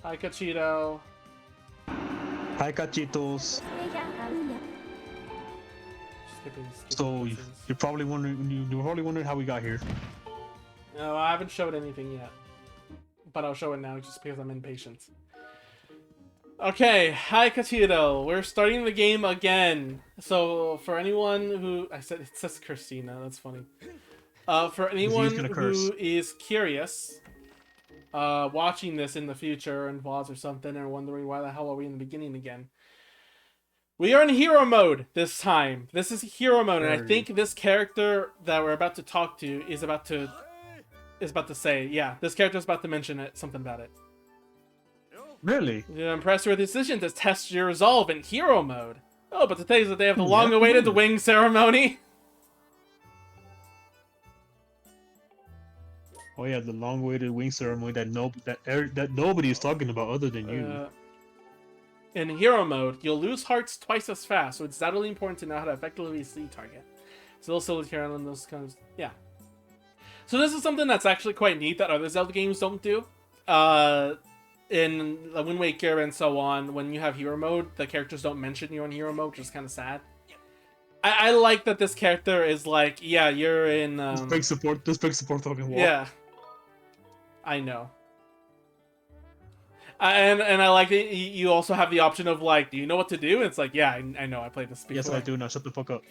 Hi, Cachito. Hi, cachitos. Skipping So cutscenes. you're probably wondering how we got here. No, I haven't showed anything yet. But I'll show it now just because I'm impatient. Okay, hi Cachito. We're starting the game again. So for anyone who it says Christina, that's funny. For anyone gonna curse. who is curious, watching this in the future in VODs or something, and wondering why the hell are we in the beginning again? We are in hero mode this time. This is hero mode, and I think this character that we're about to talk to is about to say, yeah, this character is about to mention something about it. Really? You're impressed with your decision to test your resolve in hero mode. Oh, but today is the day of the long-awaited wing ceremony. Oh yeah, the long-awaited wing ceremony that nobody is talking about other than you. In hero mode, you'll lose hearts twice as fast, so it's vitally important to know how to effectively see target. So also here on those kinds, yeah. So this is something that's actually quite neat that other Zelda games don't do. In Wind Waker and so on, when you have hero mode, the characters don't mention you in hero mode, which is kind of sad. I like that this character is like, yeah, you're in. This big support talking wall. Yeah, I know. And I like that you also have the option of like, do you know what to do? And it's like, yeah, I know, I played this before. Yes, I do. Now shut the fuck up.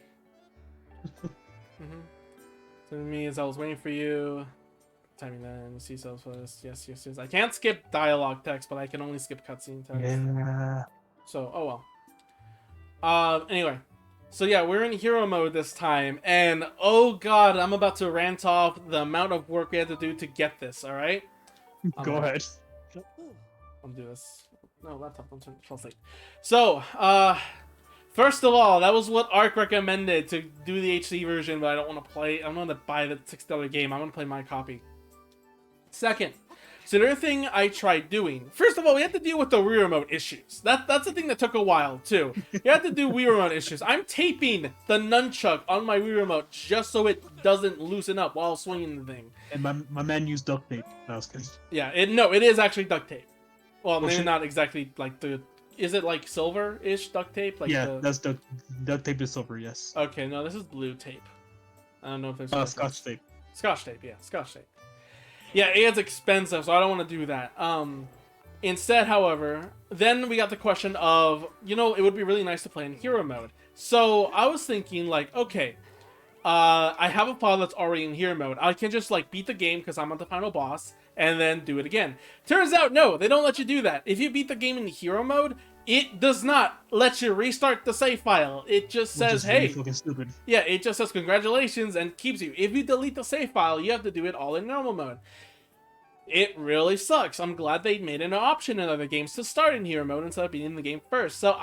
So to me, as I was waiting for you, timing then, see cells first. Yes. I can't skip dialogue text, but I can only skip cutscene text. Yeah. So, oh well. Anyway. So yeah, we're in hero mode this time, and oh god, I'm about to rant off the amount of work we had to do to get this, alright? Go ahead. I'll do this. No, laptop, don't fall asleep. So, first of all, that was what Ark recommended, to do the HD version, but I don't want to play. I don't want to buy the $6 game. I want to play my copy. Second, so the other thing I tried doing. First of all, we had to deal with the Wii Remote issues. That's the thing that took a while, too. You have to do Wii Remote issues. I'm taping the nunchuck on my Wii Remote just so it doesn't loosen up while swinging the thing. And my man used duct tape. No, yeah, it is actually duct tape. Well, maybe not exactly like the... Is it like silver-ish duct tape? Like yeah, that's duct tape is silver, yes. Okay, no, this is blue tape. I don't know if there's... Scotch tape. Scotch tape, yeah, Scotch tape. Yeah, it's expensive, so I don't want to do that. Instead, however, then we got the question of, it would be really nice to play in hero mode. So I was thinking, like, okay, I have a file that's already in hero mode. I can just, like, beat the game because I'm at the final boss, and then do it again. Turns out, no, they don't let you do that. If you beat the game in hero mode, it does not let you restart the save file. It just says, hey, really fucking stupid. Yeah, it just says congratulations and keeps you. If you delete the save file, you have to do it all in normal mode. It really sucks. I'm glad they made an option in other games to start in hero mode instead of beating the game first. So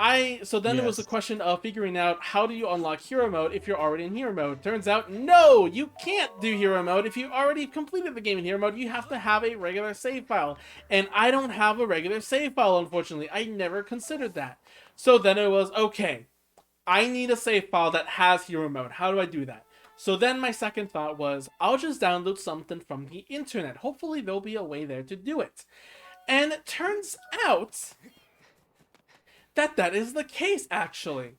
then it was a question of figuring out how do you unlock hero mode if you're already in hero mode. Turns out, no, you can't do hero mode if you already completed the game in hero mode. You have to have a regular save file. And I don't have a regular save file, unfortunately. I never considered that. So then it was, okay, I need a save file that has hero mode. How do I do that? So then my second thought was, I'll just download something from the internet. Hopefully there'll be a way there to do it. And it turns out that is the case, actually.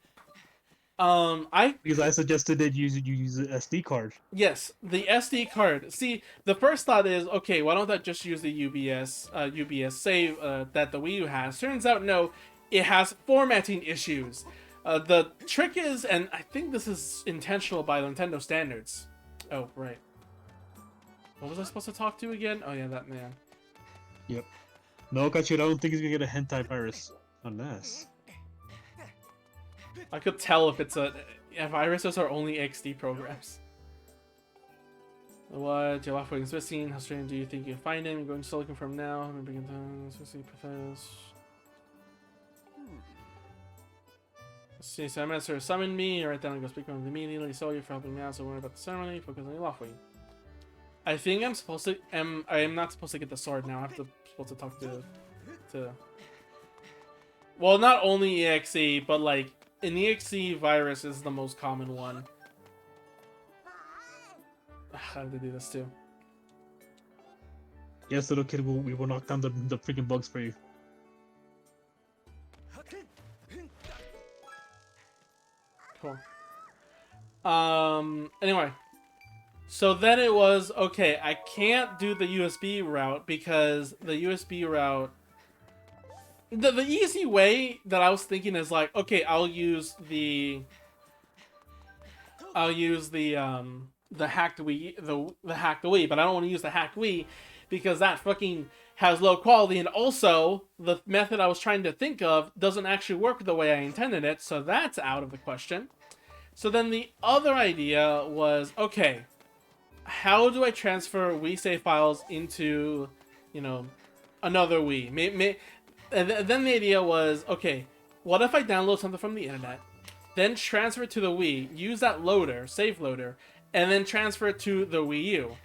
Because I suggested that you use an SD card. Yes, the SD card. See, the first thought is, okay, why don't I just use the UBS save that the Wii U has? Turns out, no, it has formatting issues. The trick is, and I think this is intentional by Nintendo standards. Oh, right. What was I supposed to talk to again? Oh, yeah, that man. Yep. No, Kachi, I don't think he's gonna get a hentai virus. Unless... I could tell if it's viruses are only XD programs. What? Your last is missing. How strange do you think you can find him? You're going to looking for him now. I'm begin to... See, so I'm gonna sort of summon me, right then I go speak with him immediately. So you for helping me out, so worry about the ceremony, focus on your Lawful. I think I'm supposed to I am not supposed to get the sword now. I'm supposed to talk to well, not only EXE, but like an EXE virus is the most common one. I have to do this too. Yes, little kid, we will knock down the freaking bugs for you. cool. Anyway. So then it was, okay, I can't do the USB route because the USB route... The easy way that I was thinking is like, okay, I'll use the hacked Wii, the hacked Wii, but I don't want to use the hacked Wii because that fucking has low quality, and also the method I was trying to think of doesn't actually work the way I intended it, so that's out of the question. So then the other idea was, okay, how do I transfer Wii save files into, you know, another Wii? And then the idea was, okay, what if I download something from the internet, then transfer it to the Wii, use that loader, save loader, and then transfer it to the Wii U.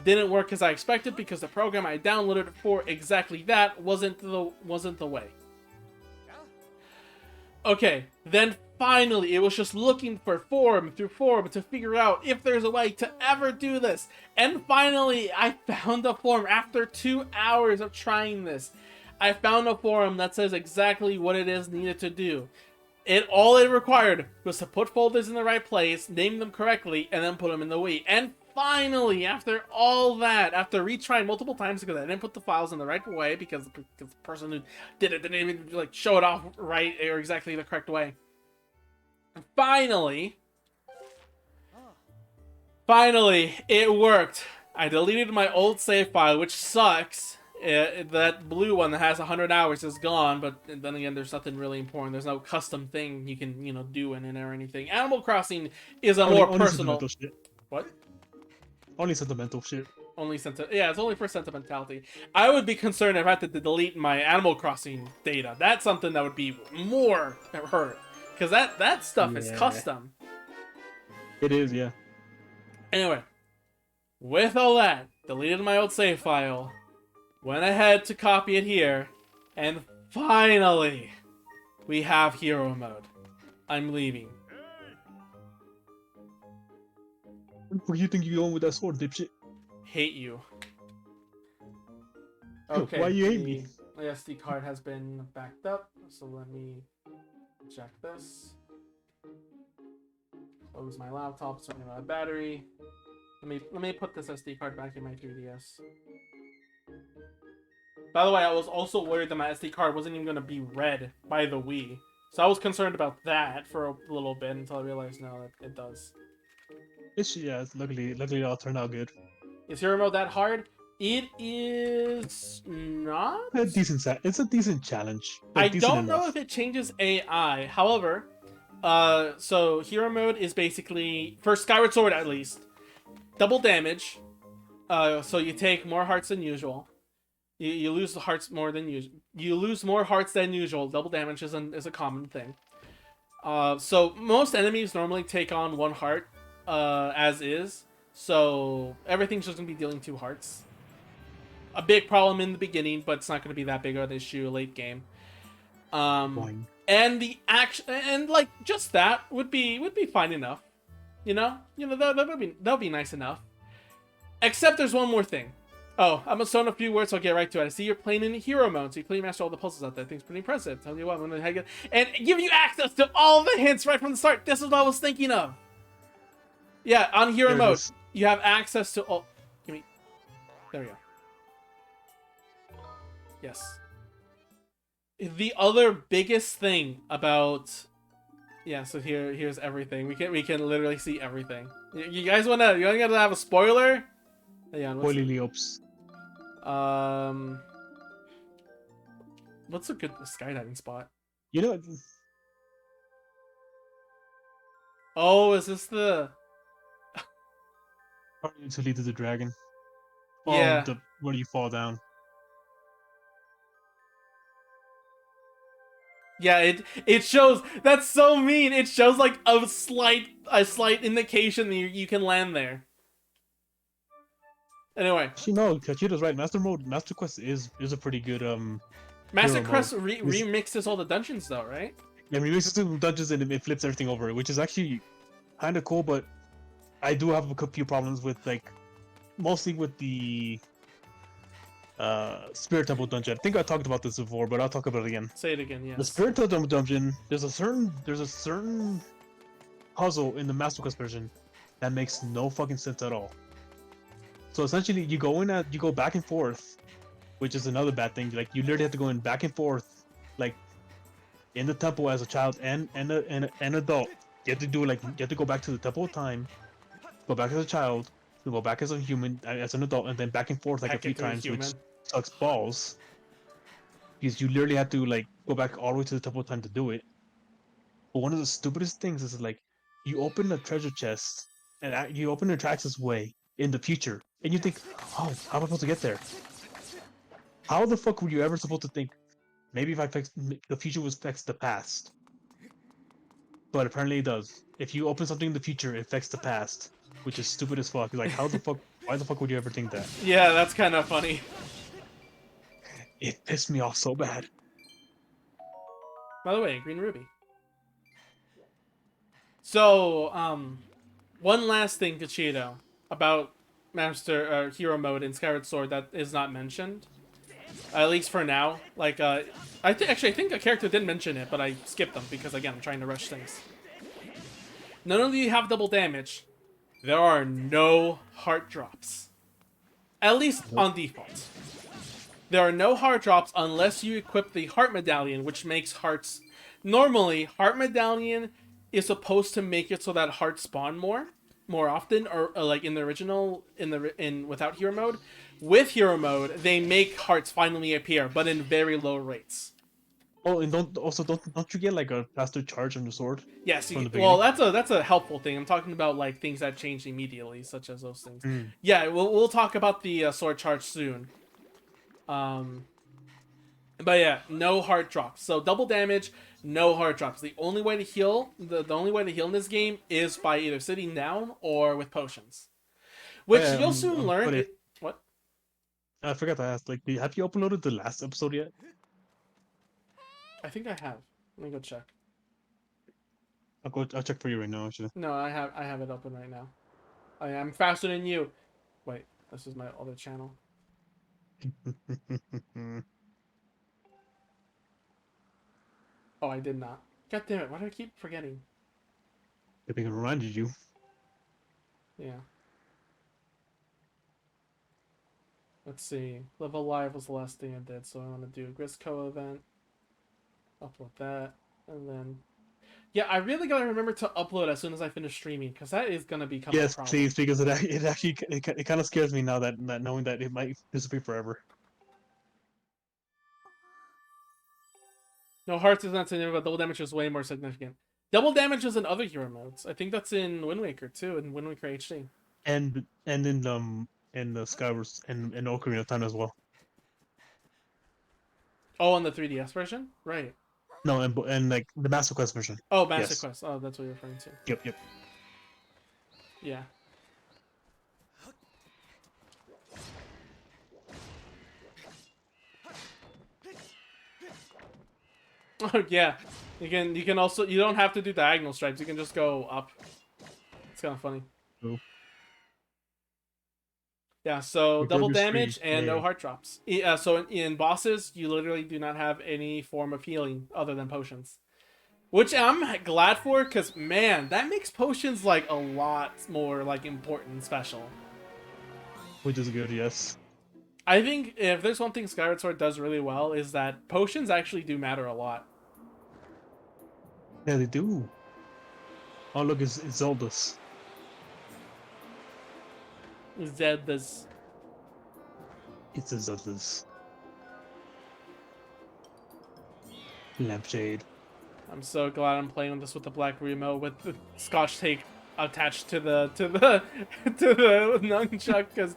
Didn't work as I expected because the program I downloaded for exactly that wasn't the way. Okay, then finally, it was just looking for forum through forum to figure out if there's a way to ever do this. And finally, I found a forum after 2 hours of trying this. I found a forum that says exactly what it is needed to do. All it required was to put folders in the right place, name them correctly, and then put them in the Wii. And finally, after all that, after retrying multiple times because I didn't put the files in the right way because the person who did it didn't even like show it off right or exactly the correct way. Finally, it worked. I deleted my old save file, which sucks. That blue one that has 100 hours is gone, but then again, there's nothing really important. There's no custom thing you can, do in it or anything. Animal Crossing is a more personal... What? Only sentimental shit. Yeah, it's only for sentimentality. I would be concerned if I had to delete my Animal Crossing data. That's something that would be more hurt. Because that stuff is custom. It is, yeah. Anyway, with all that, deleted my old save file, went ahead to copy it here, and finally, we have hero mode. I'm leaving. Where do you think you're going with that sword, dipshit? Hate you. Okay. Why you hate me? My SD card has been backed up, so let me check this. Close my laptop, it's running out of battery. Let me put this SD card back in my 3DS. By the way, I was also worried that my SD card wasn't even going to be read by the Wii. So I was concerned about that for a little bit until I realized no, it does. Luckily it all turned out good. Is hero mode that hard? It is not. It's a decent challenge. I don't know if it changes AI. However, so hero mode is basically, for Skyward Sword at least, double damage. So you take more hearts than usual. You lose the hearts more than usual. You lose more hearts than usual. Double damage is a common thing. So most enemies normally take on 1 heart, as is. So everything's just gonna be dealing 2 hearts. A big problem in the beginning, but it's not gonna be that big of an issue late game. And the action and like just that would be fine enough. That'll be nice enough. Except there's one more thing. Oh, I'm gonna stone a few words, so I'll get right to it. I see you're playing in hero mode, so you clearly master all the puzzles out there. I think it's pretty impressive. Tell you what, I'm gonna hang it and give you access to all the hints right from the start. This is what I was thinking of. Yeah, on hero mode, you have access to all. Give me. There we go. Yes. The other biggest thing about. Yeah, so here's everything. We can literally see everything. You guys wanna have a spoiler? Yeah. Spoiler-ops. What's a good skydiving spot? Oh, is this the? To lead to the dragon. Yeah. Where you fall down. Yeah, it shows. That's so mean. It shows like a slight indication that you can land there. Anyway. No, Kachida's right. Master Quest is a pretty good Master Quest remixes all the dungeons though, right? Yeah, remixes the dungeons and it flips everything over, which is actually kind of cool. But I do have a few problems with mostly with the Spirit Temple Dungeon. I think I talked about this before, but I'll talk about it again. Say it again, The yes. Spirit Temple Dungeon, there's a certain puzzle in the Master Quest version that makes no fucking sense at all. So essentially, you go back and forth, which is another bad thing. Like you literally have to go in back and forth, like in the temple as a child and an adult. You have to do like you have to go back to the temple of time, go back as a child, go back as a human, as an adult, and then back and forth like a Back few into a times, which human. sucks balls. Because you literally have to like go back all the way to the temple of time to do it. But one of the stupidest things is like you open a treasure chest and you open a Traxxas way in the future, and you think, oh, how am I supposed to get there? How the fuck were you ever supposed to think? Maybe if I fix the future was fixed the past, but apparently it does. If you open something in the future, it affects the past, which is stupid as fuck. Like, how the fuck? Why the fuck would you ever think that? Yeah, that's kind of funny. It pissed me off so bad. By the way, Green Ruby. So, one last thing to Cheeto about Master Hero Mode in Skyward Sword that is not mentioned, at least for now. Like, I think a character did mention it, but I skipped them because again I'm trying to rush things. Not only do you have double damage, there are no heart drops. At least on default. There are no heart drops unless you equip the heart medallion, which makes hearts. Normally, heart medallion is supposed to make it so that hearts spawn more often, or like in the original, in without hero mode. With hero mode, they make hearts finally appear, but in very low rates. Oh, and don't you get like a faster charge on your sword? Yes, From the well, beginning? that's a helpful thing. I'm talking about like things that change immediately, such as those things. Mm. Yeah, we'll talk about the sword charge soon. But yeah, no heart drops. So double damage, no heart drops. The only way to heal, the only way to heal in this game is by either sitting down or with potions, Oh, which yeah, you'll soon learn. but if What? I forgot to ask, like, have you uploaded the last episode yet? I think I have. Let me go check. I'll check for you right now, actually. No, I have it open right now. I'm faster than you. Wait, this is my other channel. Oh, I did not. God damn it! Why do I keep forgetting? I think it reminded you. Yeah. Let's see. Live Alive was the last thing I did, so I want to do a Grisco event. Upload that, and then yeah, I really gotta remember to upload as soon as I finish streaming, because that is gonna become a Yes, problem. please, because it actually it kind of scares me now that knowing that it might disappear forever. No, hearts is not significant, but double damage is way more significant. Double damage is in other hero modes. I think that's in Wind Waker too, in Wind Waker HD. And in the Skyward and Ocarina of Time as well. Oh, on the 3DS version, right? No, and like the Master Quest version. Oh, Master Yes. Quest. Oh, that's what you're referring to. Yep. Yeah. Oh yeah, you can also, you don't have to do diagonal stripes. You can just go up. It's kind of funny. Cool. Yeah, so double Burger Street. damage and no Yay. heart drops. So in bosses, you literally do not have any form of healing other than potions. Which I'm glad for, because man, that makes potions like a lot more like important and special. Which is good, yes. I think if there's one thing Skyward Sword does really well is that potions actually do matter a lot. Yeah, they do. Oh, look, it's Zelda's. Zelda's. It's a Zelda's. Lampshade. I'm so glad I'm playing this with the black remote with the Scotch tape attached to the to the nunchuck, because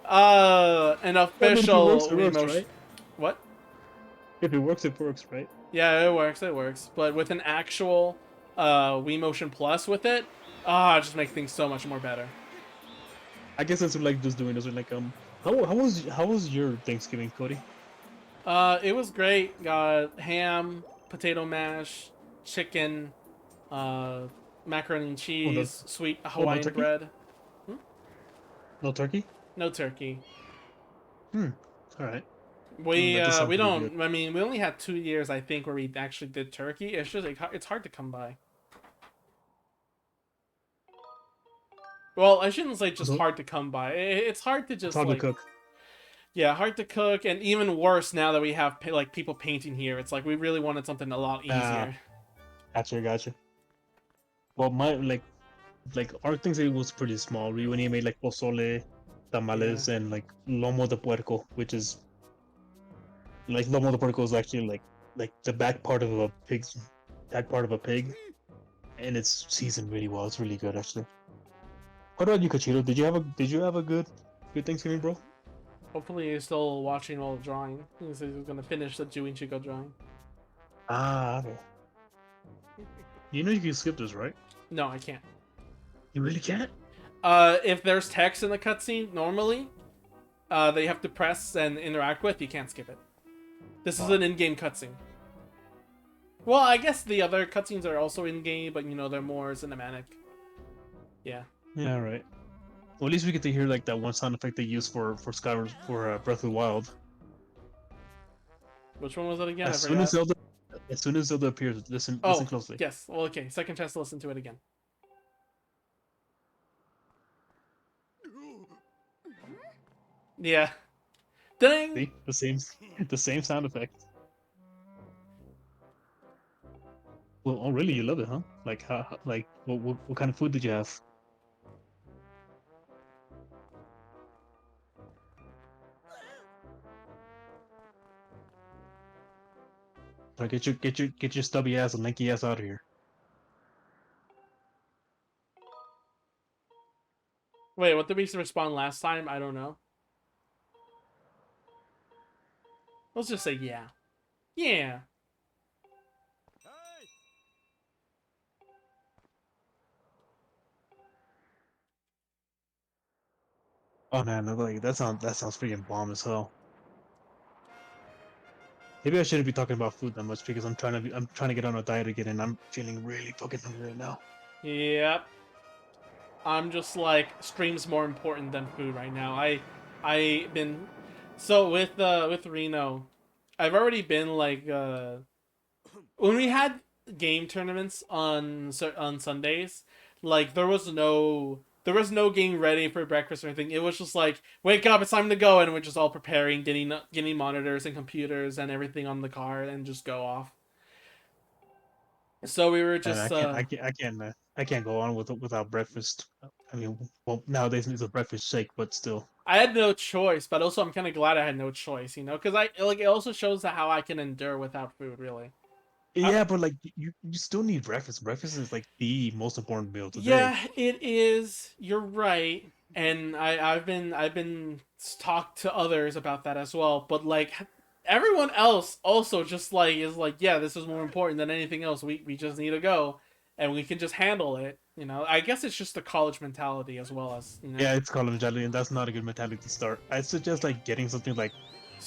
an official It works, remotion. right? What? If it works, right? Yeah, it works. But with an actual Wii Motion Plus with it, it just makes things so much more better. I guess that's what, like just doing this. Like how was your Thanksgiving, Cody? It was great. Got ham, potato mash, chicken, macaroni and cheese, sweet Hawaiian bread. No turkey? No turkey. Hmm. All right. We That does sound we pretty good. don't. I mean, we only had 2 years, I think, where we actually did turkey. It's just like, it's hard to come by. Well, I shouldn't say just So hard to come by. It's hard to it's just hard to like, cook. yeah, hard to cook, and even worse now that we have like people painting here. It's like we really wanted something a lot Ah, easier. gotcha. Well, my like our things it was pretty small. We only made like pozole, Yeah, tamales, and like lomo de puerco, which is like lomo de puerco is actually like the back part of a pig, and it's seasoned really well. It's really good actually. What about you, Kachiro? Did you have a good Thanksgiving, bro? hopefully you're still watching while drawing. He's gonna finish the Chewing Chico drawing. Ah, okay. You know you can skip this, right? No, I can't. You really can't? If there's text in the cutscene, normally, that you have to press and interact with, you can't skip it. This is Oh. an in-game cutscene. Well, I guess the other cutscenes are also in-game, but you know, they're more cinematic. Yeah. Yeah, right. Well, at least we get to hear like that one sound effect they use for Skyward for Breath of the Wild. Which one was it again? I As soon as forgot. Zelda, as soon as Zelda appears, listen Oh, closely. yes. Well, okay. Second chance to listen to it again. Yeah. Ding! See the same, the same sound effect. Well, oh really? You love it, huh? Like like what kind of food did you have? Like get your stubby ass and lanky ass out of here. Wait, what did we respond last time? I don't know. Let's just say yeah. Yeah. Oh man, like that sounds freaking bomb as hell. Maybe I shouldn't be talking about food that much because I'm trying to get on a diet again and I'm feeling really fucking hungry right now. Yep. I'm just like, stream's more important than food right now. I been so with Reno, I've already been like when we had game tournaments on Sundays, like there was no getting ready for breakfast or anything. It was just like, wake up, it's time to go, and we're just all preparing, getting monitors and computers and everything on the car, and just go off. So we were And just I can't go on without breakfast. I mean, well nowadays it's a breakfast shake, but still. I had no choice, but also I'm kind of glad I had no choice, because I like it also shows how I can endure without food, really. Yeah, but like you still need breakfast. Breakfast is like the most important meal of the day. Yeah, it is. You're right, and I've been talked to others about that as well. But like everyone else also just like is like, yeah, this is more important than anything else. We just need to go, and we can just handle it. I guess it's just the college mentality as well as Yeah, it's called mentality, and that's not a good mentality to start. I suggest like getting something like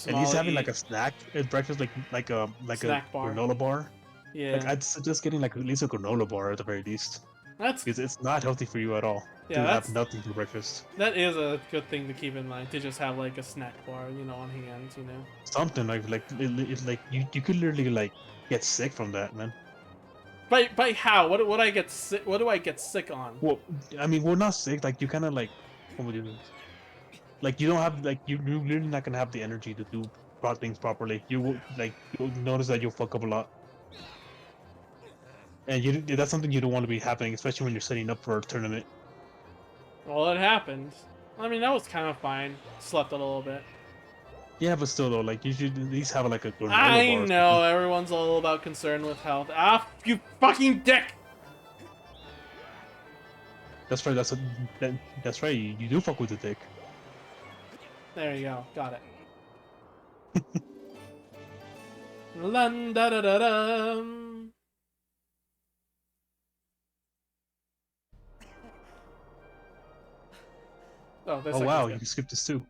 at least small having like eat a snack at breakfast, like a snack bar. granola bar. Like Yeah, I'd suggest getting like at least a granola bar at the very least, that's because it's not healthy for you at all yeah, to have that's nothing for breakfast. that is a good thing to keep in mind, to just have like a snack bar, on hand. Something it's like you could literally like get sick from that, man. By how? What would I get sick? What do I get sick on? Well, I mean, we're not sick. Like you kind of like what would you do? Like you don't have like you're really not gonna have the energy to do things properly. You will like you'll notice that you'll fuck up a lot, and that's something you don't want to be happening, especially when you're setting up for a tournament. Well, it happened. I mean, that was kind of fine. Slept a little bit. Yeah, but still though, like you should at least have like a granola I bar or know something. everyone's all about concern with health. Ah, you fucking dick! That's right. That's right. You do fuck with the dick. There you go. Got it. Lun da da da dum. Oh, this Oh I can wow, you skip. can skip this too.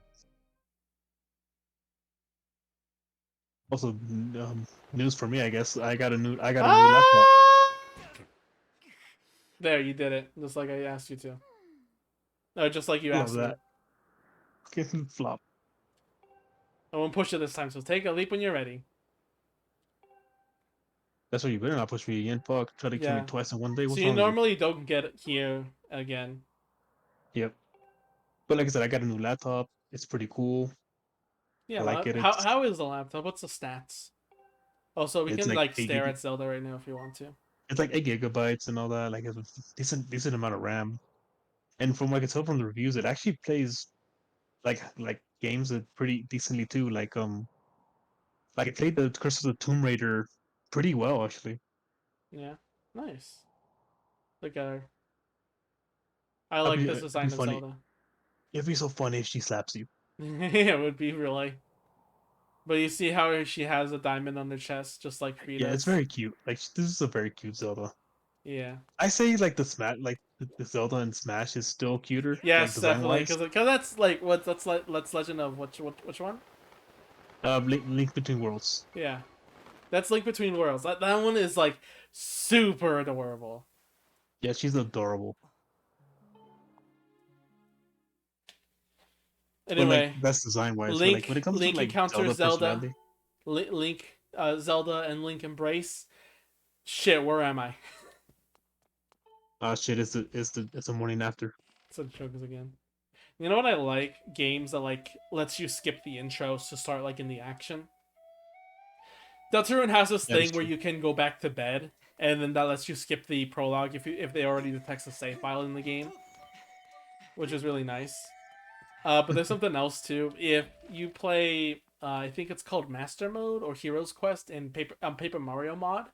Also, news for me, I guess. I got a new laptop. Ah! There, you did it. Just like I asked you to. No, just like you Love asked me. that. Fucking flop. I won't push it this time, so take a leap when you're ready. That's why you better not push me again. Fuck, try to kill me Yeah. twice in one day. So What's you wrong with you? normally don't get here again. Yep. But like I said, I got a new laptop. It's pretty cool. I Yeah, like well, it. how is the laptop? What's the stats? Also, we It's can like like eight stare gig. at Zelda right now if you want to. It's like 8 GB and all that. Like it's a decent amount of RAM. And from what I can tell from the reviews, it actually plays like games that pretty decently too. Like it played the Curse of the Tomb Raider pretty well actually. Yeah, nice. Look at her. I I'd like be this it'd be design of funny. Zelda. It'd be so funny if she slaps you. It would be really. But you see how she has a diamond on her chest, just like Free Yeah, it's does. very cute. Like this is a very cute Zelda. Yeah. I say like the Smash, like the Zelda in Smash is still cuter, like Yes, design definitely, wise. because that's like what that's like. Let's Legend of which one? Link Between Worlds. Yeah, that's Link Between Worlds. That one is like super adorable. Yeah, she's adorable. But like Anyway, that's design wise. But like when Link it comes to Link like encounters Zelda Zelda. personality, Link Zelda and Link embrace. Shit, where am I? shit, it's the morning after. Said chokes again. You know what I like? Games that like lets you skip the intros to start like in the action. Deltarune has this That is thing where true. you can go back to bed, and then that lets you skip the prologue if they already detects a save file in the game, which is really nice. But there's something else too. If you play, I think it's called Master Mode or Hero's Quest in Paper Mario mod.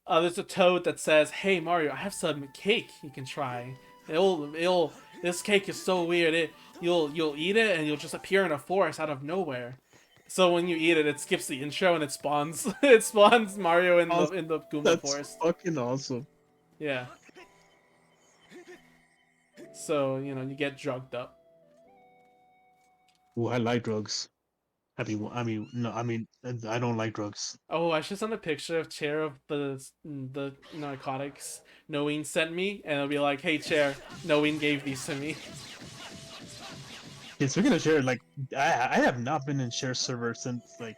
There's a toad that says, "Hey Mario, I have some cake you can try. It'll this cake is so weird. You'll eat it and you'll just appear in a forest out of nowhere." So when you eat it, it skips the intro and it spawns it spawns Mario in Oh, the Goomba that's forest. fucking awesome. Yeah. So you get drugged up. Ooh, I like drugs. No, I don't like drugs. Oh, I should send a picture of Chair of the narcotics Noeen sent me, and it'll be like, "Hey Chair, Noeen gave these to me." Yeah, speaking of share, like I have not been in share server since you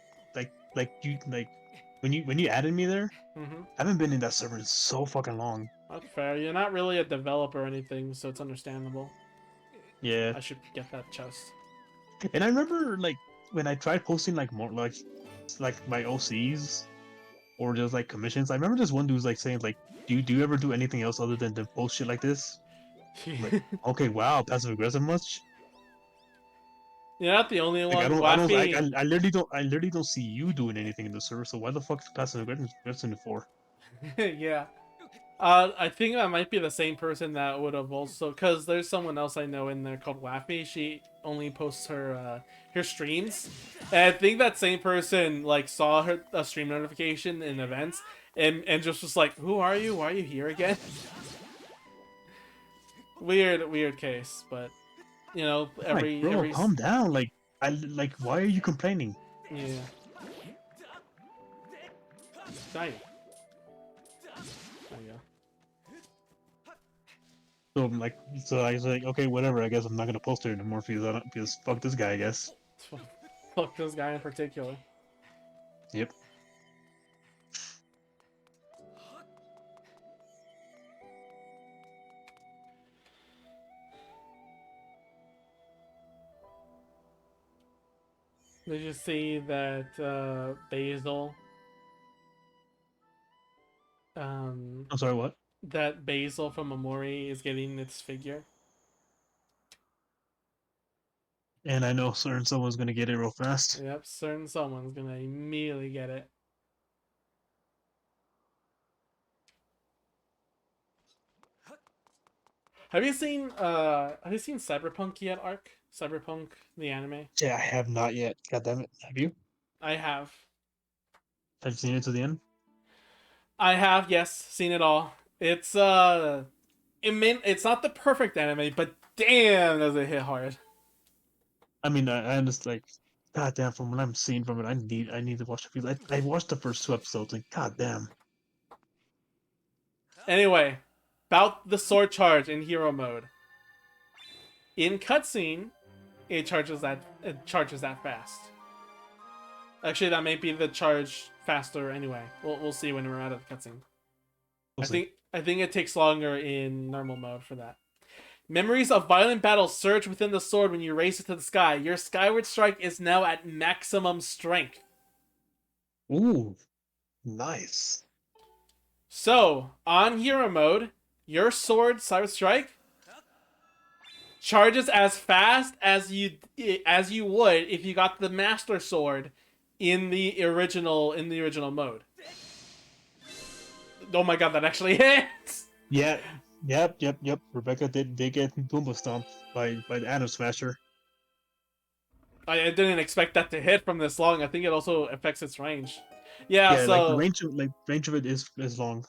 like when you added me there. Mm-hmm. I haven't been in that server in so fucking long. That's fair. You're not really a developer or anything, so it's understandable. Yeah, I should get that chest. and I remember like when I tried posting like more like my OCs or just like commissions. I remember this one dude was like saying like, do you ever do anything else other than to post shit like this? I'm like, okay, wow, passive aggressive much? You're not the only Like one. I Wappy, I literally don't see you doing anything in the server. So why the fuck is passive aggressive for? yeah. I think that might be the same person that would have also, because there's someone else I know in there called Wappy. She only posts her streams, and I think that same person like saw her a stream notification in events, and just was like, "Who are you? Why are you here again?" Weird case, but Like, bro, every calm down. Like, why are you complaining? yeah. Dying. There you go. So I'm like, so I was like, okay, whatever. I guess I'm not gonna post it anymore because fuck this guy. I guess. Fuck this guy in particular. Yep. Did you see that Basil I'm sorry. What? that Basil from Amori is getting its figure? And I know certain someone's gonna get it real fast. Yep, certain someone's gonna immediately get it. Have you seen Cyberpunk yet, Arc? Cyberpunk the anime? Yeah, I have not yet. God damn it. Have you? I have. Have you seen it to the end? I have, yes, seen it all. It's not the perfect anime, but damn does it hit hard. I mean, I understand. Like, god damn. From what I'm seeing from it, I need to watch a few. I watched the first 2 episodes. And god damn. Anyway, about the sword charge in hero mode. In cutscene, it charges that fast. Actually, that may be the charge faster anyway. We'll see when we're out of the cutscene. We'll see. I think it takes longer in normal mode for that. Memories of violent battles surge within the sword when you raise it to the sky. Your Skyward Strike is now at maximum strength. Ooh, nice. So, on hero mode, your sword, Skyward Strike, charges as fast as you would if you got the Master Sword in the original mode. Oh my god, that actually hits! Yeah. Yep. Rebecca did get Goomba stomped by the Atom Smasher. I didn't expect that to hit from this long. I think it also affects its range. Yeah, Yeah, so like the range of it is long.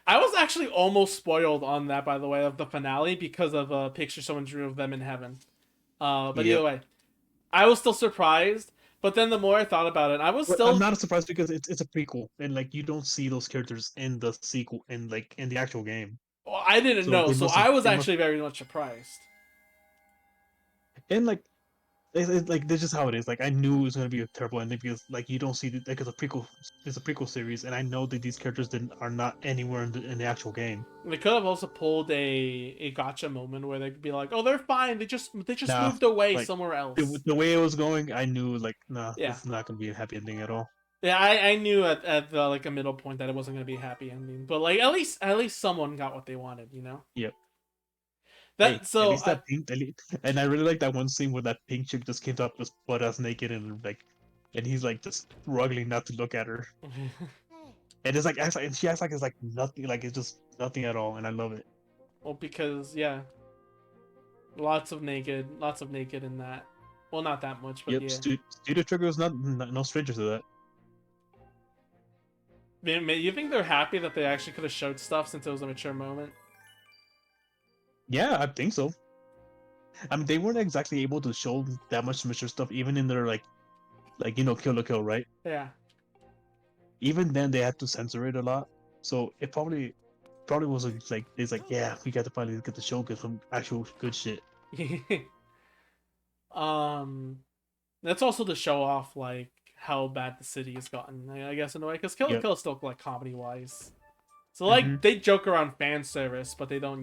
I was actually almost spoiled on that, by the way, of the finale because of a picture someone drew of them in heaven. But Yep. either way, I was still surprised. But then the more I thought about it, I was But still. I'm not surprised because it's a prequel and like you don't see those characters in the sequel in the actual game. Well, I didn't So know, they so must have I was they must actually very much surprised. and like it's like this is how it is. Like I knew it was gonna be a terrible ending because like you don't see like it's a prequel series, and I know that these characters are not anywhere in the actual game. They could have also pulled a gotcha moment where they could be like, "Oh, they're fine. They just Nah, moved away like somewhere else." the way it was going, I knew like nah, Yeah, this is not gonna be a happy ending at all. yeah. I knew at the like a middle point that it wasn't gonna be a happy ending, but like at least someone got what they wanted, you know. Yep. Hey, That at so least that pink, and I really like that one scene where that pink chick just came up just butt ass naked and like, and he's like just struggling not to look at her, and it's like and she acts like it's like nothing, like it's just nothing at all, and I love it. well, because yeah, lots of naked in that. Well, not that much, but Yep, yeah. Studio Trigger is not no stranger to that. You think they're happy that they actually could have showed stuff since it was a mature moment? Yeah, I think so. I mean, they weren't exactly able to show that much mature stuff, even in their like Kill la Kill, right? Yeah. Even then, they had to censor it a lot, so it probably wasn't like it's like yeah, we got to finally get the show get some actual good shit. That's also to show off like how bad the city has gotten. I guess in a way, because Kill la Yep. Kill is still like comedy wise. So like they joke around fan service, but they don't,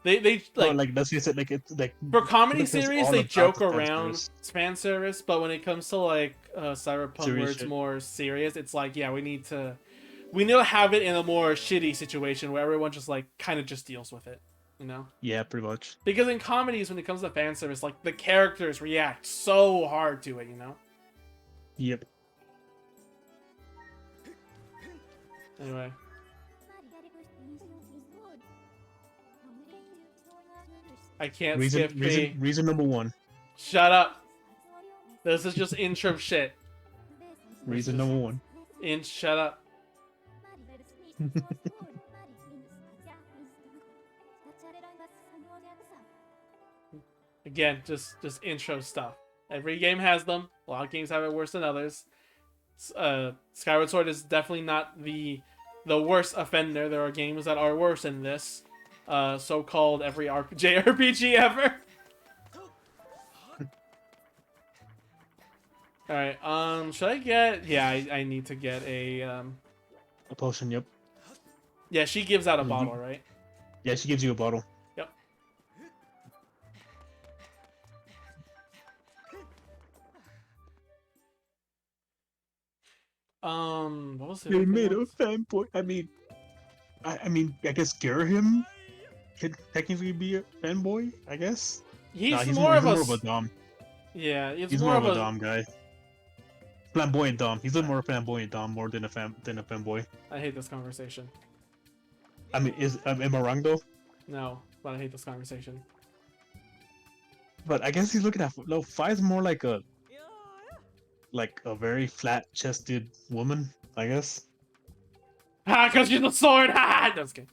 they Well, like like that's just it. Like it's like for comedy Kill la Kill's series all they about joke the fan around service. fan service, but when it comes to like Cyberpunk Serious where it's shit. more serious, it's like yeah, we need to have it in a more shitty situation where everyone just like kind of just deals with it, you know? Yeah, pretty much. Because in comedies, when it comes to fan service, like the characters react so hard to it, you know? Yep. Anyway. I can't skip B. Reason number one. Shut up. This is just intro shit. Reason number one. Shut up. Again, just intro stuff. Every game has them. A lot of games have it worse than others. Skyward Sword is definitely not the worst offender. There are games that are worse than this. So-called every JRPG ever. Alright, should I get... Yeah, I need to get a potion, yep. Yeah, she gives out a bottle, right? Yeah, she gives you a bottle. Yep. What was it? They made a fanboy. I mean, I guess Gerhim could technically be a fanboy, I guess. He's more of a dom. Yeah, He's more of a dom guy. Flamboyant dom. He's a more flamboyant dom more than a fanboy. I hate this conversation. I mean, am I wrong though? No, but I hate this conversation. But I guess he's looking at no. Fi's more like a very flat-chested woman, I guess. Ha! Cause you're the sword. Ha! No, kidding.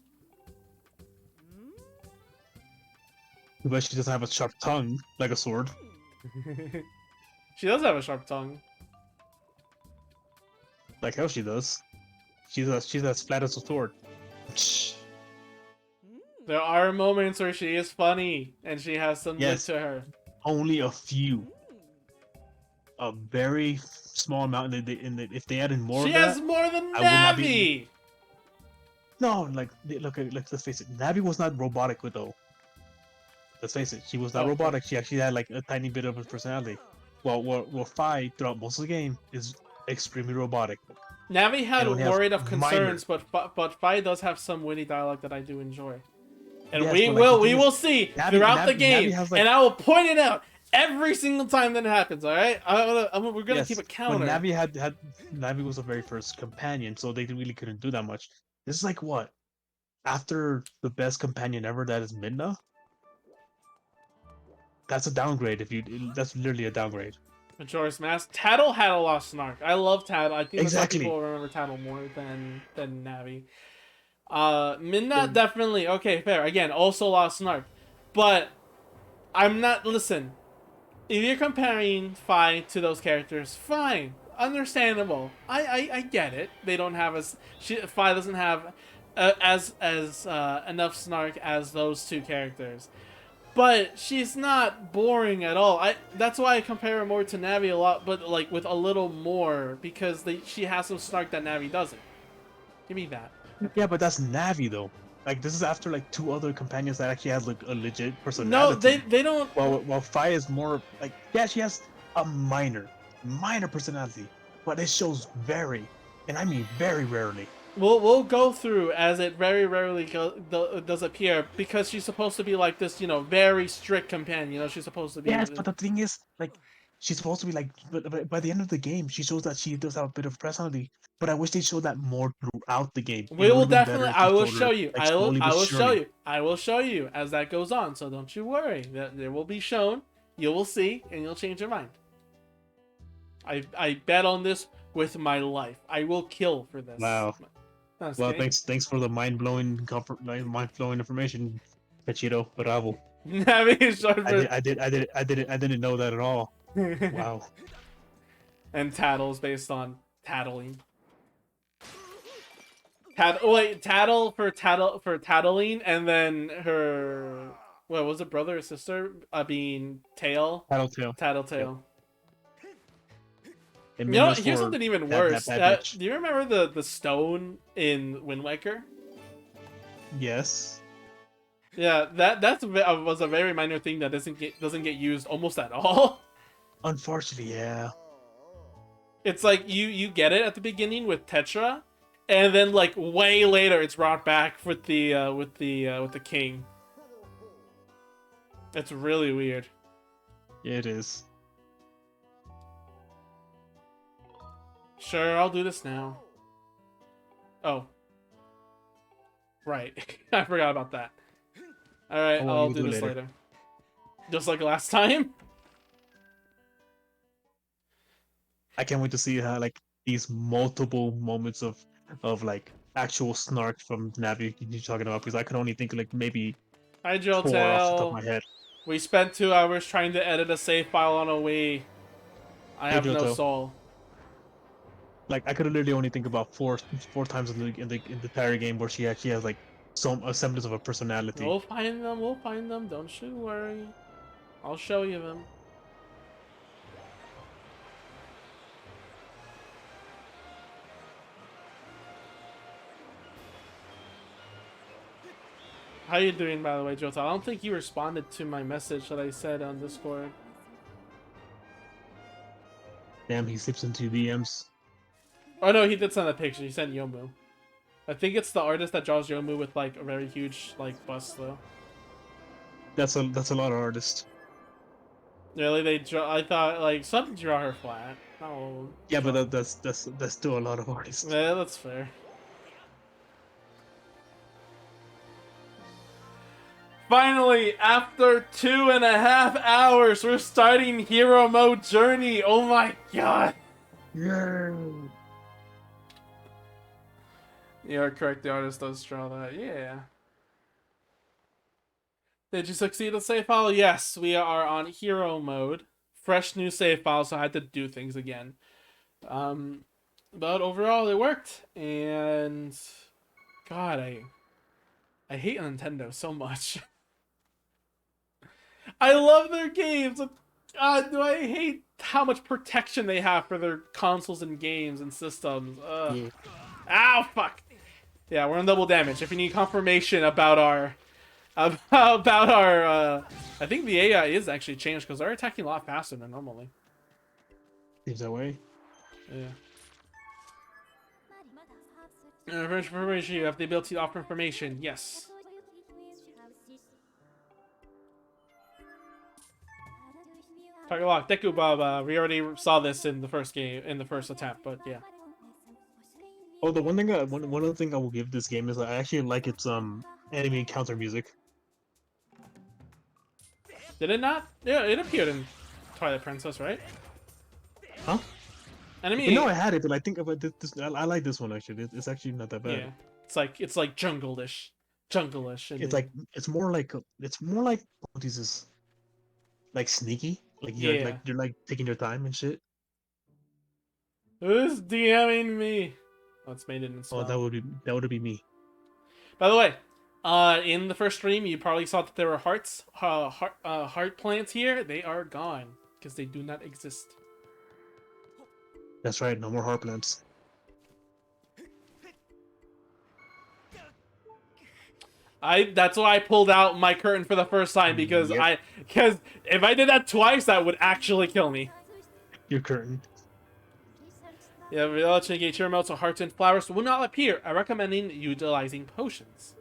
But she doesn't have a sharp tongue like a sword. She does have a sharp tongue. Like hell, she does. She's as flat as a sword. There are moments where she is funny and she has some wit Yes. to her. Only a few. a very small amount. If they added more She of that, has more than I would not be. Navi. No, like look, let's face it. Navi was not robotic though. Let's face it, she was not Okay. robotic. She actually had like a tiny bit of a personality. Well, Fi throughout most of the game is extremely robotic Navi had and only has worried of minor. concerns, but Fi does have some witty dialogue that I do enjoy. And Yes, but like the we thing is, will see Navi, throughout the Navi, game, Navi has like and I will point it out every single time that it happens. All right, we're gonna keep yes, a but counter. Navi was the very first companion, so they really couldn't do that much. This is like what after the best companion ever, that is Midna. That's a downgrade. That's literally a downgrade. Majora's Mask. Tattle had a lot of snark. I love Tattle. I think that some Exactly. people remember Tattle more than Navi. Minna And definitely okay, fair. Again, also a lot of snark, but I'm not. Listen, if you're comparing Fi to those characters, fine, understandable. I get it. They don't have as Fi doesn't have as enough snark as those two characters. But she's not boring at all. That's why I compare her more to Navi a lot, but like with a little more because she has some snark that Navi doesn't. Give me that. yeah, but that's Navi though. Like this is after like two other companions that actually has like a legit No, personality. they don't. While Fi is more like yeah, she has a minor personality, but it shows very, and I mean very rarely. We'll go through as it very rarely does appear because she's supposed to be like this, very strict companion. She's supposed to be. Yes, but the thing is, like, she's supposed to be like, but by the end of the game, she shows that she does have a bit of personality. But I wish they showed that more throughout the game. It We would will have been definitely. better if I they will showed her show you. like slowly I but will show surely. you. I will show you as that goes on. So don't you worry. That there will be shown. You will see, and you'll change your mind. I bet on this with my life. I will kill for this. Wow. No, just Well, kidding. thanks for the mind blowing information, Pachito. Bravo. Navi is short for I didn't know that at all. Wow. and Tattle's based on tattling. Tattle for tattling, and then her what was it, brother or sister? Being Tattletale. Yep. Tattletale. And You know, Minna's here's for something even that worse. bad bitch. Do you remember the stone in Wind Waker? Yes. Yeah, that was a very minor thing that doesn't get used almost at all. Unfortunately, yeah. It's like you get it at the beginning with Tetra, and then like way later it's brought back with the king. It's really weird. It is. Sure, I'll do this now. Oh. Right. I forgot about that. Alright, Oh, well, I'll you do do this later. later. Just like last time. I can't wait to see how like these multiple moments of like actual snark from Navi you're talking about, because I can only think of like maybe Hi, four off the top of Joltel. my head. We spent 2 hours trying to edit a save file on a Wii. I Hey have no Johto, soul. like I could literally only think about four times in the entire game where she actually has like some a semblance of a personality. We'll find them, we'll find them. Don't you worry. I'll show you them. How you doing, by the way, Jota? I don't think you responded to my message that I said on Discord. Damn, he slips into DMs. Oh no, he did send a picture. He sent Yomu. I think it's the artist that draws Yomu with like a very huge like bust though. That's a lot of artists. Really, they draw. I thought like some draw her flat. Oh. Yeah, but that's still a lot of artists. Yeah, that's fair. Finally, after 2.5 hours, we're starting Hero Mode Journey. Oh my god. Yeah. You are correct, the artist does draw that. Yeah. Did you succeed at save file? Yes, we are on Hero Mode. Fresh new save file, so I had to do things again. But overall, it worked. And God, I hate Nintendo so much. I love their games. God, do I hate how much protection they have for their consoles and games and systems. Ugh. Yeah. Ow, fuck. Yeah, we're on double damage. If you need confirmation about our about our I think the AI is actually changed because they're attacking a lot faster than normally. Seems that way. Yeah. For information, you have the ability to offer information. Yes. Target lock, Deku Baba. We already saw this in the first game, in the first attempt, but yeah. Oh, the one thing one other thing I will give this game is I actually like its enemy encounter music. Did it not? Yeah, it appeared in Twilight Princess, right? Huh? Enemy. But no, I had it, but I think about this. I like this one actually. It's actually not that bad. Yeah, it's like jungle-ish, jungle-ish. It's like it's more like what is this? Like sneaky. Like yeah. you're like taking your time and shit. Who's DMing me? Oh, it's made it in Oh, spell. that would be me. By the way, in the first stream, you probably saw that there were heart plants here. They are gone because they do not exist. That's right. No more heart plants. That's why I pulled out my curtain for the first time because Yep. because if I did that twice, that would actually kill me. Your curtain. Yeah, relative to engage remotes or hearts and flowers will not appear. I recommend utilizing potions.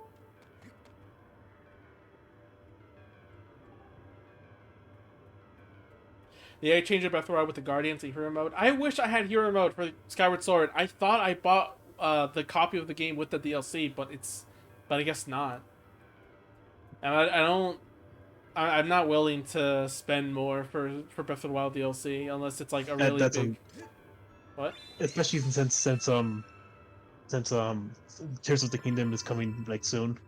The AI changed Breath of the Wild with the Guardians and Hero mode. I wish I had Hero mode for Skyward Sword. I thought I bought the copy of the game with the DLC, but I guess not. And I'm not willing to spend more for Breath of the Wild DLC unless it's like a really That's big. What? especially since Tears of the Kingdom is coming like soon,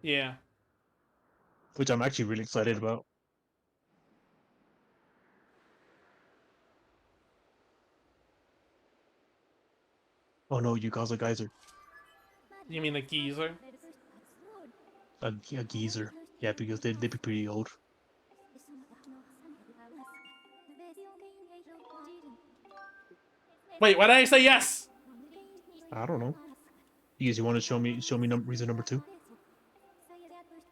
Yeah. which I'm actually really excited about. Oh no, you caused a geyser. You mean the geezer? A geezer. Yeah, because they'd be pretty old. Wait, why did I say yes? I don't know. Because you want to show me reason number 2?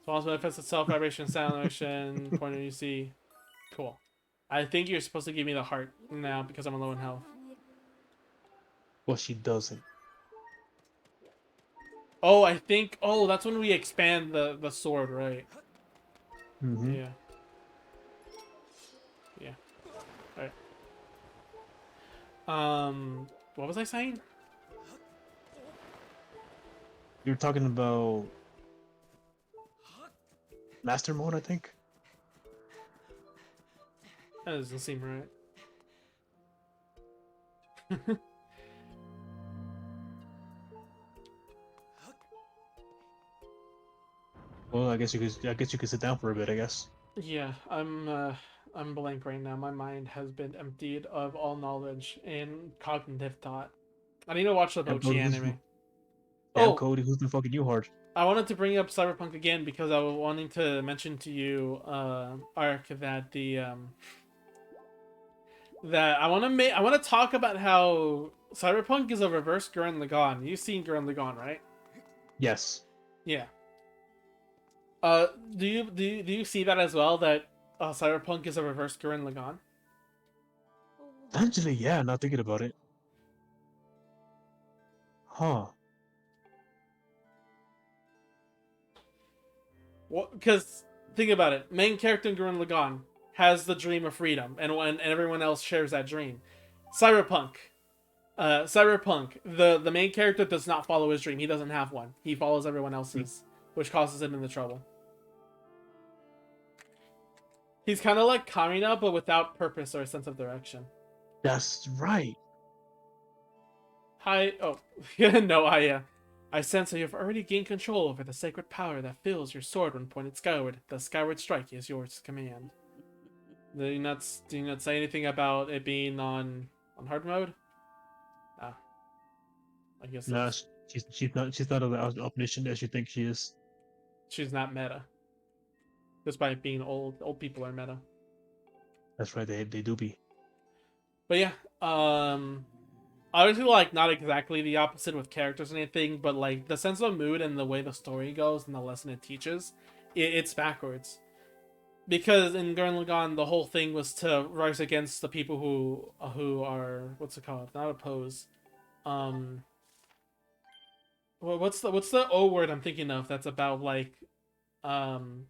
Swallows manifests itself, vibration, sound, motion, pointer you see. Cool. I think you're supposed to give me the heart now because I'm low in health. Well, she doesn't. Oh, I think. Oh, that's when we expand the sword, right? Mm-hmm. Yeah. Yeah. Alright. What was I saying? You're talking about master mode, I think. That doesn't seem right. Well, I guess you could sit down for a bit, I guess. Yeah, I'm blank right now. My mind has been emptied of all knowledge and cognitive thought. I need to watch the Mochi anime. Damn, Cody, who's been fucking you hard? I wanted to bring up Cyberpunk again because I was wanting to mention to you, Ark, that that I want to talk about how Cyberpunk is a reverse Gurren Lagann. You've seen Gurren Lagann, right? Yes. Yeah. Do you see that as well? That Cyberpunk is a reverse Gurren Lagann? Actually, yeah. Not thinking about it. Huh. Well, because think about it. Main character in Gurren Lagann has the dream of freedom, and everyone else shares that dream. Cyberpunk, the main character does not follow his dream. He doesn't have one. He follows everyone else's, which causes him into trouble. He's kind of like Kamina, but without purpose or a sense of direction. That's right. Hi. Oh, no. I sense that you've already gained control over the sacred power that fills your sword when pointed skyward. The skyward strike is yours to command. Do you not say anything about it being on hard mode? Ah, I guess Nah, she's not as omniscient as you think she is. she's not meta. Despite being old people are meta. That's right. They do be. But yeah, obviously like not exactly the opposite with characters and anything, but like the sense of mood and the way the story goes and the lesson it teaches, it's backwards. Because in Gurren Lagann, the whole thing was to rise against the people who are, what's it called? Not oppose. Um, what's the O word I'm thinking of? That's about like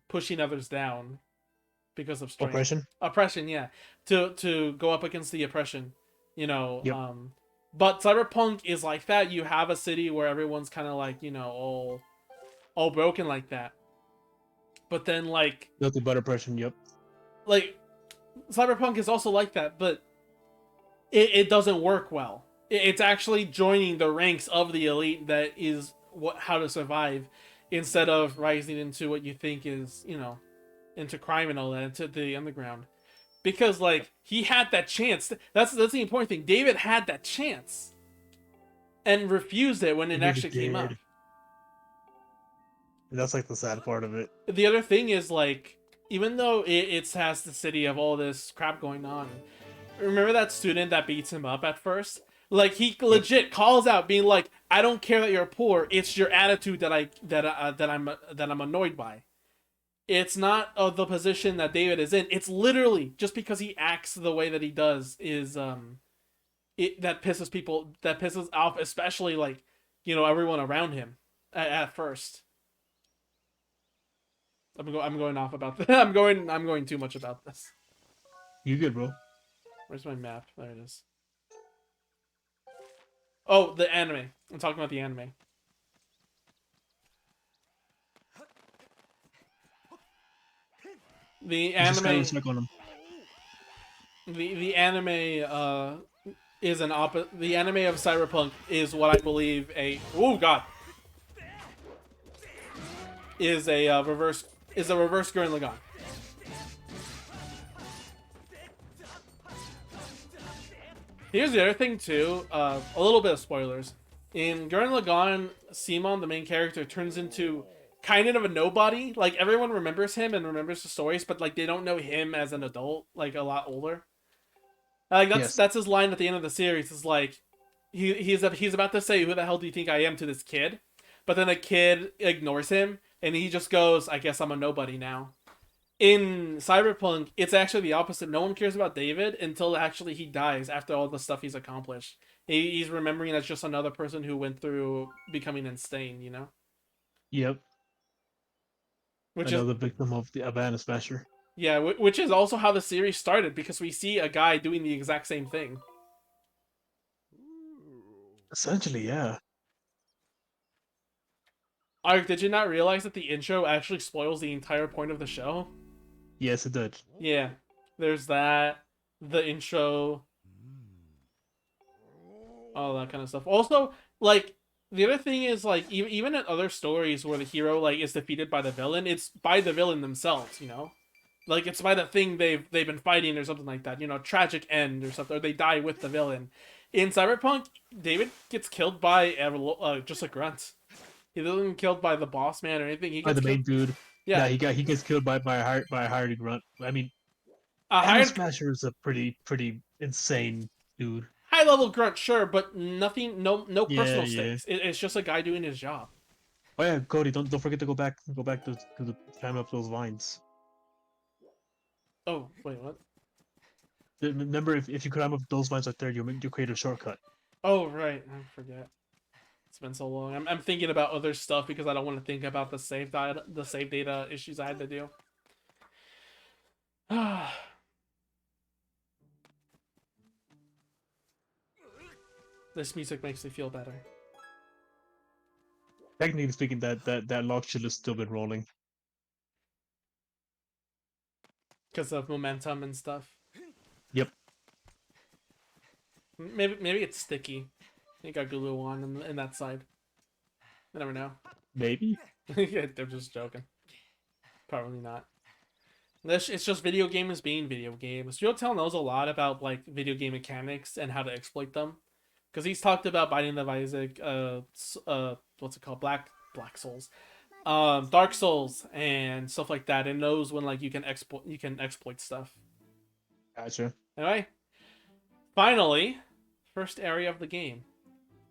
pushing others down because of strength. Oppression. Oppression, yeah. To go up against the oppression, you know. Yep. But Cyberpunk is like that. You have a city where everyone's kind of like, all broken like that. But then Nothing but oppression. Yep. like Cyberpunk is also like that, but it doesn't work well. It's actually joining the ranks of the elite that is how to survive, instead of rising into what you think is, into crime and all that, into the underground. Because like he had that chance. That's the important thing. David had that chance and refused it when it He really actually came up. did. And that's like the sad part of it. The other thing is like, even though it has the city of all this crap going on, remember that student that beats him up at first? Like he legit calls out, being like, "I don't care that you're poor. It's your attitude that I'm annoyed by. It's not the position that David is in. It's literally just because he acts the way that he does is that pisses off, especially like everyone around him at first." I'm going off about this. I'm going too much about this. You good, bro? Where's my map? There it is. Oh, the anime. I'm talking about the anime. The Just anime. check on him. The anime is the anime of Cyberpunk is what I believe oh god is a reverse Gurren Lagann. Here's the other thing too, a little bit of spoilers. In Gurren Lagann, Simon, the main character, turns into kind of a nobody. Like everyone remembers him and remembers the stories, but like they don't know him as an adult, like a lot older. Like that's his line at the end of the series. Is like he's about to say, "Who the hell do you think I am?" to this kid, but then the kid ignores him and he just goes, "I guess I'm a nobody now." In Cyberpunk, it's actually the opposite. No one cares about David until actually he dies after all the stuff he's accomplished. He's remembering as just another person who went through becoming insane, Yep. Which Another is victim of the Havana Smasher. yeah, which is also how the series started, because we see a guy doing the exact same thing. Essentially, yeah. Ark, did you not realize that the intro actually spoils the entire point of the show? Yes, it did. Yeah, there's that, the intro, all that kind of stuff. Also, like, the other thing is, like, even in other stories where the hero, like, is defeated by the villain, it's by the villain themselves, Like, it's by the thing they've been fighting or something like that, tragic end or something, or they die with the villain. In Cyberpunk, David gets killed by just a grunt. He doesn't get killed by the boss man or anything. He By gets the main killed. dude. Yeah, he gets killed by a hired grunt. I mean, a Havana hired Smasher is a pretty insane dude. high level grunt, sure, but nothing, no Yeah, personal yeah. stakes. It's just a guy doing his job. Oh yeah, Cody, don't forget to go back to the climb up those vines. Oh wait, what? Remember, if you climb up those vines right there, you create a shortcut. Oh right, I forget. It's been so long. I'm thinking about other stuff because I don't want to think about the save data issues I had to do. This music makes me feel better. Technically speaking, that log should have still been rolling. Because of momentum and stuff. Yep. Maybe it's sticky. I think I glue on in that side. I never know. Maybe. Yeah, they're just joking. Probably not. It's just video games being video games. Tell knows a lot about like video game mechanics and how to exploit them, because he's talked about Binding of Isaac, what's it called, Black Souls, Dark Souls, and stuff like that, and knows when like you can exploit stuff. Gotcha. Anyway, Finally, first area of the game,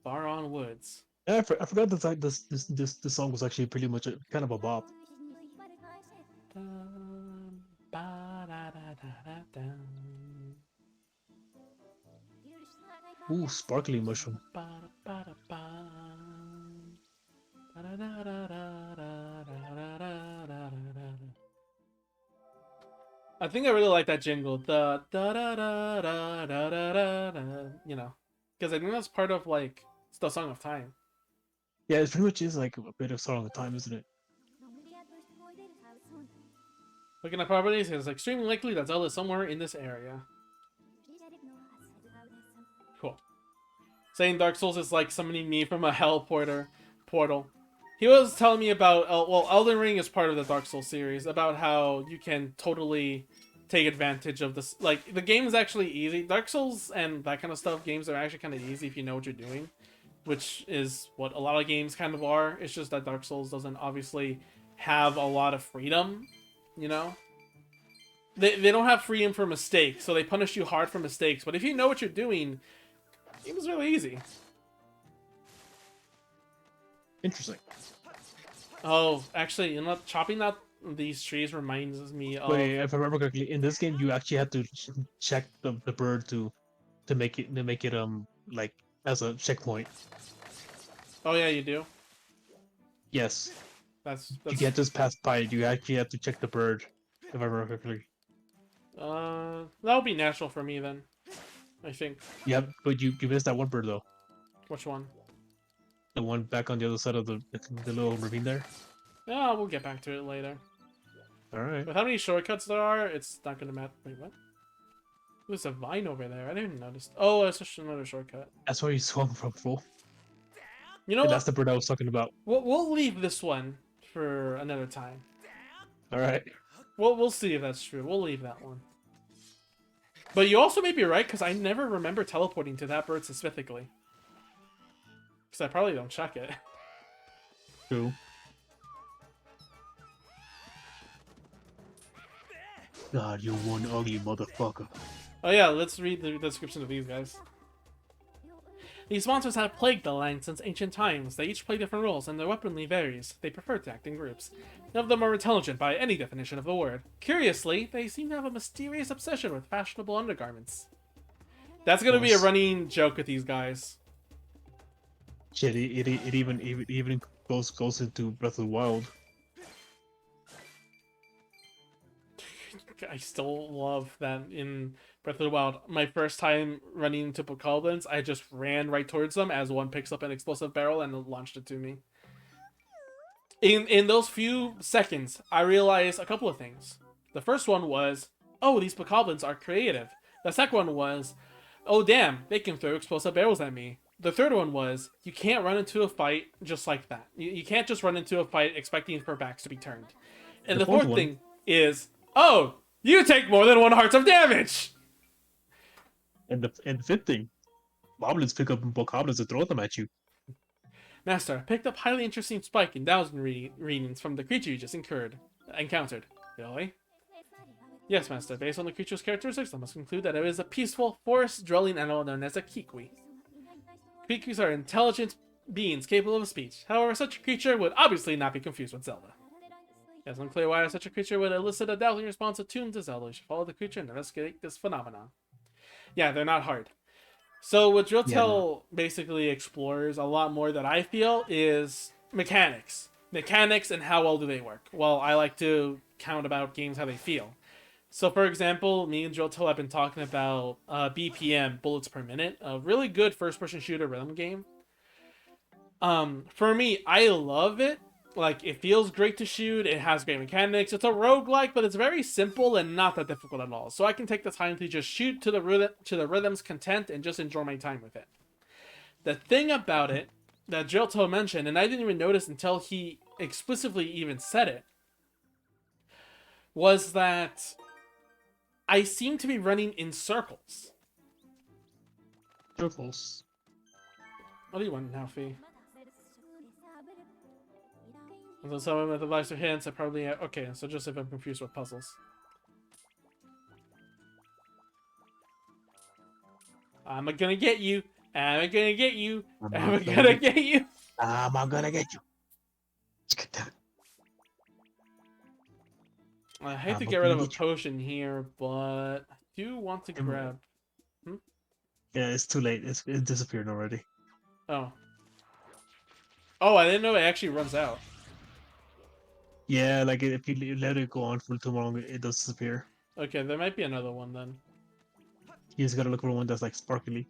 Baron Woods. Yeah, I forgot that this song was actually pretty much kind of a bop. Ooh, sparkly mushroom. I think I really like that jingle. The da da da da da da da da. You know, because I think that's part of like it's the Song of Time. Yeah, it pretty much is like a bit of Song of Time, isn't it? Looking at properties, it's extremely likely that Zelda is somewhere in this area. Cool. Saying Dark Souls is like summoning me from a hell portal. He was telling me about, well, Elden Ring is part of the Dark Souls series, about how you can totally take advantage of this. Like, the game is actually easy. Dark Souls and that kind of stuff, games are actually kind of easy if you know what you're doing, which is what a lot of games kind of are. It's just that Dark Souls doesn't obviously have a lot of freedom, you know? They don't have freedom for mistakes, so they punish you hard for mistakes. But if you know what you're doing, the game is really easy. Interesting. Oh, actually, you know, chopping out these trees reminds me of. Wait, if I remember correctly, in this game you actually had to check the bird to make it like as a checkpoint. Oh yeah, you do. Yes, That's you can't just pass by it. You actually have to check the bird, if I remember correctly. that would be natural for me then. I think. Yeah, but you missed that one bird though. Which one? The one back on the other side of the little ravine there. Yeah, we'll get back to it later. All right. With how many shortcuts there are, it's not gonna matter. Wait, what? There's a vine over there. I didn't notice. Oh, it's just another shortcut. That's where you swung from, fool. You know And what? that's the bird I was talking about. We'll leave this one for another time. All right. We'll see if that's true. We'll leave that one. But you also may be right, because I never remember teleporting to that bird specifically. Because I probably don't check it. True. God, you one ugly motherfucker. Oh yeah, let's read the description of these guys. These monsters have plagued the land since ancient times. They each play different roles, and their weaponry varies. They prefer to act in groups. None of them are intelligent by any definition of the word. Curiously, they seem to have a mysterious obsession with fashionable undergarments. That's gonna be a running joke with these guys. Shit, it even goes into Breath of the Wild. I still love that in Breath of the Wild. My first time running into bokoblins, I just ran right towards them as one picks up an explosive barrel and launched it to me. In those few seconds, I realized a couple of things. The first one was, oh, these bokoblins are creative. The second one was, oh damn, they can throw explosive barrels at me. The third one was, you can't run into a fight just like that. You can't just run into a fight expecting for backs to be turned. And the fourth thing is, oh, you take more than 1 heart of damage! And the fifth thing, goblins pick up bokoblins and throw them at you. Master, I picked up highly interesting spike in 1,000 readings from the creature you just encountered. Really? Yes, Master. Based on the creature's characteristics, I must conclude that it is a peaceful, forest-dwelling animal known as a Kikwi. Kikwis are intelligent beings capable of speech. However, such a creature would obviously not be confused with Zelda. It's unclear why such a creature would elicit a doubting response attuned to Zelda. You should follow the creature and investigate this phenomenon. Yeah, they're not hard. So what Drill Tell basically explores a lot more that I feel is mechanics. Mechanics and how well do they work. Well, I like to count about games how they feel. So for example, me and Drill Tell have been talking about BPM, bullets per minute, a really good first-person shooter rhythm game. For me, I love it. Like, it feels great to shoot, it has great mechanics, it's a roguelike, but it's very simple and not that difficult at all. So I can take the time to just shoot to the rhythm's content and just enjoy my time with it. The thing about it that Jilto mentioned, and I didn't even notice until he explicitly even said it, was that I seem to be running in circles. Circles? What do you want now, Fee? And then someone with advice or hints, I probably... Okay, so just if I'm confused with puzzles. I'm gonna get you. I'm gonna get you. I'm I'm not gonna get you. I'm not gonna get you. I hate to I'm get rid gonna of a get you. potion here, but I do want to grab. Yeah, it's too late. It disappeared already. Oh. Oh, I didn't know it actually runs out. Yeah, like if you let it go on for too long, it does disappear. Okay, there might be another one then. You just gotta look for one that's like sparkly.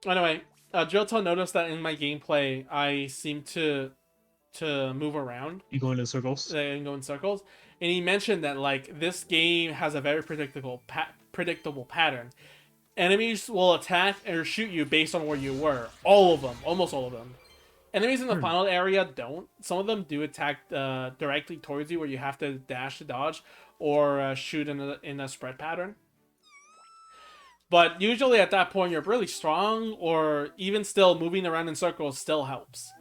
Anyway, Johto noticed that in my gameplay, I seem to move around You go in circles. and go in circles, and he mentioned that like this game has a very predictable pattern. Enemies will attack or shoot you based on where you were. All of them, almost all of them. Enemies in the final area don't. Some of them do attack directly towards you, where you have to dash to dodge or shoot in a spread pattern. But usually at that point, you're really strong, or even still, moving around in circles still helps.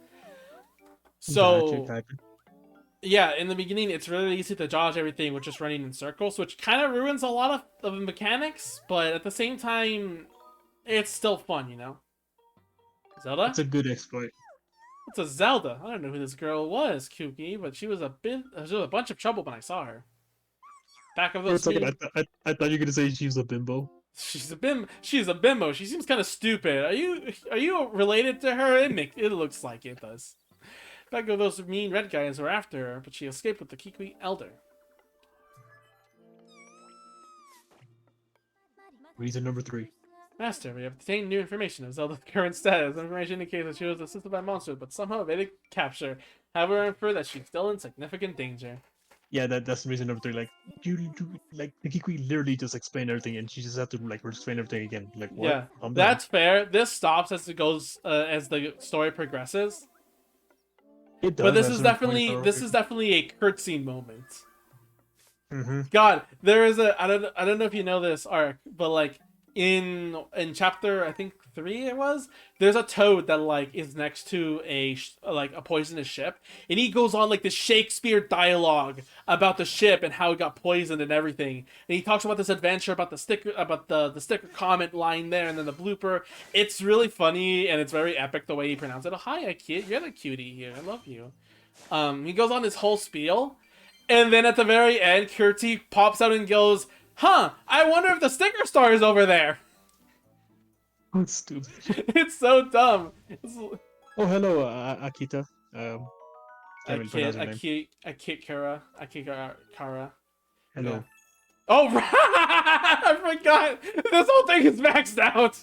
Gotcha, So, gotcha. yeah, in the beginning, it's really easy to dodge everything with just running in circles, which kind of ruins a lot of the mechanics, but at the same time, it's still fun, you know? Zelda? It's a good exploit. It's a Zelda. I don't know who this girl was, Kuki, but she was a bunch of trouble when I saw her. Back of For a those second, three. I thought you were gonna say she was a bimbo. She's a bimbo. She seems kind of stupid. Are you related to her? It looks like it does. Back of those mean red guys were after her, but she escaped with the Kikui Elder. Reason number 3. Master, we have obtained new information of Zelda's current status. Information indicates that she was assisted by monsters, but somehow evaded capture. However, infer that she's still in significant danger. Yeah, that's reason number 3. Like like the Kikui literally just explained everything, and she just had to like explain everything again. Like what? Yeah, I'm done. that's fair. This stops as it goes, as the story progresses. It But does. this is definitely a cutscene moment. Mm-hmm. God, there is I don't know if you know this arc, but like in chapter I think 3 it was, there's a toad that like is next to like a poisonous ship, and he goes on like this Shakespeare dialogue about the ship and how it got poisoned and everything. And he talks about this adventure, about the sticker comment line there, and then the blooper. It's really funny and it's very epic the way he pronounced it. Oh, hi, kid, you're the cutie here. I love you. He goes on this whole spiel. And then at the very end, Kirti pops out and goes, "Huh, I wonder if the sticker star is over there." That's stupid. It's so dumb. Oh, hello, Akita. Can't really pronounce her name. Kara. Hello. Yeah. Oh, right! I forgot. This whole thing is maxed out.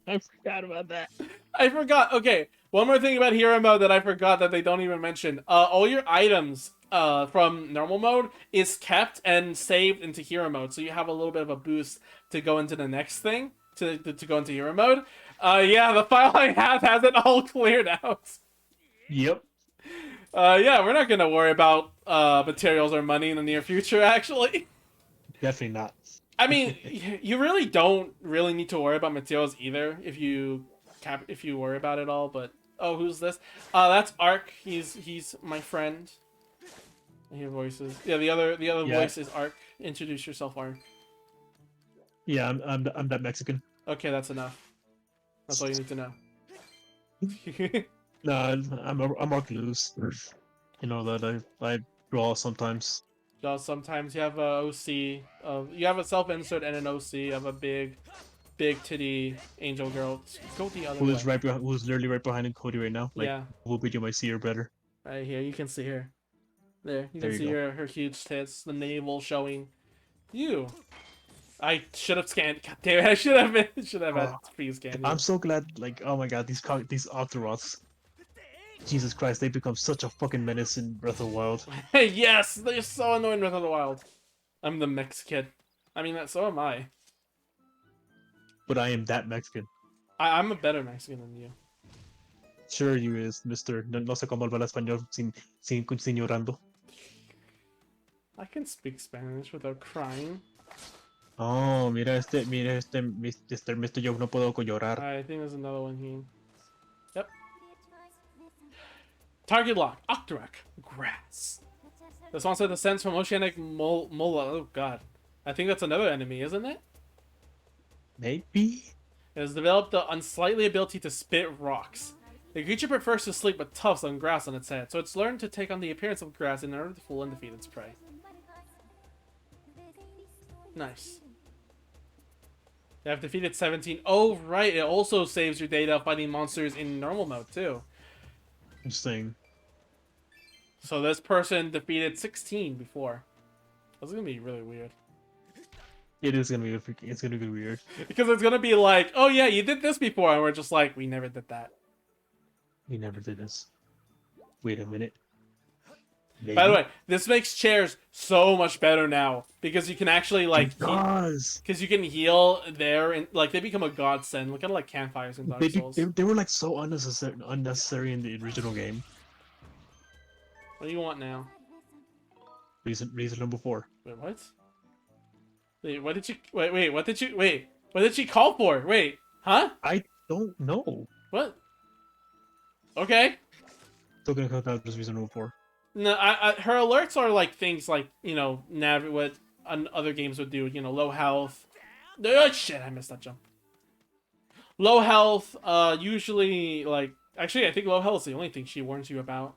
I forgot about that. I forgot. Okay, one more thing about hero mode that I forgot that they don't even mention. All your items from normal mode is kept and saved into hero mode, so you have a little bit of a boost to go into the next thing, to go into hero mode. Yeah, the file I have has it all cleared out. Yep. Yeah, we're not gonna worry about materials or money in the near future, actually. Definitely not. I mean, you really don't really need to worry about materials either if you worry about it all. But oh, who's this? That's Ark. He's my friend. I hear voices. Yeah, the other voice is Ark. Introduce yourself, Ark. Yeah, I'm that Mexican. Okay, that's enough. That's all you need to know. No, I'm Mark Lewis. You know that I draw sometimes. Sometimes you have a OC. You have a self-insert and an OC of a big titty angel girl. Go the other way. Who's literally right behind Cody right now. Like, Yeah. Who video might see her better. Right here, you can see her. There, you There can you see go. her huge tits, the navel showing. You. I should have scanned. God damn it! I should have had free scan. I'm so glad. Like, oh my god, these Octoroths. Jesus Christ, they become such a fucking menace in Breath of the Wild. Hey, yes, they're so annoying in Breath of the Wild. I'm the Mex kid. I mean, so am I. But I am that Mexican. I'm a better Mexican than you. Sure you is, Mr. No sé cómo hablar español sin llorando. I can speak Spanish without crying. Oh, mira Mr. Yo no puedo llorar. I think there's another one here. Yep. Target lock. Octorok. Grass. This one said descends from oceanic mola. Oh god. I think that's another enemy, isn't it? Maybe. It has developed the unsightly ability to spit rocks. The creature prefers to sleep with tufts on grass on its head, so it's learned to take on the appearance of grass in order to fool and defeat its prey. Nice. You have defeated 17. Oh, right. It also saves your data fighting monsters in normal mode, too. Interesting. So this person defeated 16 before. That's going to be really weird. It is gonna be. It's gonna be weird. Because it's going to be like, oh yeah, you did this before. And we're just like, we never did that. We never did this. Wait a minute. Maybe. By the way, this makes chairs so much better now. Because you can actually, like... Because you can heal there, and like, they become a godsend. Look at, like, campfires in Dark Souls. they were, like, so unnecessary in the original game. What do you want now? Reason number 4. Wait, what? Wait, what did you... Wait, what did you... Wait, what did she call for? Wait, huh? I don't know. What? Okay. Still gonna cut out just reason number 4. No, her alerts are like things like, you know, what other games would do, you know, low health. Oh, shit, I missed that jump. Low health, usually, like, actually, I think low health is the only thing she warns you about.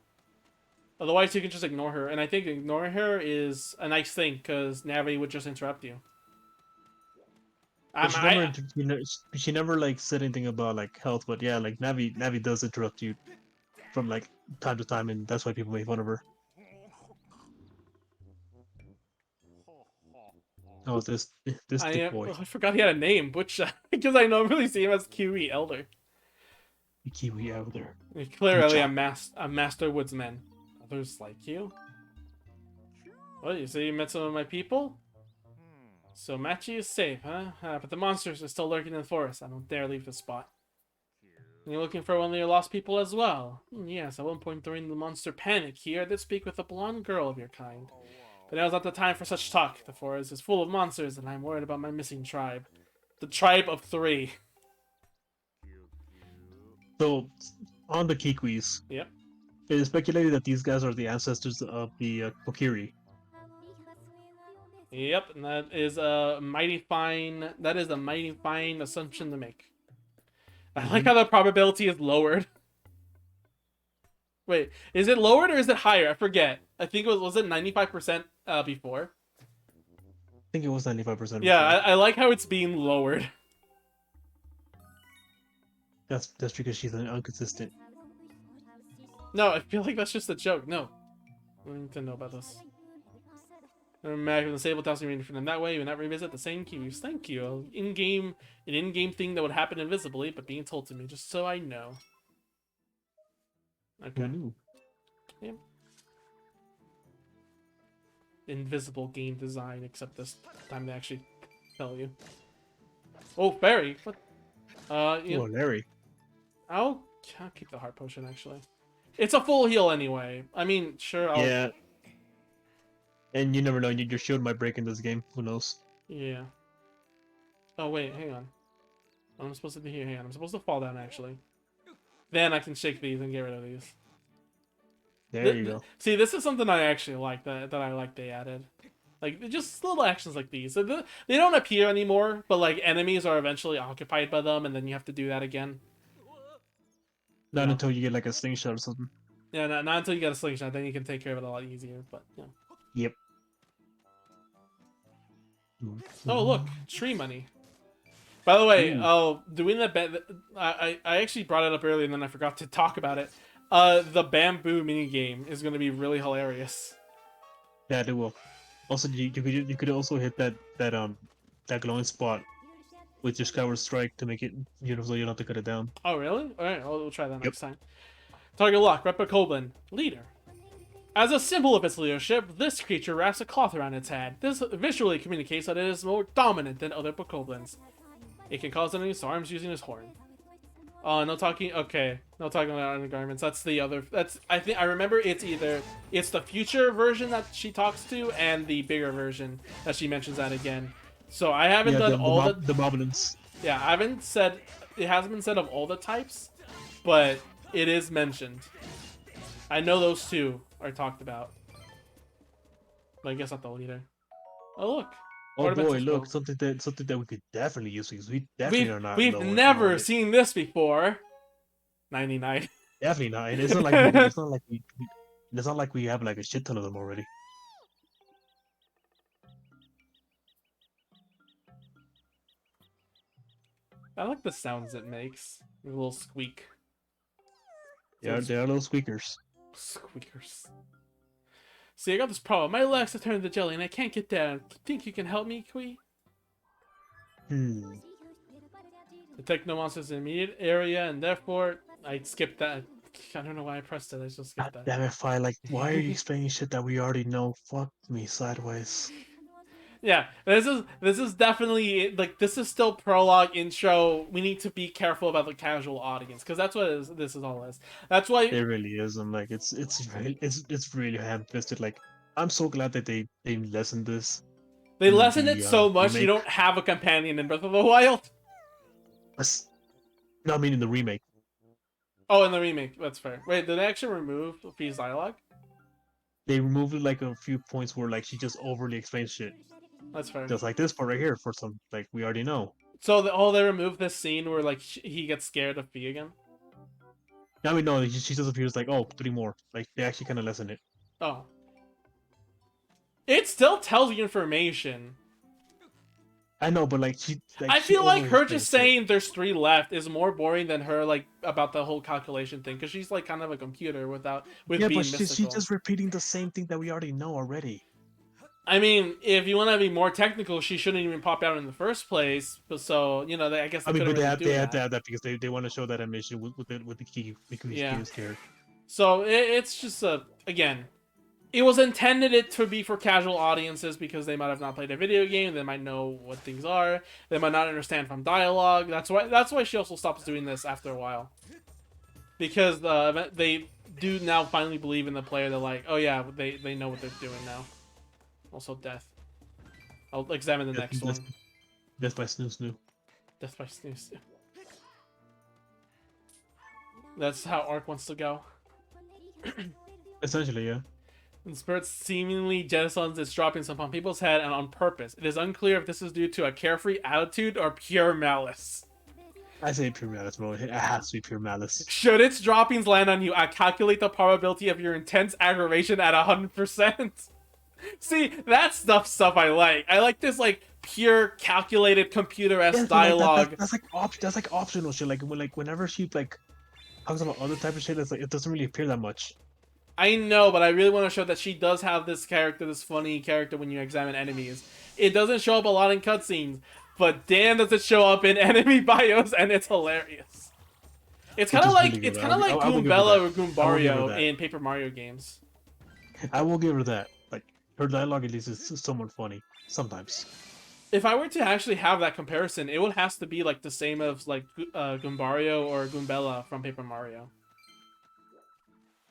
Otherwise, you can just ignore her, and I think ignoring her is a nice thing, because Navi would just interrupt you. She never, like, said anything about, like, health, but yeah, like, Navi does interrupt you from, like, time to time, and that's why people make fun of her. Oh, this dick boy. I forgot he had a name, which because I normally see him as Kiwi Elder. Kiwi Elder. He's clearly a master woodsman. Others like you. What, you say you met some of my people? So Machi is safe, huh? But the monsters are still lurking in the forest. I don't dare leave the spot. You're looking for one of your lost people as well? Yes, at one point during the monster panic here, I did speak with a blonde girl of your kind. But now's not the time for such talk. The forest is full of monsters, and I'm worried about my missing tribe. The tribe of 3. So, on the Kikwis. Yep. It is speculated that these guys are the ancestors of the Kokiri. Yep, and that is a mighty fine assumption to make. I like how the probability is lowered. Wait, is it lowered or is it higher? I forget. I think it was it 95% before? I think it was 95%. Yeah, I like how it's being lowered. That's because she's inconsistent. No, I feel like that's just a joke. No. I need to know about this. Imagine the Sable Tossing reading for them that way, you would not revisit the same keys. Thank you. An in-game thing that would happen invisibly, but being told to me, just so I know. Okay. Yeah. Invisible game design, except this time they actually tell you. Oh, fairy! What? Oh, Larry. I'll keep the heart potion, actually. It's a full heal anyway. I mean, sure, I'll... Yeah. And you never know, your shield might break in this game. Who knows? Yeah. Oh, wait, hang on. I'm supposed to be here. Hang on. I'm supposed to fall down, actually. Then I can shake these and get rid of these. There you go. See, this is something I actually like that I like they added. Like, just little actions like these. They don't appear anymore, but, like, enemies are eventually occupied by them, and then you have to do that again. Not until you get, like, a slingshot or something. Yeah, not until you get a slingshot. Then you can take care of it a lot easier, but, yeah. Yep. Oh, look, tree money. By the way, doing the I actually brought it up earlier and then I forgot to talk about it. The bamboo mini game is going to be really hilarious. Yeah, they will. Also, you could also hit that glowing spot with your Skyward Strike to make it universal. You don't have to cut it down. Oh, really? All right, we'll try that next time. Target lock, Replicoblin, leader. As a symbol of its leadership, this creature wraps a cloth around its head. This visually communicates that it is more dominant than other bokoblins. It can cause enemies to arms using its horn. Oh, no talking. Okay, no talking about undergarments. That's the other. I remember it's the future version that she talks to and the bigger version that she mentions that again. So I haven't done all the moblins. Yeah, I haven't said it hasn't been said of all the types, but it is mentioned. I know those two are talked about. But I guess not the leader. Oh, look. Oh boy, Ornamental look, spell. something that we could definitely use because we definitely We've are not we've low on never it. seen this before. 99. Definitely not. And it's not like it's not like we have like a shit ton of them already. I like the sounds it makes. A little squeak. Yeah, they are little squeakers. Squeakers. See, I got this problem. My legs have turned to jelly and I can't get down. Think you can help me, Kui? Hmm. Detect no monsters in the immediate area, and therefore I skipped that. I don't know why I pressed it. I just skipped God that. damn it, Fi, like, why are you explaining shit that we already know? Fuck me sideways. Yeah, this is definitely like this is still prologue intro. We need to be careful about the casual audience because that's what this is all is. That's It why really is. I'm like, it's really ham-fisted. Like, I'm so glad that they lessened this they in lessened the it so much. You remake. don't have a companion in Breath of the Wild. That's- No, I mean in the remake. Oh, in the remake, that's fair. Wait, did they actually remove Fi's dialogue? They removed like a few points where like she just overly explains shit. That's fair. Just like this part right here for some like we already know. So they removed this scene where like he gets scared of Fi again. I mean, no, she just appears like, oh, three more. Like they actually kind of lessen it. Oh, it still tells you information. I know, but like I she feel like overly her just explains shit. saying there's 3 left is more boring than her like about the whole calculation thing because she's like kind of a computer with Yeah, but being she's mystical. just repeating the same thing that we already know already. I mean, if you want to be more technical, she shouldn't even pop out in the first place. But so I guess I they mean, couldn't but really they do have to that. have that because they want to show that animation with the key Yeah. scared. So it's just again, it was intended it to be for casual audiences because they might have not played a video game. They might know what things are. They might not understand from dialogue. That's why she also stops doing this after a while. Because they do now finally believe in the player. They're like, oh yeah, they know what they're doing now. Also death. I'll examine the next one. Death by Snoo Snoo. Death by snooze. That's how Ark wants to go. Essentially, yeah. And Spirit seemingly jettisons its droppings upon people's head and on purpose. It is unclear if this is due to a carefree attitude or pure malice. I say pure malice, bro. It has to be pure malice. Should its droppings land on you, I calculate the probability of your intense aggravation at 100%. See, that's stuff I like. I like this like pure calculated computer-esque Yeah, so dialogue. that's like optional shit. Whenever she like talks about other type of shit, it's like it doesn't really appear that much. I know, but I really want to show that she does have this character, this funny character when you examine enemies. It doesn't show up a lot in cutscenes, but damn does it show up in enemy bios, and it's hilarious. It's kind of like really good. I will give her Goombella or that. I will give her Goombario that. in Paper Mario games. I will give her that. Like her dialogue at least is somewhat funny sometimes. If I were to actually have that comparison, it would have to be like the same as like Goombario or Goombella from Paper Mario.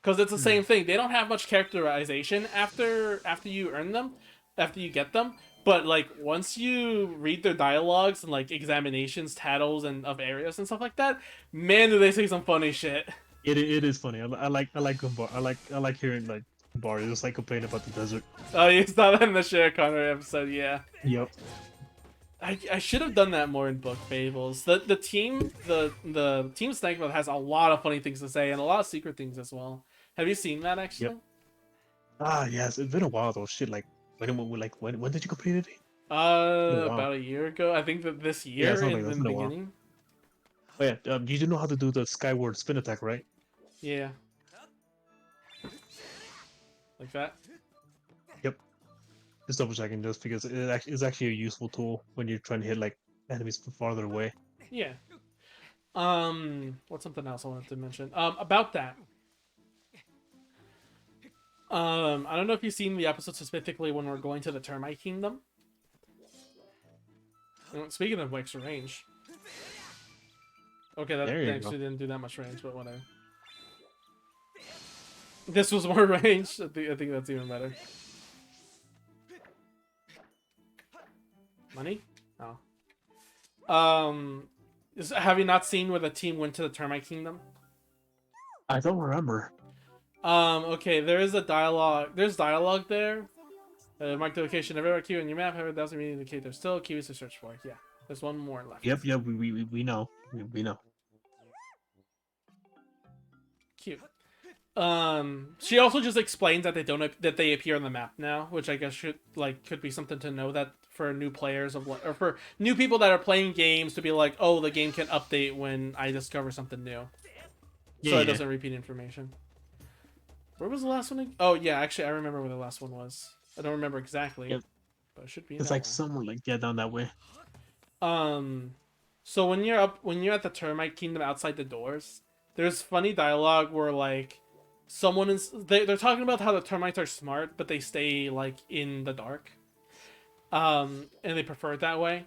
Because it's the same thing. They don't have much characterization after you earn them, after you get them. But like once you read their dialogues and like examinations, titles, and of areas and stuff like that, man, do they say some funny shit. It is funny. I like Goomba. I like hearing like Goomba just like complain about the desert. Oh, you saw that in the Share Connor episode, yeah. Yep. I should have done that more in Book Fables. The team Snankville has a lot of funny things to say and a lot of secret things as well. Have you seen that actually? Yep. Ah, yes. It's been a while though. Shit, like when did you complete it? About a year ago. I think that this year it's not like in that's the been a while. beginning. Oh yeah, you do know how to do the Skyward spin attack, right? Yeah. Like that. Yep. Just double checking, just because it's actually a useful tool when you're trying to hit like enemies from farther away. Yeah. What's something else I wanted to mention? About that. I don't know if you've seen the episode specifically when we're going to the Termite Kingdom. Speaking of extra range. Okay, that actually didn't do that much range, but whatever. This was more range. I think that's even better. Money? Oh. Have you not seen where the team went to the Termite Kingdom? I don't remember. Okay, there's dialogue there Mark the location of every Kiwi in your map. However, that doesn't really indicate there's still Kiwis to search for. Yeah, there's one more left. Yep. We know. We know. Cute. She also just explains that that they appear on the map now, which I guess could be something to know that for new players or for new people that are playing games to be like, oh, the game can update when I discover something new, so it doesn't repeat information. Where was the last one? Oh yeah, actually I remember where the last one was. I don't remember exactly, Yep. but it should be. It's like somewhere like down that way. So when you're at the termite kingdom outside the doors, there's funny dialogue where like they're talking about how the termites are smart, but they stay like in the dark. And they prefer it that way.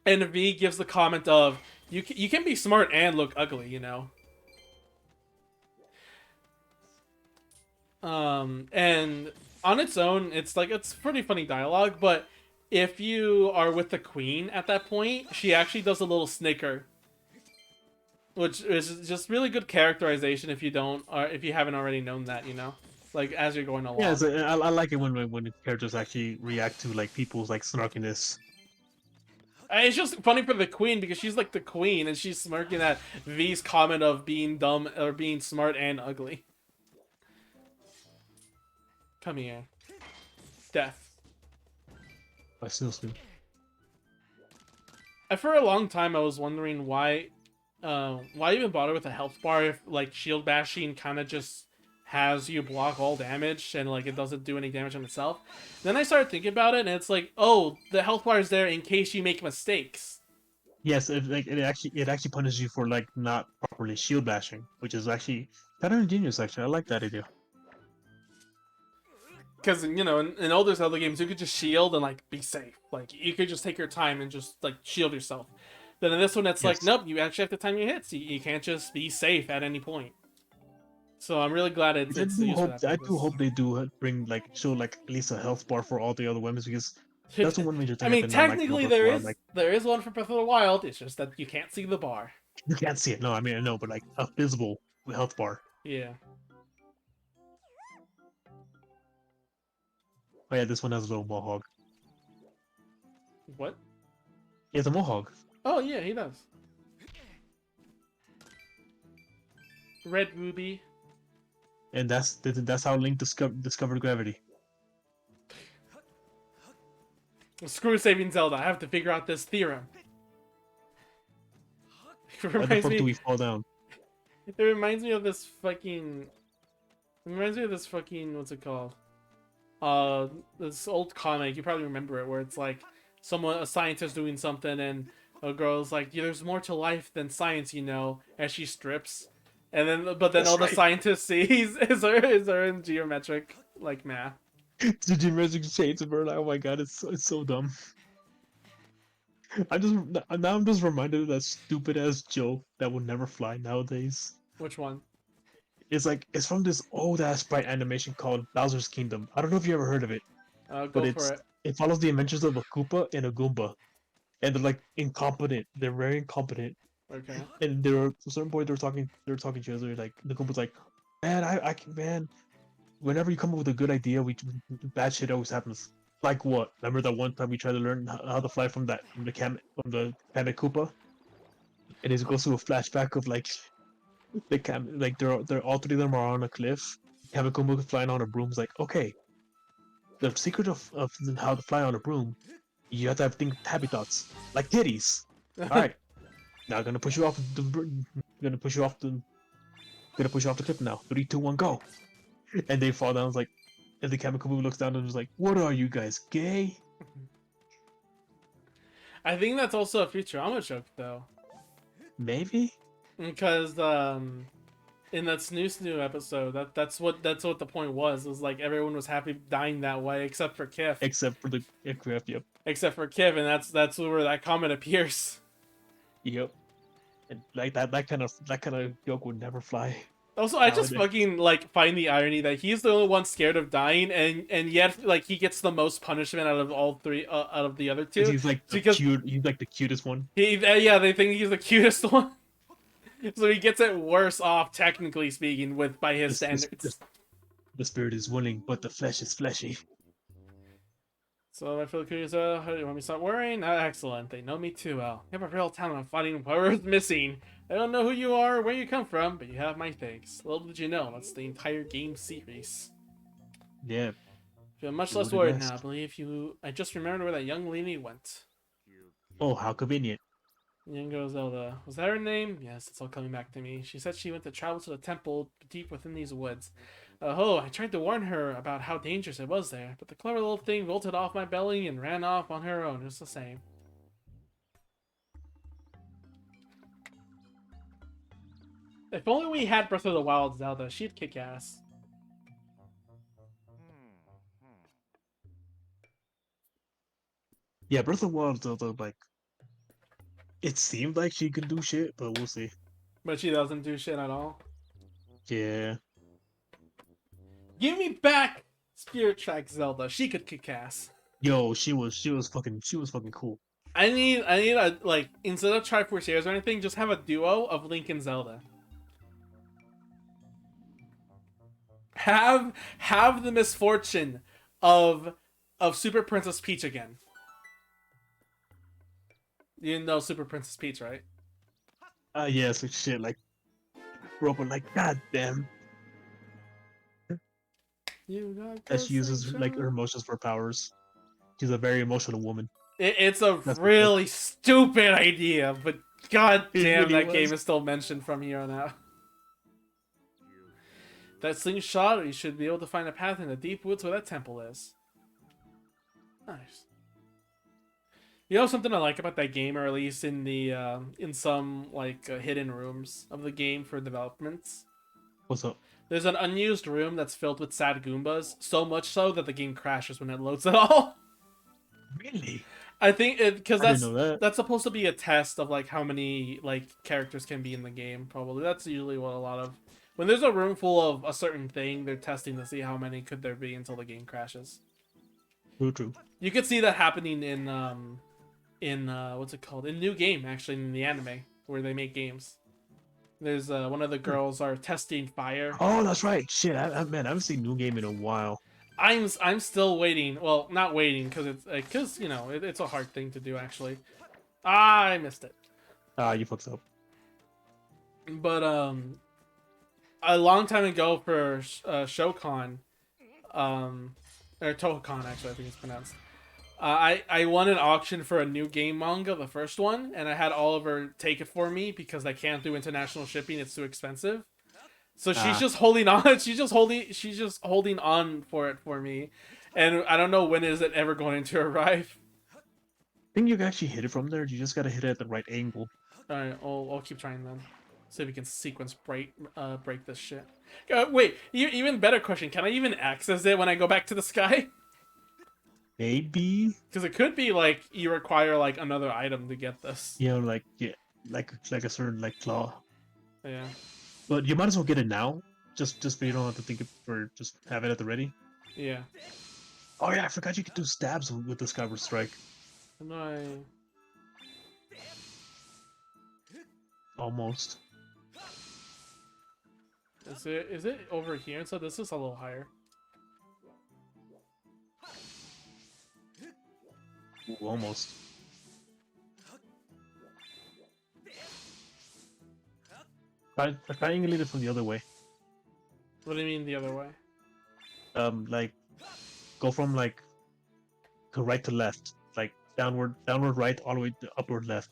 And V gives the comment of you can be smart and look ugly, you know. And on its own, it's pretty funny dialogue, but if you are with the queen at that point, she actually does a little snicker, which is just really good characterization if you haven't already known that, you know, like as you're going along. Yeah, I like it when the characters actually react to like people's like snarkiness. It's just funny for the queen because she's like the queen and she's smirking at V's comment of being dumb or being smart and ugly. Come here. Death. I still see. For a long time I was wondering why even bother with a health bar if like shield bashing kind of just has you block all damage and like it doesn't do any damage on itself. Then I started thinking about it and it's like, oh, the health bar is there in case you make mistakes. Yes, it actually punishes you for like not properly shield bashing, which is actually kind of ingenious. Actually, I like that idea. Because, you know, in older Zelda games, you could just shield and, like, be safe. Like, you could just take your time and just, like, shield yourself. Then in this one, it's like, nope, you actually have to time your hits. You can't just be safe at any point. So I'm really glad it's I do hope they do bring, like, show, like, at least a health bar for all the other weapons, because that's the one major thing. I mean, technically, there is one for Breath of the Wild. It's just that you can't see the bar. You can't see it. No, I mean, I know, but, like, a visible health bar. Yeah. Oh yeah, this one has a little mohawk. What? He has a mohawk. Oh yeah, he does. Red ruby. And that's how Link discovered gravity. Screw saving Zelda. I have to figure out this theorem. Why the fuck do we fall down? It reminds me of this fucking. It reminds me of this fucking. What's it called? This old comic, you probably remember it, where it's like a scientist doing something and a girl's like, yeah, there's more to life than science, you know, as she strips. And then the scientist sees is her in geometric like math. The geometric shades of her, like, oh my god, it's so dumb. I'm just reminded of that stupid ass joke that would never fly nowadays. Which one? It's from this old ass sprite animation called Bowser's Kingdom. I don't know if you ever heard of it. Go for it. It follows the adventures of a Koopa and a Goomba, and they're like incompetent. They're very incompetent. Okay. And at a certain point they're talking to each other. Like the Koopa's like, man, whenever you come up with a good idea, bad shit always happens. Like what? Remember that one time we tried to learn how to fly from the Kamek Koopa, and it goes through a flashback of like. They're all three of them are on a cliff. Kamekuma flying on a broom is like, okay. The secret of how to fly on a broom, you have to have happy thoughts, like titties. All right, now I'm gonna push you off the cliff now. 3, 2, 1, go! And they fall down. It's like, and the Kamekuma looks down and is like, what are you guys, gay? I think that's also a Futurama joke, though. Maybe. Because in that Snoo episode, that's what the point was. It was like everyone was happy dying that way except for Kif. Except for the Kif, yep. Except for Kif, and that's where that comment appears. Yep. And like that kind of joke would never fly. Also, I just fucking like find the irony that he's the only one scared of dying, and yet like he gets the most punishment out of all three, out of the other two. He's like he's like the cutest one. Yeah, they think he's the cutest one. So he gets it worse off, technically speaking, by his standards. The spirit is willing, but the flesh is fleshy. So I feel curious. How do you want me to stop worrying? Excellent. They know me too well. You have a real talent on finding whoever's missing. I don't know who you are or where you come from, but you have my thanks. Little did you know, that's the entire game series. Yeah. I feel much You less wouldn't worried ask. now. I just remembered where that young lady went. Oh, how convenient. Young girl Zelda. Was that her name? Yes, it's all coming back to me. She said she went to travel to the temple deep within these woods. I tried to warn her about how dangerous it was there, but the clever little thing bolted off my belly and ran off on her own just the same. If only we had Breath of the Wild Zelda, she'd kick ass. Yeah, Breath of the Wild, like, it seemed like she could do shit, but we'll see. But she doesn't do shit at all. Yeah. Give me back Spirit Track Zelda. She could kick ass. Yo, she was fucking cool. I need a, like, instead of Triforce Heroes or anything, just have a duo of Link and Zelda. Have the misfortune of Super Princess Peach again. You know Super Princess Peach, right? Yeah, so shit, like, Robot, like, god damn. You got That she uses, like, her slingshot. emotions for powers. She's a very emotional woman. It's a That's for sure. really stupid idea, but god It damn, really that was. game is still mentioned from here on out. That slingshot, you should be able to find a path in the deep woods where that temple is. Nice. You know something I like about that game, or at least in the in some like hidden rooms of the game for developments. What's up? There's an unused room that's filled with sad Goombas, so much so that the game crashes when it loads at all. Really? I think because I didn't know that. that's supposed to be a test of like how many like characters can be in the game. Probably that's usually what a lot of when there's a room full of a certain thing, they're testing to see how many could there be until the game crashes. True. You could see that happening in what's it called, in New Game, actually, in the anime where they make games. There's one of the girls are testing fire. Oh, that's right. Shit, man, I haven't seen New Game in a while. I'm still waiting. Well, not waiting because you know it's a hard thing to do actually. I missed it. Ah, you fucked up. But a long time ago for Shokon, or Tohokon actually, I think it's pronounced. I won an auction for a New Game manga, the first one, and I had Oliver take it for me because I can't do international shipping; it's too expensive. So she's just holding on. She's just holding on for it for me, and I don't know when is it ever going to arrive. I think you can actually hit it from there. You just gotta hit it at the right angle. All right, I'll keep trying then. See if we can sequence break this shit. Wait, even better question: can I even access it when I go back to the sky? Maybe. Because it could be like you require like another item to get this. You know, like like a certain like claw. Yeah. But you might as well get it now, just so you don't have to think or just have it at the ready. Yeah. Oh yeah, I forgot you could do stabs with the Skyward Strike. And I. Almost. Is it over here? So this is a little higher. Ooh, almost. I triangulate it from the other way. What do you mean the other way? Like go from like right to left, like downward right, all the way to upward left.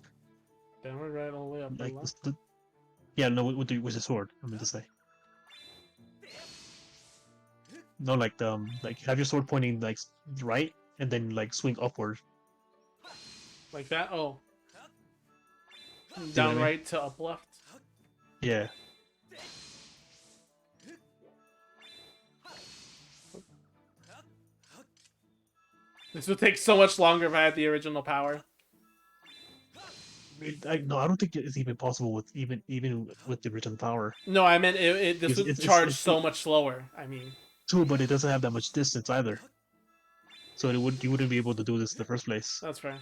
Downward right all the way up. Like Left. yeah, no, with the sword. I meant to say. No, like like have your sword pointing like right, and then like swing upward. Like that? Oh. what I Down mean? right to up left. Yeah. This would take so much longer if I had the original power. No, I don't think it's even possible with even with the original power. No, I meant this would charge It's so much slower. I mean. true, but it doesn't have that much distance either. So you wouldn't be able to do this in the first place. That's fair.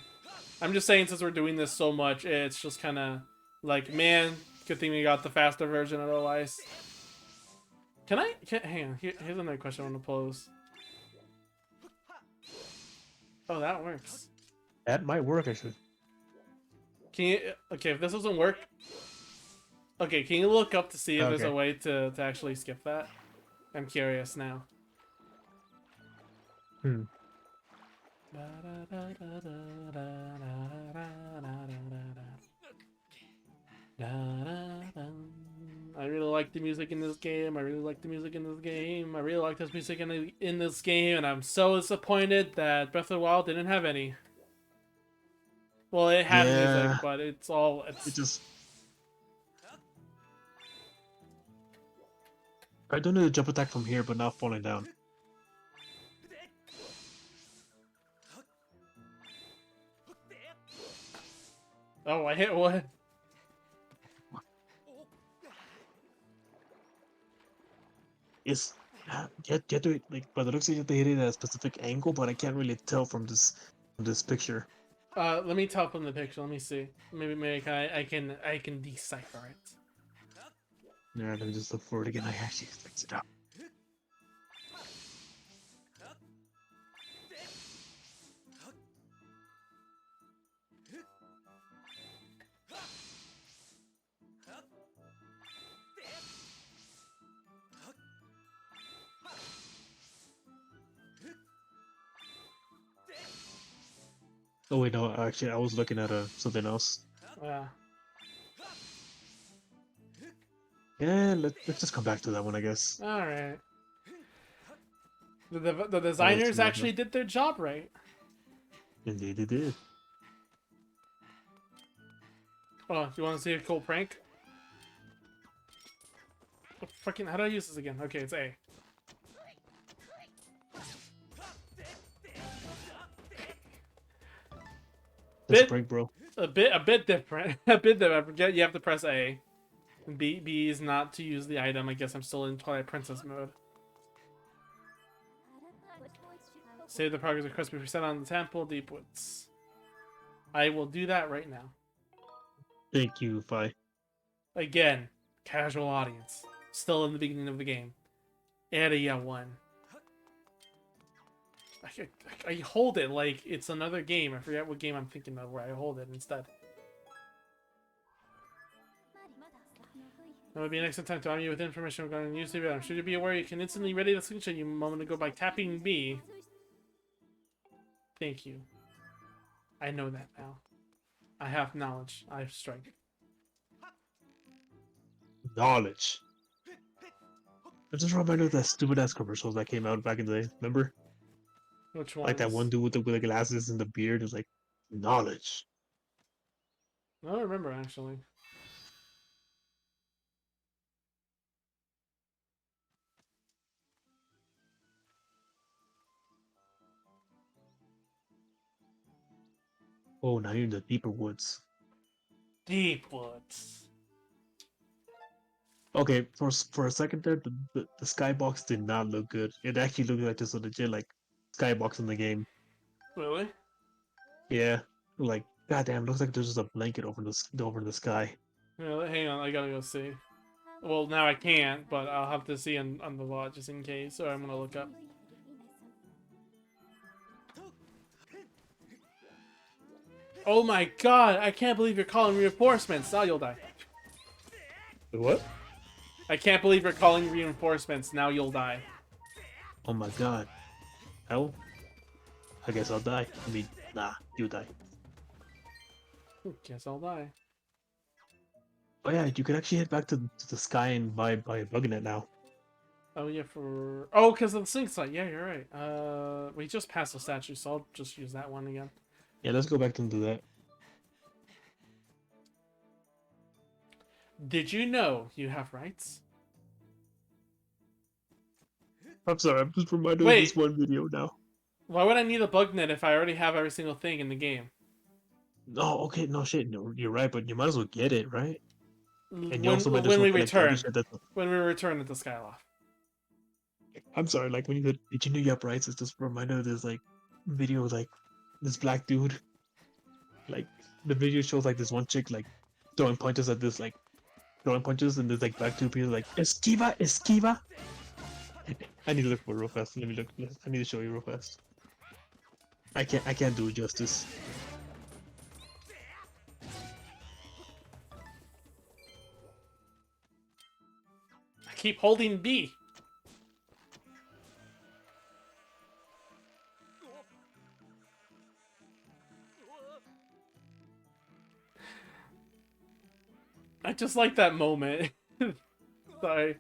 I'm just saying since we're doing this so much, it's just kind of like, man, good thing we got the faster version otherwise. Hang on, here's another question I want to pose. Oh, that works. That might work, actually. Can you? Okay, if this doesn't work, okay, can you look up to see if there's a Okay. way to actually skip that? I'm curious now. Hmm. I really like the music in this game. I really like the music in this game. I really like this music in this game, and I'm so disappointed that Breath of the Wild didn't have any. Well, it had music, Yeah. but It it's just. I don't know the jump attack from here, but not falling down. oh, I hit one. It's you have to like, by the looks, you have to hit it at a specific angle, but I can't really tell from this picture. Let me tell from the picture. Let me see. Maybe I can decipher it. Yeah, let me just look for it again. I actually fixed it out. Oh wait, no, actually, I was looking at something else. Yeah. Yeah, let's just come back to that one, I guess. All right. The Oh, it's designers weird, actually did their job right. Indeed, it did. Oh, do you want to see a cool prank? Fucking, how do I use this again? Okay, it's A. That's a Bit, prank, bro. a bit different. A bit different. I forget you have to press A. And B is not to use the item. I guess I'm still in Twilight Princess mode. Save the progress request before set on the temple deep woods. I will do that right now. Thank you, Fi. Again, casual audience. Still in the beginning of the game. Area 1. I hold it like it's another game. I forget what game I'm thinking of where I hold it instead. That would be an excellent time to arm you with information regarding the YouTube. I'm sure you'll be aware you can instantly ready the screenshot you a moment ago by tapping B. Thank you. I know that now. I have knowledge. I have strength. Knowledge. I just reminded of that stupid ass commercials that came out back in the day. Remember? Which Like that one ones? dude with the glasses and the beard is like, knowledge. I don't remember actually. Oh, now you're in the deeper woods. Deep woods. Okay, for a second there, the skybox did not look good. It actually looked like just a legit like skybox in the game. Really? Yeah, like goddamn, looks like there's just a blanket over the sky. Yeah, hang on, I gotta go see. Well, now I can't, but I'll have to see on the lot just in case. So I'm gonna look up. Oh my god, I can't believe you're calling reinforcements. Now you'll die. What? I can't believe you're calling reinforcements. Now you'll die. Oh my god. Hell, I guess I'll die. I mean, nah, you die. Guess I'll die. Oh yeah, you could actually head back to the sky and buy a bug net now. Oh yeah, oh, because of the sync site. Yeah, you're right. We just passed the statue, so I'll just use that one again. Yeah, let's go back into that. Did you know you have rights? I'm sorry, I'm just reminded Wait. of this one video now. Why would I need a bug net if I already have every single thing in the game? No, okay, no shit, no, you're right, but you might as well get it, right? And you When also might as when well we collect the other return, shit that's. when we return at the Skyloft. I'm sorry, like when you said, did you know you have rights? It's just a reminder of this like video of, like this black dude. Like the video shows like this one chick like throwing punches at this like throwing punches and there's like black two people like esquiva, esquiva. I need to look for it real fast. Let me look. I need to show you real fast. I can't do it justice. I keep holding B. I just like that moment. Sorry.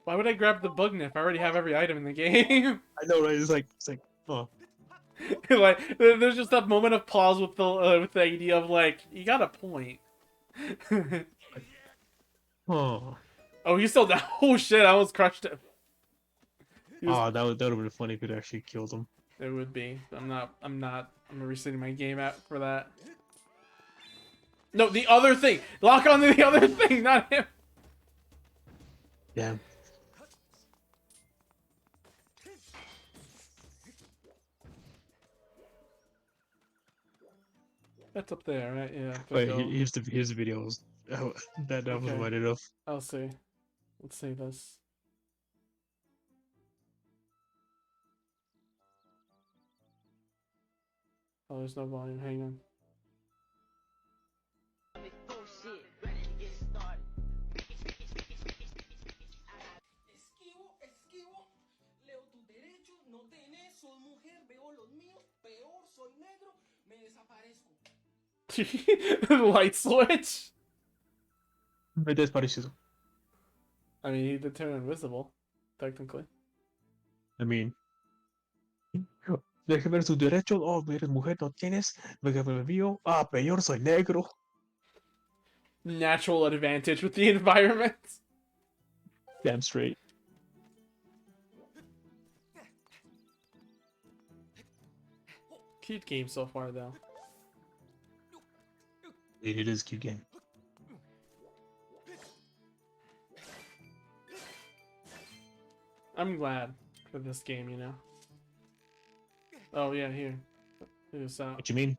Why would I grab the bug if I already have every item in the game? I know, right? It's like, oh, Like, there's just that moment of pause with the idea of like, you got a point. oh, Oh, he's still down. Oh shit! I almost crushed him. that would have been funny if it actually killed him. It would be. I'm resetting my game out for that. No, the other thing. Lock on to the other thing, not him. Damn. That's up there, right? Yeah. Wait, Go. here's the videos. That was Okay. reminded of. I'll see. Let's see this. Oh, there's no volume. Hang on. Esquivo, leo tus derechos, no tenés, sos mujer, veo los míos, peor, soy negro, me desaparezco. Light switch. But that's parecido. I mean, he did turn invisible, technically. I mean, deje ver tus derechos. Oh, eres mujer, no tienes. Deje ver el mío. Ah, peor, soy negro. Natural advantage with the environment. Damn straight. Cute game so far, though. It is a cute game. I'm glad for this game, you know. Oh yeah, here. Here's out. What you mean?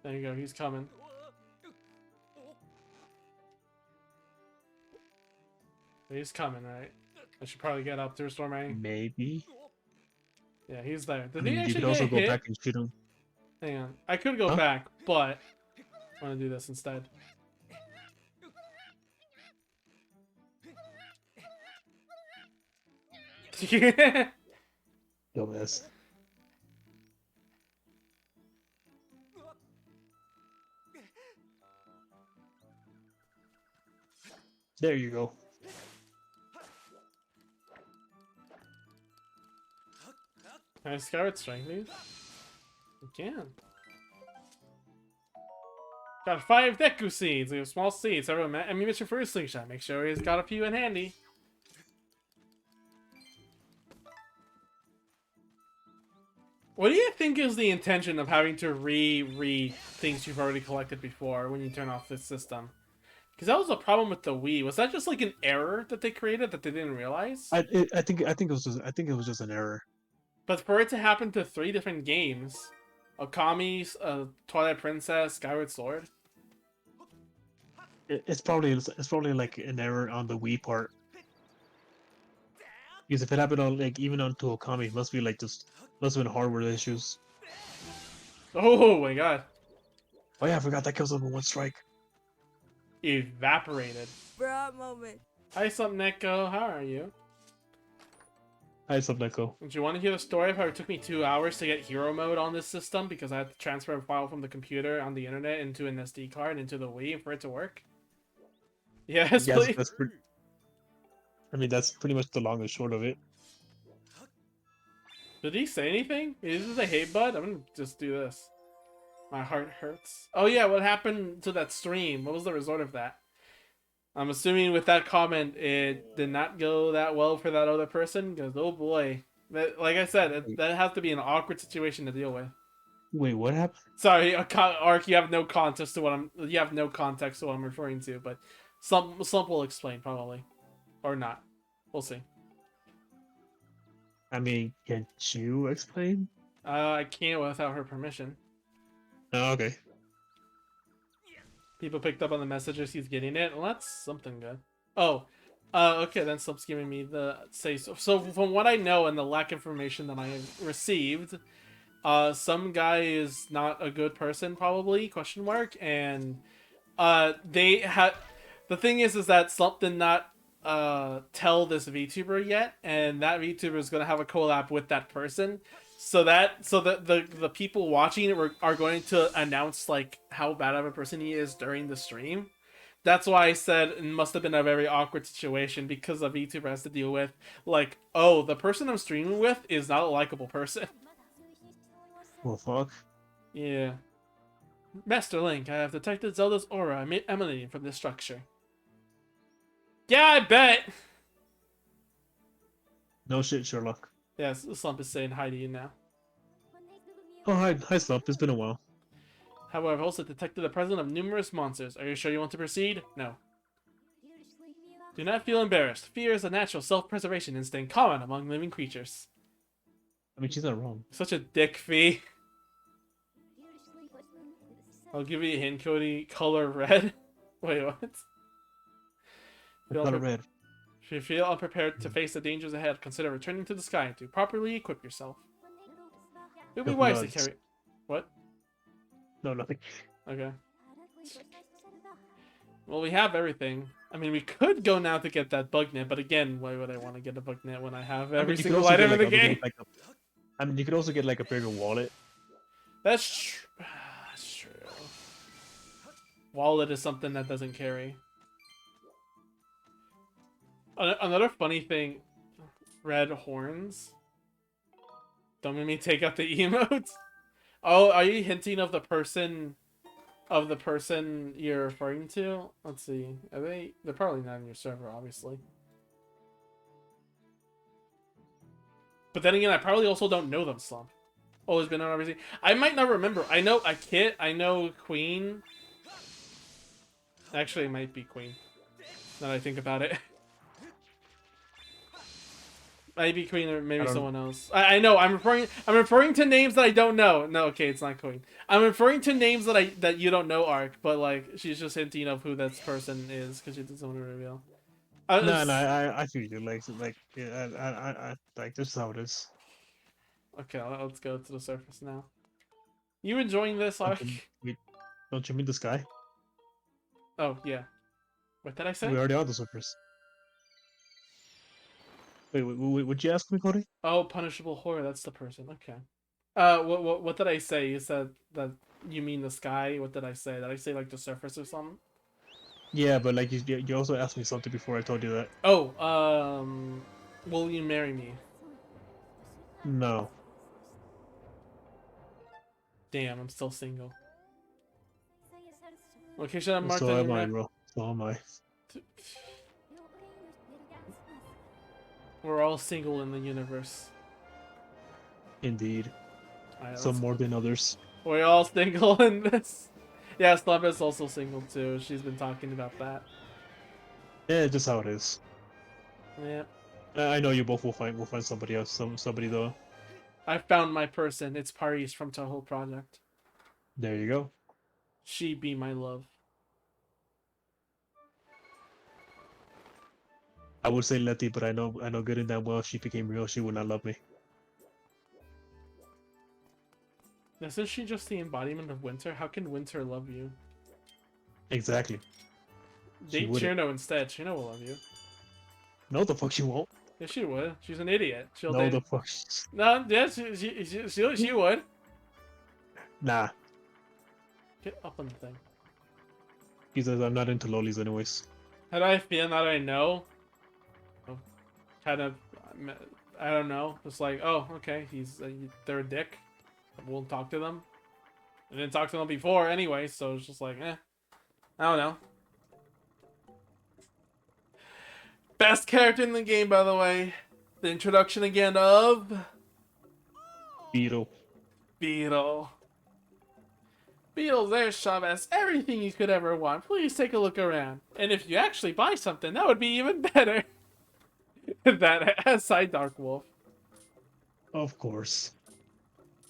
There you go. He's coming. He's coming, right? I should probably get up to restore my. Maybe. Yeah, he's there. Did I mean, he you actually could also get go hit? back and shoot him. Hang on. I could go Huh? back, but I want to do this instead. Dumbass. There you go. Can I Skyward Strength these? I can. Got 5 Deku seeds. We have small seeds. Everyone, ammunition for his slingshot. Make sure he's got a few in handy. What do you think is the intention of having to reread things you've already collected before when you turn off this system? Because that was a problem with the Wii. Was that just like an error that they created that they didn't realize? I think it was just an error. But for it to happen to 3 different games, Okami's, Twilight Princess, Skyward Sword. It's probably like an error on the Wii part. Because if it happened on like even onto Okami, it must be like must have been hardware issues. Oh my god. Oh yeah, I forgot that kills them in one strike. Evaporated. Bruh moment. Hi, Neko. How are you? Hi, Subneko. Did you want to hear the story of how it took me 2 hours to get hero mode on this system because I had to transfer a file from the computer on the internet into an SD card into the Wii for it to work? Yes, please. I mean, that's pretty much the long and short of it. Did he say anything? Is this a hate bud? I'm gonna just do this. My heart hurts. Oh yeah, what happened to that stream? What was the result of that? I'm assuming with that comment, it did not go that well for that other person. Because oh boy, like I said, that has to be an awkward situation to deal with. Wait, what happened? Sorry, Ark, you have no context to what I'm referring to, but some will explain probably, or not. We'll see. I mean, can you explain? I can't without her permission. Oh, okay. People picked up on the messages he's getting it. Well, that's something good. Oh, okay, then Slip's giving me the say so. So from what I know and the lack of information that I have received, some guy is not a good person, probably, question mark, and they had, the thing is that Slump did not tell this VTuber yet, and that VTuber is going to have a collab with that person, so the people watching it are going to announce like how bad of a person he is during the stream. That's why I said it must have been a very awkward situation, because the VTuber has to deal with, like, oh, the person I'm streaming with is not a likable person. Well, fuck. Yeah. Master Link, I have detected Zelda's aura emanating from this structure. Yeah, I bet! No shit, Sherlock. Yes, Slump is saying hi to you now. Oh, hi, Slump. It's been a while. However, I've also detected the presence of numerous monsters. Are you sure you want to proceed? No. Do not feel embarrassed. Fear is a natural self-preservation instinct common among living creatures. I mean, she's not wrong. Such a dick, Fee. I'll give you a hint, Cody. Color red. Wait, what? Color red. If you feel unprepared to face the dangers ahead, consider returning to the sky to properly equip yourself. It would be wise to carry... What? No, nothing. Okay. Well, we have everything. I mean, we could go now to get that bug net, but again, why would I want to get a bug net when I have every single item in the game? I mean, you could also get like a bigger wallet. That's true. That's true. Wallet is something that doesn't carry. Another funny thing, red horns. Don't make me take out the emotes. Oh, are you hinting of the person you're referring to? Let's see. Are they? They're probably not on your server, obviously. But then again, I probably also don't know them, Slump. Always been on everything. I might not remember. I know a Kit. I know Queen. Actually, it might be Queen. Now that I think about it. Maybe Queen or maybe someone else. I know. I'm referring to names that I don't know. No, okay, it's not Queen. I'm referring to names that you don't know, Ark. But like, she's just hinting of who that person is because she doesn't want to reveal. I feel you. Like, yeah, I like this is how it is. Okay, let's go to the surface now. You enjoying this, Ark? Don't you mean the sky? Oh yeah. What did I say? We already are the surface. Wait, would you ask me, Cody? Oh, punishable horror. That's the person. Okay. What did I say? You said that you mean the sky. What did I say? Did I say like the surface or something? Yeah, but like you also asked me something before I told you that. Oh, will you marry me? No. Damn, I'm still single. Location I'm marked So on am your I, map. bro. So am I. We're all single in the universe. Indeed. Alright, Some more than others. we're all single in this. Yeah, Slump is also single too. She's been talking about that. Yeah, just how it is. Yeah. I know you both will find somebody else, somebody though. I found my person. It's Paris from Toho Project. There you go. She be my love. I would say Letty, but I know good and damn well if she became real, she would not love me. Isn't she just the embodiment of Winter? How can Winter love you? Exactly. Date Chirno instead. Chirno will love you. No, the fuck she won't. Yeah, she would. She's an idiot. She'll No, date. the fuck. No, yeah, she would. Nah. Get up on the thing. He says I'm not into lolis anyways. How do I feel now that I know? Kind of, I don't know. It's like, oh, okay, they're a dick. We'll talk to them. I didn't talk to them before anyway, so it's just like, I don't know. Best character in the game, by the way. The introduction again of... Beetle. Beetle, there's Chavez. Everything you could ever want. Please take a look around. And if you actually buy something, that would be even better. That aside, Dark Wolf. Of course.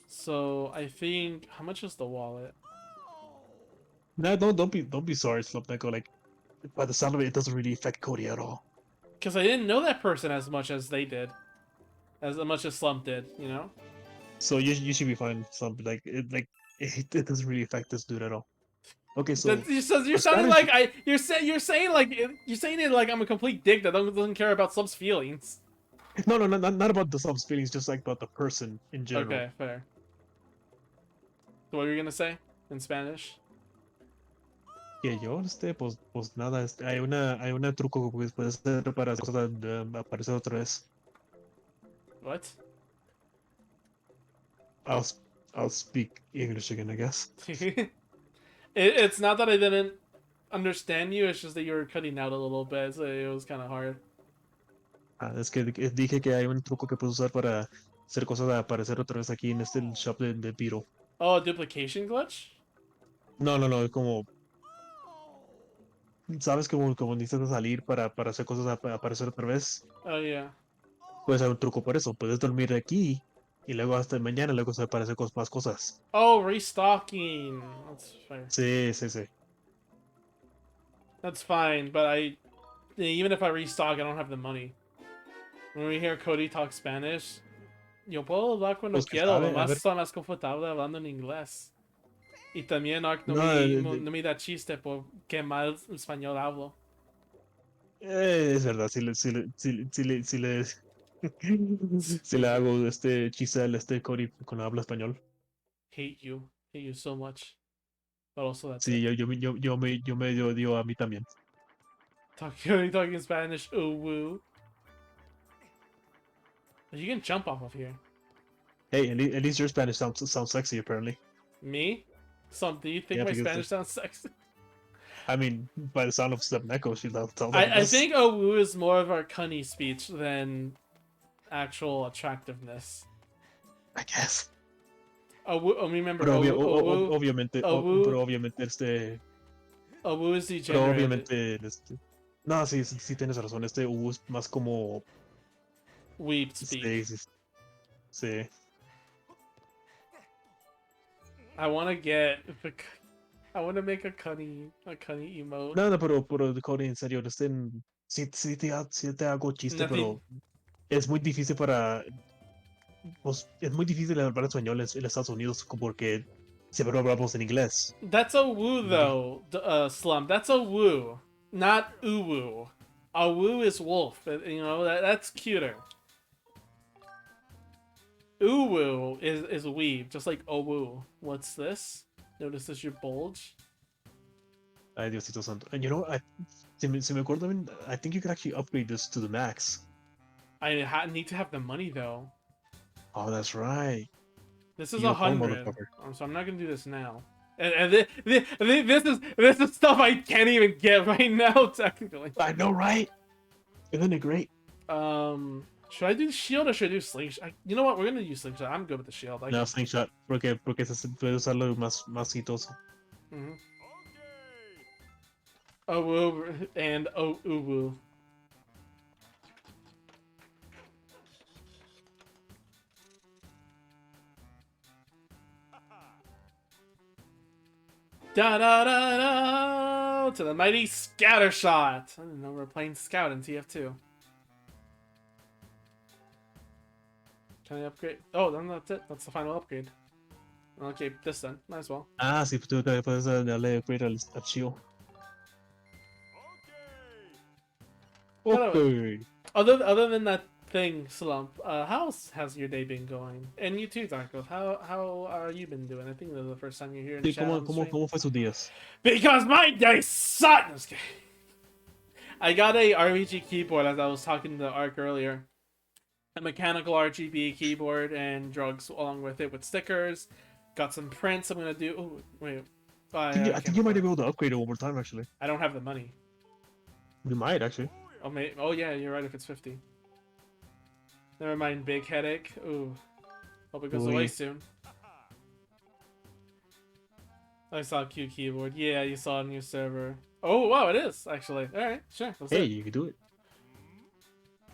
So I think, how much is the wallet? Nah, don't be sorry, Slump. Like, by the sound of it, it doesn't really affect Cody at all. Because I didn't know that person as much as they did, as much as Slump did, you know. So you should be fine. Some it doesn't really affect this dude at all. Okay, so You're for sounding Spanish, like you're saying like you're saying it like I'm a complete dick that doesn't care about subs' feelings. no, not about the subs feelings, just like about the person in general. Okay, fair. So what were you gonna say in Spanish? Que yo, pues nada, hay una truco que puedes hacer para hacer cosas aparecer otra vez. What? I'll s- I'll speak English again, I guess. It's not that I didn't understand you. It's just that you were cutting out a little bit, so it was kind of hard. Es que dije que hay un truco que puedes usar para hacer cosas aparecer otra vez aquí en este shop de Piro. Oh, duplication glitch? No, es como, ¿sabes? Como necesitas salir para hacer cosas aparecer otra vez. Oh yeah. Puedes hacer un truco por eso. Puedes dormir aquí y luego hasta mañana, luego se aparecen más cosas. Oh, restocking. That's fair. Sí. That's fine, but even if I restock, I don't have the money. When we hear Cody talk Spanish, yo puedo hablar cuando Pues que quiero, sabe, lo a más ver. está más confortable hablando en inglés. Y también no, No, no me da chiste por qué mal español hablo. es verdad, si le hago este chiste al este Cory cuando habla español. Hate you so much. But also that's Sí, it. yo me odio a mí también. Talking Spanish, ooh woo. You can jump off of here. Hey, at least your Spanish sounds sexy, apparently. Me? Do you think Yeah, my because Spanish sounds sexy? I mean, by the sound of Stepneko, she sounds like I this. think oh woo is more of our cunny speech than actual attractiveness. I guess. Oh woo, oh, remember, Pero, oh pero woo, obviamente oh woo is pero degenerated. obviamente no, sí tienes razón. Este U es más como Weeb speak. Sí. I want to get I want to make a cunny emote. No, pero Cody, en serio, sí te hago chiste, Nothing. pero es muy difícil pues, es muy difícil hablar español en Estados Unidos porque siempre hablamos en inglés. That's a woo Y- though, Slum. That's a woo, not uwu. A woo is wolf. You know that's cuter. Uwu is weeb, just like owu. What's this? Notice this your bulge. Ay, Diosito santo. And se me acuerdo, I think you could actually upgrade this to the max. Need to have the money though. Oh, that's right. This is You're a poor 100, motherfucker. so I'm not gonna do this now. And this is stuff I can't even get right now technically. I know, right? Isn't it great? Should I do shield or should I do slingshot? You know what? We're gonna use slingshot. I'm good with the shield. No, slingshot, porque se puede usarlo más hitoso. Mm-hmm. Oh woo and oh uwu. Da da da da to the mighty scatter shot. I didn't know we were playing scout in TF2. Can I upgrade? Oh, then that's it. That's the final upgrade. Okay, this then. Might as well. Ah, sí, tú también puedes darle upgrade al archivo. Okay. Other than that thing, Slump, how else has your day been going? And you too, Darko. How are you been doing? I think this is the first time you're here in Sí, chat on the stream. ¿Cómo fue sus días? Because my day sucked! Just kidding. I got a RBG keyboard as I was talking to Ark earlier. A mechanical RGB keyboard and drugs along with it with stickers. Got some prints I'm gonna do. Oh, wait. I think you might be able to upgrade it one more time, actually. I don't have the money. You might, actually. Oh yeah, you're right if it's 50. Never mind, big headache. Ooh. Hope it goes away Ooh. soon. I saw a Q keyboard. Yeah, you saw a new server. Oh wow, it is actually. Alright, sure. Let's do Hey, it. you can do it.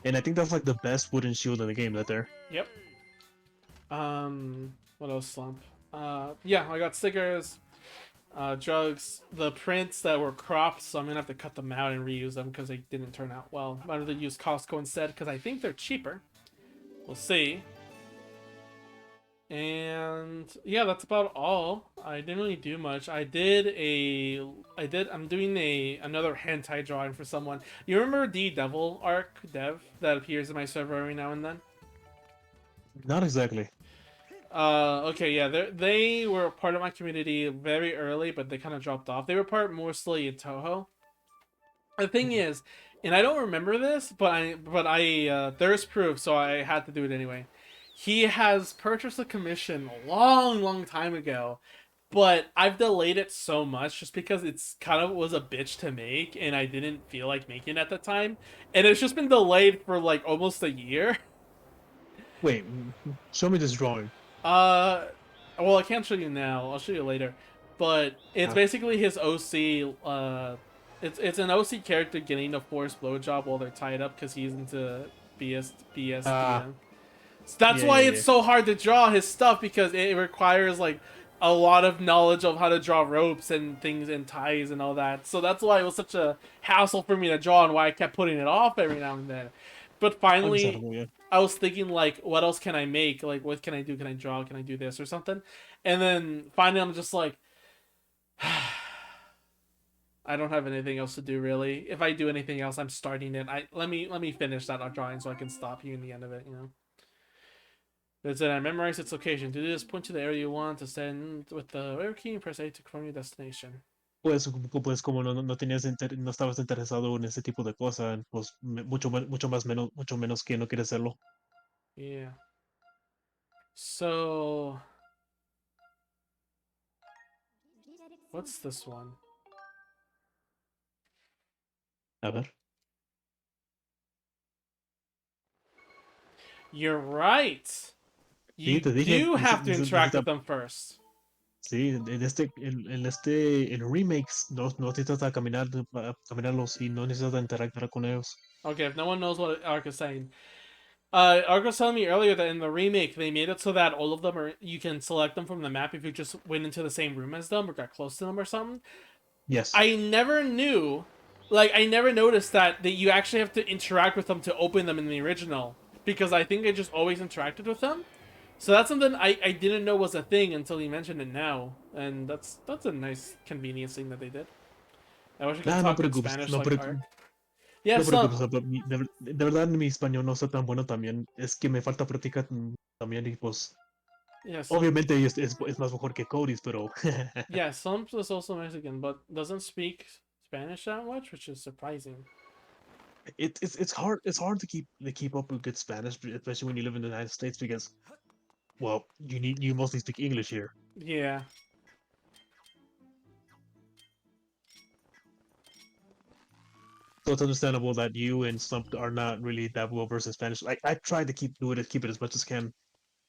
And I think that's like the best wooden shield in the game, right there. Yep. What else, Slump? Yeah, I got stickers, drugs, the prints that were cropped, so I'm gonna have to cut them out and reuse them because they didn't turn out well. I'm gonna use Costco instead because I think they're cheaper. We'll see. And yeah, that's about all. I didn't really do much. I'm doing another hentai drawing for someone. You remember the Devil arc dev that appears in my server every now and then? Not exactly. Okay, yeah, they were part of my community very early, but they kind of dropped off. They were part mostly in Toho. The thing is, and I don't remember this, but I there's proof, so I had to do it anyway. He has purchased a commission a long time ago, but I've delayed it so much just because it's kind of was a bitch to make, and I didn't feel like making it at the time, and it's just been delayed for like almost a year. Wait, show me this drawing. Uh, well, I can't show you now. I'll show you later. But it's Ah, basically his OC. It's an OC character getting a forced blowjob while they're tied up because he's into ah, BSDM. So that's yeah, why yeah, it's yeah. so hard to draw his stuff because it requires like a lot of knowledge of how to draw ropes and things and ties and all that. So that's why it was such a hassle for me to draw and why I kept putting it off every now and then. But finally, Understandable, yeah. I was thinking like, what else can I make? Like, what can I do? Can I draw? Can I do this or something? And then finally, I'm just like, I don't have anything else to do really. If I do anything else, I'm starting it. Let me finish that drawing so I can stop you in the end of it. You know. It said, I memorize its location. Do this, point to the area you want to send with the arrow key and press A to confirm your destination. Pues como no tenías no estabas interesado en ese tipo de cosas, pues mucho menos que no quieres hacerlo. Yeah. So, what's this one? A ver. You're right. Sí, You te dije, do have to interact with necesita, them first. sí, en remakes no necesitas caminarlos y no necesitas interactuar con ellos. Okay, if no one knows what Ark is saying. Ark was telling me earlier that in the remake, they made it so that all of them are, you can select them from the map if you just went into the same room as them or got close to them or something. Yes. I never knew, like, I never noticed that you actually have to interact with them to open them in the original. Because I think I just always interacted with them. So that's something I didn't know was a thing until you mentioned it now. And that's a nice convenience thing that they did. I wish I could Ah, no talk good preocupes, Spanish no like preocupes. Ark. Yeah, No so preocupes, de verdad mi español no está tan bueno también. Es que me falta práctica también y pues yeah, some obviamente es más mejor que Cody's, pero yeah, some is also Mexican, but doesn't speak Spanish that much, which is surprising. it's hard to keep up with good Spanish, especially when you live in the United States because well you mostly speak English here. Yeah. So it's understandable that you and Slump are not really that well versed in Spanish. Like I try to keep it as much as I can.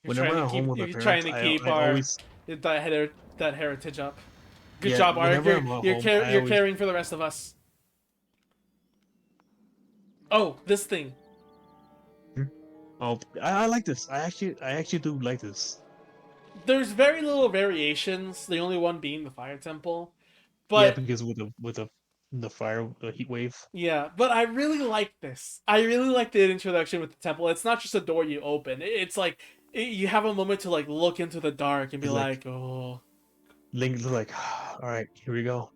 Whenever I'm home with my You're trying parents, to I keep I our always that heritage up. Good yeah. job, Ark. Whenever I'm at home, I You're always caring for the rest of us. Oh, this thing. Hmm? Oh, I like this. I actually do like this. There's very little variations. The only one being the fire temple, Yeah, but because the fire the heat wave. yeah, but I really like this. I really like the introduction with the temple. It's not just a door you open. It's like you have a moment to like look into the dark and be It's like like, oh. Link's like, all right, here we go.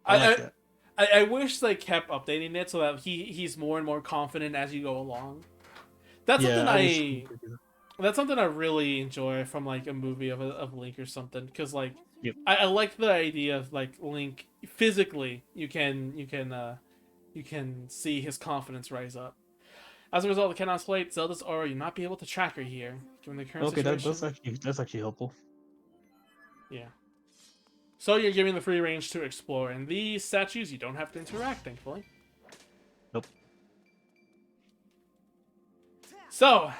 I I, like I that. I wish they kept updating it so that he's more and more confident as you go along. That's Yeah, something I wish. that's something I really enjoy from like a movie of Link or something because like Yep. I like the idea of like Link physically you can see his confidence rise up. As a result, the cannot plate Zelda's aura, you'll not be able to track her here. Given the current Okay, situation. that's actually helpful. Yeah. So you're given the free range to explore, and these statues you don't have to interact, thankfully. Nope. So,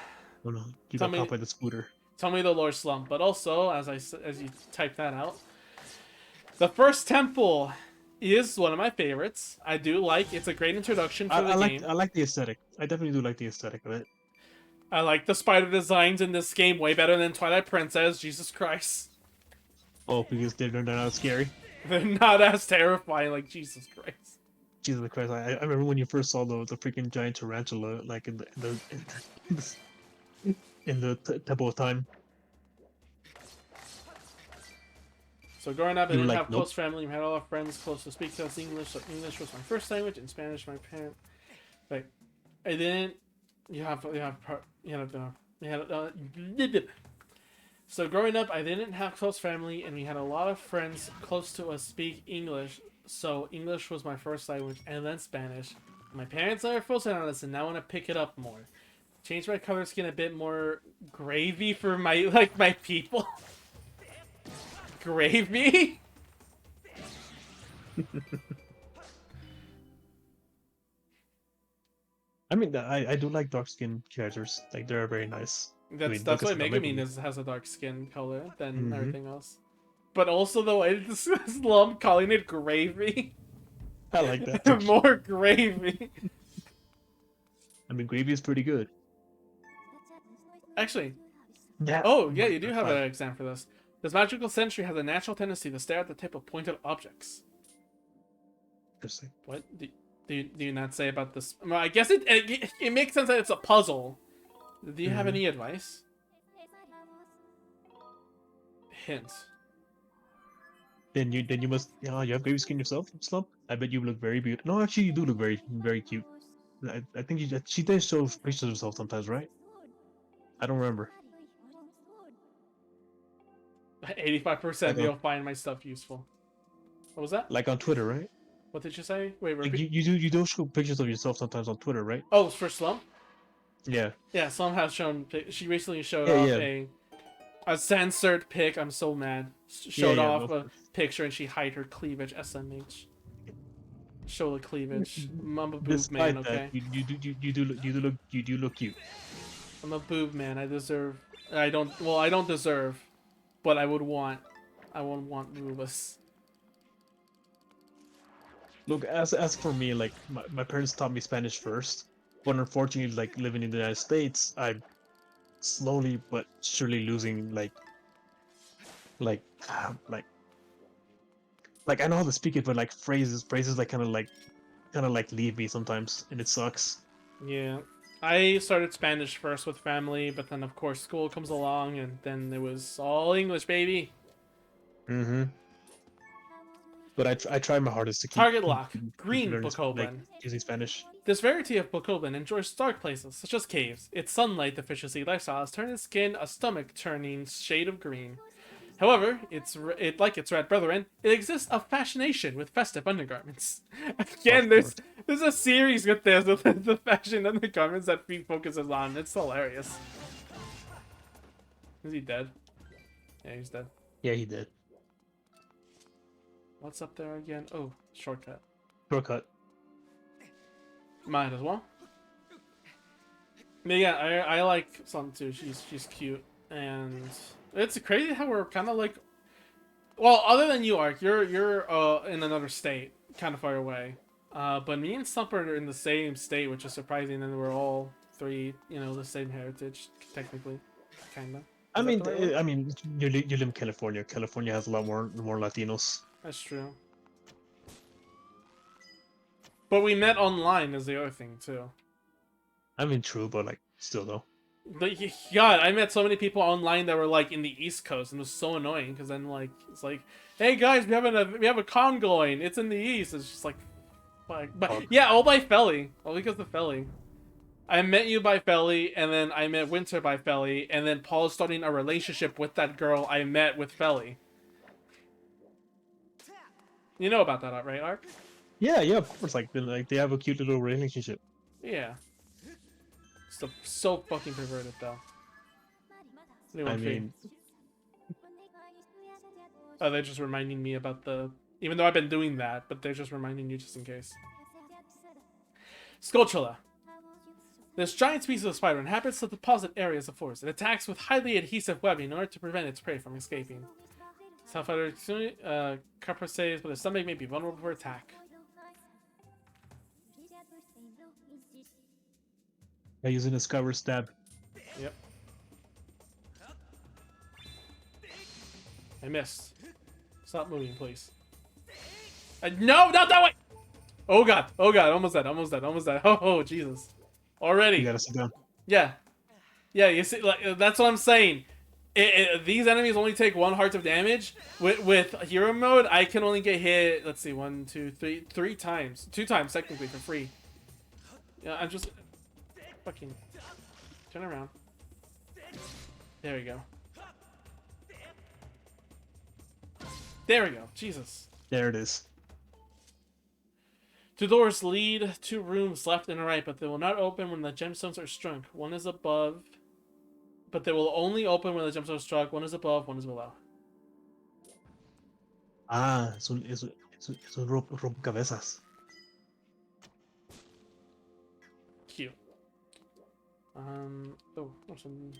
Oh no, you tell got me caught by the scooter. tell me the lore slump, but also as you type that out, the first temple is one of my favorites. I do like it's a great introduction for the game. I like the aesthetic. I definitely do like the aesthetic of it. I like the spider designs in this game way better than Twilight Princess. Jesus Christ. Oh, because they're not scary. They're not as terrifying like Jesus Christ. Jesus Christ! I remember when you first saw the freaking giant tarantula, like in the Temple of Time. So growing up, I You were didn't like, have nope. close family. We had a lot of friends close to speak to us English. So English was my first language, and Spanish my parent. Like, I didn't. You have. So growing up, I didn't have close family, and we had a lot of friends close to us speak English. So English was my first language, and then Spanish. My parents never forced it on us, and now I want to pick it up more. Change my color skin a bit more gravy for my people. Gravy? I mean, I do like dark skinned characters. Like they're very nice. That's why like I said, Megumin has a dark skin color than Mhm. everything else. But also the way this Slum calling it gravy. I like that. More gravy. I mean, gravy is pretty good. Actually, Yeah. oh yeah, you do have Fine. an exam for this. This magical sentry has a natural tendency to stare at the tip of pointed objects. Interesting. What do you not say about this? Well, I guess it makes sense that it's a puzzle. Do you have Mhm. any advice? Hint. Then you must you have gravy skin yourself, Slump. I bet you look very beautiful. No, actually, you do look very cute. I think she does show pictures of herself sometimes, right? I don't remember. 85% Like you'll find my stuff useful. What was that? like on Twitter, right? What did you say? Wait, Like repeat. you do show pictures of yourself sometimes on Twitter, right? Oh, it's for Slum? Yeah. Yeah, Slum has shown. She recently showed Yeah, off yeah. a censored pic. I'm so mad. Showed yeah, off of a course. picture and she hide her cleavage. SMH. Show the cleavage. I'm a boob Despite man. that, Okay. you do look cute. I'm a boob man. I deserve. I don't. Well, I don't deserve, but I would want. I would want boobas. Look, as for me, like my parents taught me Spanish first, but unfortunately, like living in the United States, I'm slowly but surely losing like like like I know how to speak it, but like phrases like kind of like leave me sometimes, and it sucks. Yeah. I started Spanish first with family, but then of course school comes along, and then it was all English, baby. Mm-hmm. But I try my hardest to Target lock. keep Green learning like Bokoblin. using Spanish. This variety of Bokoblin enjoys dark places, such as caves. Its sunlight deficiency lifestyle has turned its skin a stomach-turning shade of green. However, like its red brethren, it exists a fascination with festive undergarments. Again, Of there's a series with this, with the fashion undergarments that Feet focuses on. It's hilarious. Is he dead? Yeah, he's dead. Yeah, he did. What's up there again? Oh, shortcut. Shortcut. Might as well. But yeah, I like Sun too. She's cute, and it's crazy how we're kind of like, well, other than you, Ark, you're in another state, kind of far away. But me and Stump are in the same state, which is surprising. And we're all three, the same heritage, technically, kinda. I Is that mean, the right word? you live in California. California has a lot more Latinos. That's true. But we met online is the other thing too. I mean, true, but like still though. But God, I met so many people online that were like in the East Coast, and it was so annoying because then like it's like, hey guys, we have a con going. It's in the East. It's just like, fuck. But yeah, all by Felly, all because of Felly. I met you by Felly, and then I met Winter by Felly, and then Paul is starting a relationship with that girl I met with Felly. You know about that, right, Ark? Yeah, of course. Like they have a cute little relationship. Yeah. So fucking perverted though. I mean, Oh, they're just reminding me about the... Even though I've been doing that, but they're just reminding you just in case. Skulltula. This giant species of spider inhabits the deposit areas of forest. It attacks with highly adhesive webbing in order to prevent its prey from escaping. Self-fighter Cupper says, but the stomach may be vulnerable for attack. yeah, using a Skyward stab. Yep. I missed. Stop moving, please. No, not that way! Oh god, almost dead. Oh, Jesus. Already. You gotta sit down. Yeah. Yeah, you see, like, that's what I'm saying. These enemies only take 1 heart of damage. With hero mode, I can only get hit. Let's see, 1, 2, 3, 3 times, 2 times technically for free. Yeah, I'm just fucking turn around. There we go. There we go. Jesus. There it is. 2 doors lead 2 rooms left and right, but they will not open when the gemstones are struck. One is above, but they will only open when the gemstones are struck. One is above, one is below. Ah, es un rompecabezas. Cute. Oh, what's some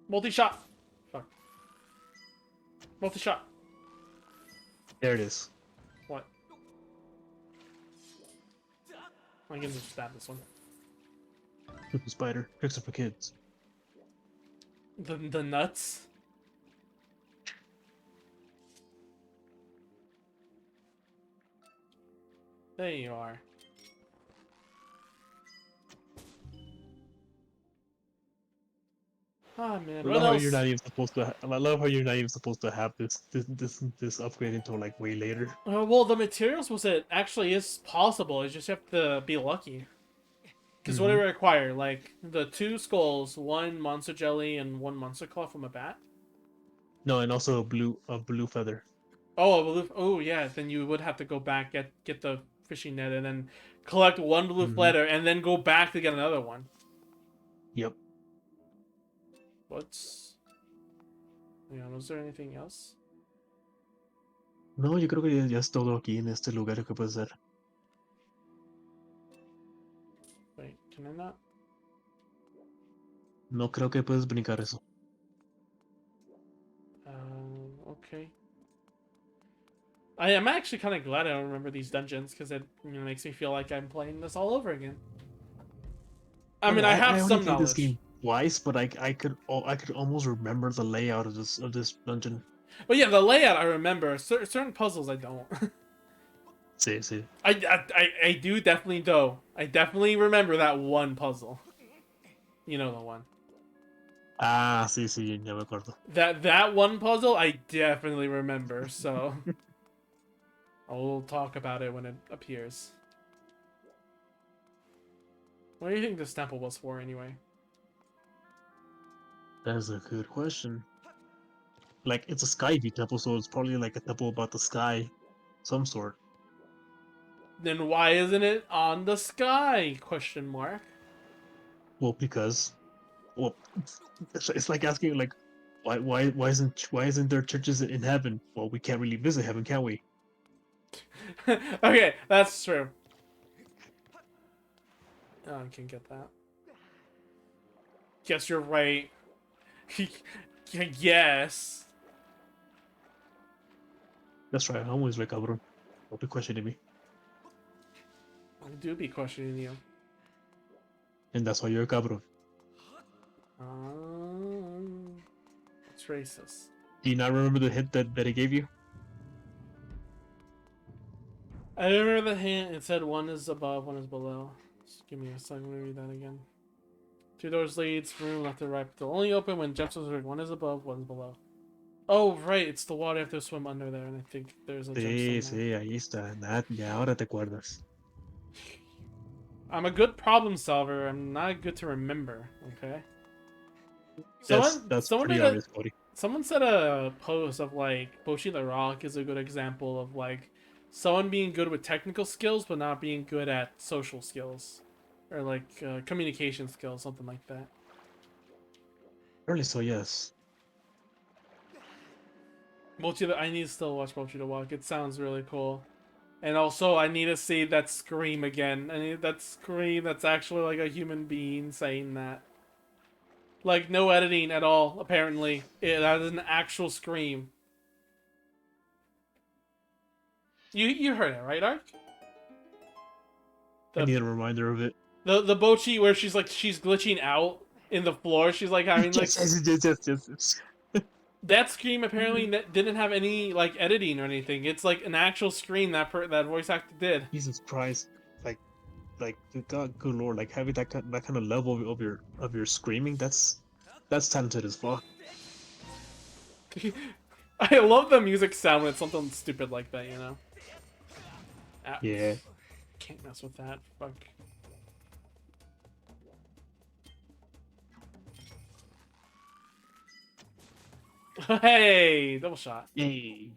multi-shot. Fuck. Multi-shot. There it is. What? I can just stab this one. Super spider. Tricks are for kids. The nuts. There you are. Ah man, I what love how else? you're not even supposed to. I love how you're not even supposed to have this upgrade until like way later. Well, the materials was it actually is possible. You just have to be lucky. Because what do we require? Like the 2 skulls, 1 monster jelly, and 1 monster claw from a bat. No, and also a blue feather. Oh yeah. Then you would have to go back get the fishing net and then collect 1 blue feather and then go back to get another one. Yep. What's? Yeah, was there anything else? No, yo creo que ya es todo aquí en este lugar que puedes hacer. Wait, can I not? No creo que puedes brincar eso. Okay. I am actually kind of glad I don't remember these dungeons because it makes me feel like I'm playing this all over again. I mean, I have only some played this knowledge. game twice, but I could almost remember the layout of this dungeon. But yeah, the layout I remember. Certain puzzles I don't. Sí. I do definitely though. I definitely remember that one puzzle. You know the one. Ah, sí, ya me acuerdo. That one puzzle I definitely remember. So I'll talk about it when it appears. What do you think this temple was for anyway? That's a good question. Like, it's a sky view temple, so it's probably like a temple about the sky, some sort. Then why isn't it on the sky? Question mark. Well, because, well, it's like asking like, why isn't there churches in heaven? Well, we can't really visit heaven, can we? Okay, that's true. Oh, I can get that. Guess you're right. Yes. That's right. I'm always right, cabrón. Don't be questioning me, I do be questioning you. and that's why you're a cabrón. It's racist. Do you not remember the hint that it gave you? I remember the hint. It said 1 is above, 1 is below. Just give me a second. Let me read that again. 2 doors leads room left to right. They'll only open when gemstones are 1 is above, 1 is below. Oh, right. It's the water. I have to swim under there, and I think there's a gemstone there. Sí, ahí está. Ya ahora te acuerdas. I'm a good problem solver. I'm not good to remember. Okay. That's Someone pretty made obvious, Cody. someone said a post of like Pochi the Rock is a good example of like someone being good with technical skills but not being good at social skills or like communication skills, something like that. Early, so yes. I need to still watch Mochi to Walk. It sounds really cool. And also, I need to see that scream again. I need that scream that's actually like a human being saying that. Like, no editing at all, apparently. That is an actual scream. You heard it, right, Ark? I need a reminder of it. The Bochi where she's glitching out in the floor. She's like having like... Yes. That scream apparently didn't have any like editing or anything. It's like an actual scream that voice actor did. Jesus Christ! Like like God, good lord, like having that kind of level of your screaming, that's talented as fuck. I love the music sound when it's something stupid like that, you know? Ah, Yeah. can't mess with that. Fuck. Hey! Double shot. Yay.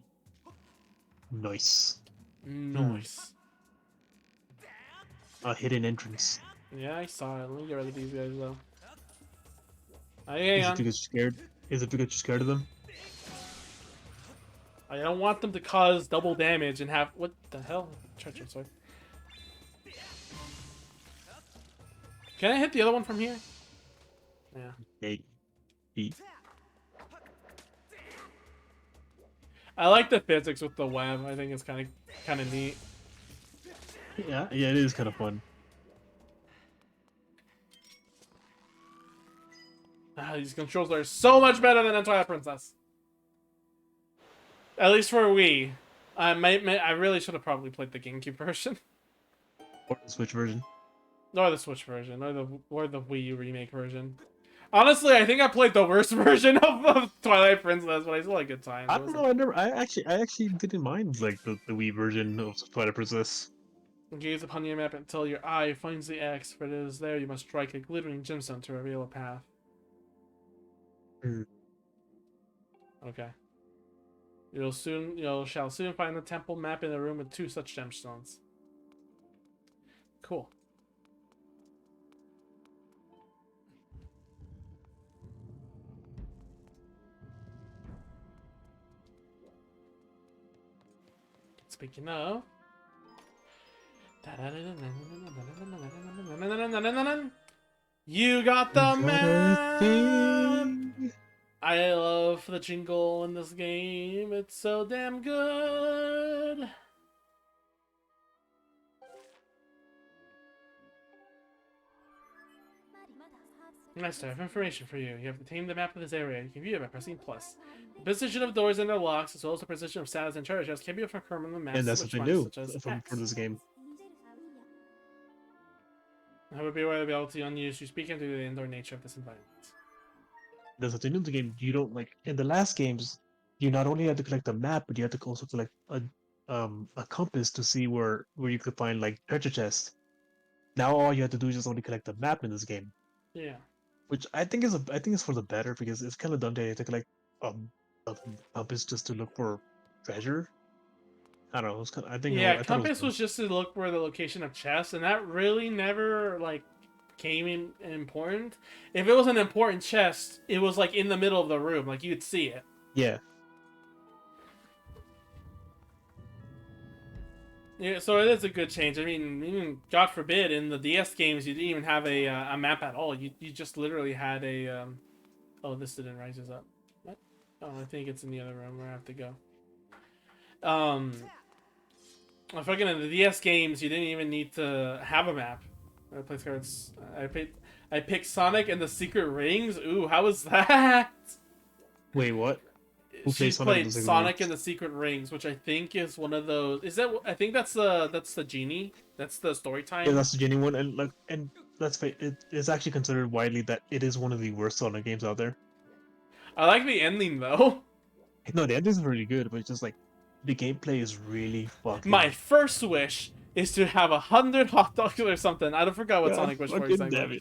Nice. Nice. A hidden entrance. Yeah, I saw it. Let me get rid of these guys, though. Hang Is it on. because you're scared? Is it because you're scared of them? I don't want them to cause double damage and have... What the hell? Treacherous, sorry. Can I hit the other one from here? Yeah. Hey. Eat. I like the physics with the web. I think it's kind of neat. Yeah, it is kind of fun. Ah, these controls are so much better than Twilight Princess. At least for Wii. I really should have probably played the GameCube version. Or the Switch version. Or the Switch version. Or the Wii U remake version. Honestly, I think I played the worst version of Twilight Princess, but I still had a good time. I don't know. I actually didn't mind like the Wii version of Twilight Princess. Gaze upon your map until your eye finds the X, for it is there you must strike a glittering gemstone to reveal a path. Okay. You shall soon find the temple map in a room with 2 such gemstones. Cool. Speaking of, you got the map. I love the jingle in this game. It's so damn good. Nice to have information for you. You have obtained the map of this area. You can view it by pressing plus. The position of doors and their locks, as well as the position of status and treasure chests, can be confirmed on the map. And that's something new for this game. I would be aware of the ability unused to speak into the indoor nature of this environment. There's something new in the game. You don't like in the last games. You not only had to collect a map, but you had to also collect a compass to see where you could find like treasure chests. Now all you have to do is just only collect a map in this game. Yeah. Which I think is for the better because it's kind of dumb that you have to collect a compass just to look for treasure. I don't know. It's kind of, I think. Yeah, I thought compass was just to look for the location of chests, and that really never like came in important. If it was an important chest, it was like in the middle of the room, like you'd see it. Yeah. Yeah, so it is a good change. I mean, even God forbid, in the DS games, you didn't even have a map at all. You just literally had a. Oh, this didn't rise us up. What? Oh, I think it's in the other room where I have to go. I fucking in the DS games, you didn't even need to have a map. I play cards. I picked Sonic and the Secret Rings. Ooh, how was that? Wait, what? Who She plays played Sonic Rings? and the Secret Rings, which I think is one of those. Is that? I think that's the genie. That's the story time. Yeah, that's the genuine one, and let's face it's actually considered widely that it is one of the worst Sonic games out there. I like the ending though. No, the ending is really good, but it's just like the gameplay is really fucking. My first wish is to have 100 hot dogs or something. I don't forget what God Sonic wished for. fucking damn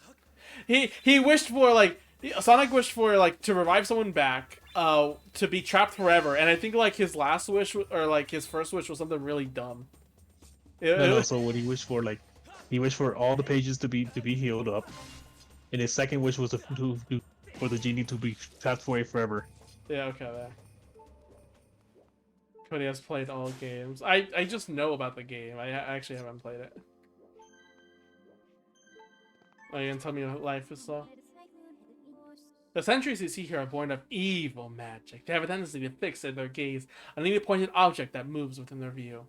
it. He wished for like Sonic wished for like to revive someone back, to be trapped forever, and I think like his last wish or like his first wish was something really dumb. And also, what he wished for, like, he wished for all the pages to be healed up, and his second wish was for the genie to be trapped away forever. Yeah, okay, there. Cody has played all games. I just know about the game. I actually haven't played it. Oh, you gonna tell me what life is so? The sentries you see here are born of evil magic. They have a tendency to fix their gaze on any pointed object that moves within their view.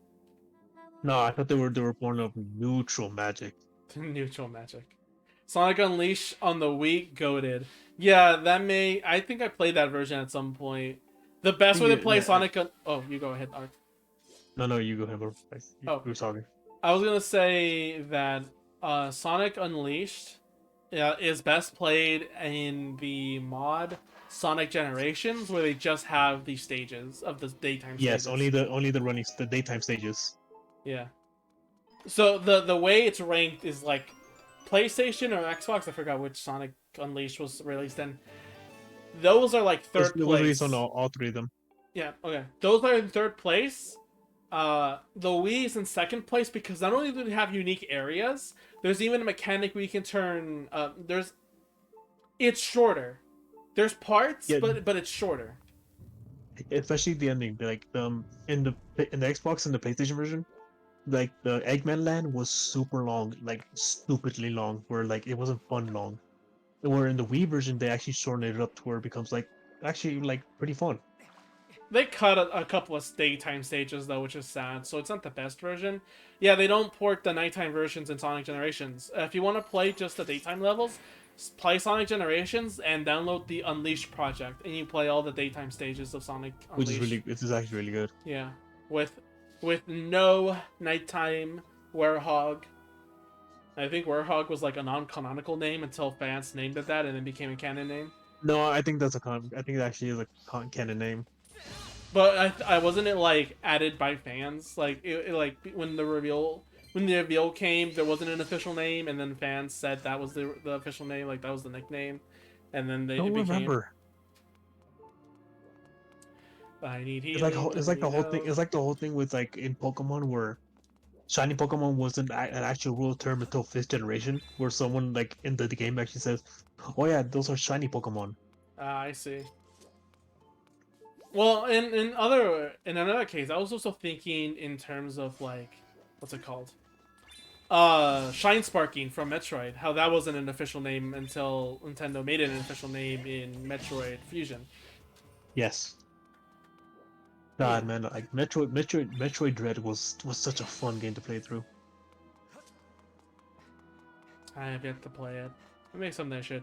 No, I thought they were born of neutral magic. Neutral magic. Sonic Unleashed on the Wii, goated. Yeah, that may. I think I played that version at some point. The best way to play Sonic. Oh, you go ahead, Art. No, you go ahead. You were talking. I was gonna say that Sonic Unleashed is best played in the mod Sonic Generations, where they just have the stages of the daytime Yes, stages. only the daytime stages. Yeah. So the way it's ranked is like PlayStation or Xbox. I forgot which Sonic Unleashed was released in. Those are like third It was released on place. all three of them. Yeah. Okay. Those are in third place. The Wii is in second place because not only do they have unique areas, there's even a mechanic where you can turn. It's shorter. There's parts, Yeah, but it's shorter. especially the ending. Like in the Xbox and the PlayStation version, like the Eggman Land was super long, like stupidly long, where like it wasn't fun long. Where in the Wii version they actually shortened it up to where it becomes like actually like pretty fun. They cut a couple of daytime stages though, which is sad. So it's not the best version. Yeah, they don't port the nighttime versions in Sonic Generations. If you want to play just the daytime levels, play Sonic Generations and download the Unleashed project, and you play all the daytime stages of Sonic Which Unleashed. is really, it is actually really good. Yeah, with no nighttime Werehog. I think Werehog was like a non-canonical name until fans named it that, and then became a canon name. No, I think I think it actually is a canon name. But I wasn't it like added by fans? Like it like when the reveal came, there wasn't an official name, and then fans said that was the official name, like that was the nickname, and then I don't remember. I need It's like healing. it's like the whole thing. It's like the whole thing with like in Pokemon where shiny Pokemon wasn't an actual real term until fifth generation, where someone like in the game actually says, "Oh yeah, those are shiny Pokemon." I see. Well, in another case, I was also thinking in terms of like what's it called? Shine Sparking from Metroid. How that wasn't an official name until Nintendo made it an official name in Metroid Fusion. Yes. Yeah. God, man, like Metroid Dread was such a fun game to play through. I have yet to play it. It makes something I should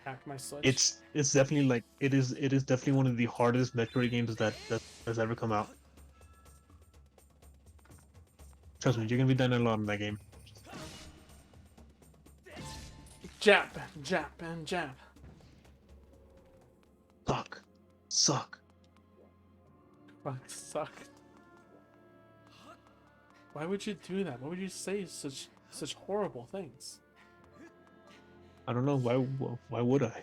hack my Switch. It's definitely like it is definitely one of the hardest Metroid games that has ever come out. Trust me, you're gonna be dying a lot in that game. Jap, jap, and jap. Suck. Fuck, suck. Why would you do that? Why would you say such horrible things? I don't know why would I?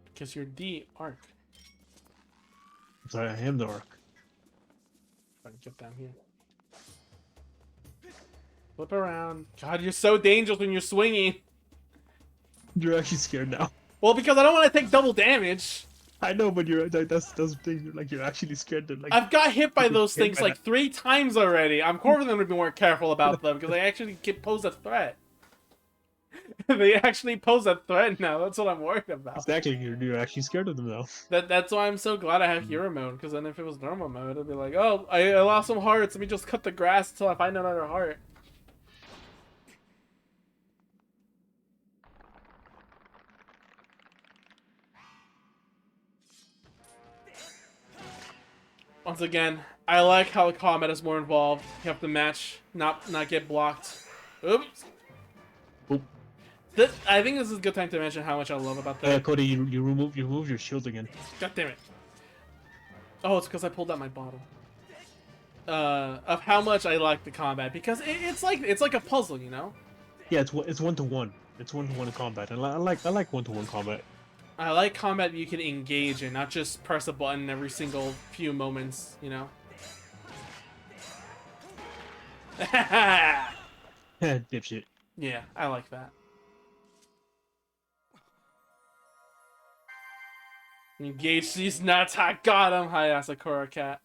Because you're the Arc. I'm sorry, I am the Arc. If I can get down here. Flip around. God, you're so dangerous when you're swinging. You're actually scared now. Well, because I don't want to take double damage. I know, but you're like that's the thing. You're like you're actually scared that like I've got hit by you're those scared things by like 3 times already. I'm confident to be more careful about them because they actually pose a threat. They actually pose a threat now. That's what I'm worried about. exactly. You're actually scared of them now. That's why I'm so glad I have hero mode, because then if it was normal mode, it'd be like, oh, I lost some hearts. Let me just cut the grass until I find another heart. Once again, I like how combat is more involved. You have to match, not get blocked. Oops. Oop. I think this is a good time to mention how much I love about that. Cody, you remove your shield again. God damn it. Oh, it's because I pulled out my bottle. Of how much I like the combat, because it's like a puzzle, you know. Yeah, it's 1-to-1. It's 1-to-1 in combat, and I like 1-to-1 combat. I like combat you can engage in, not just press a button every single few moments, you know. Dipshit. Yeah, I like that. Engage these nuts. I got him. Hi, Asakura Cat.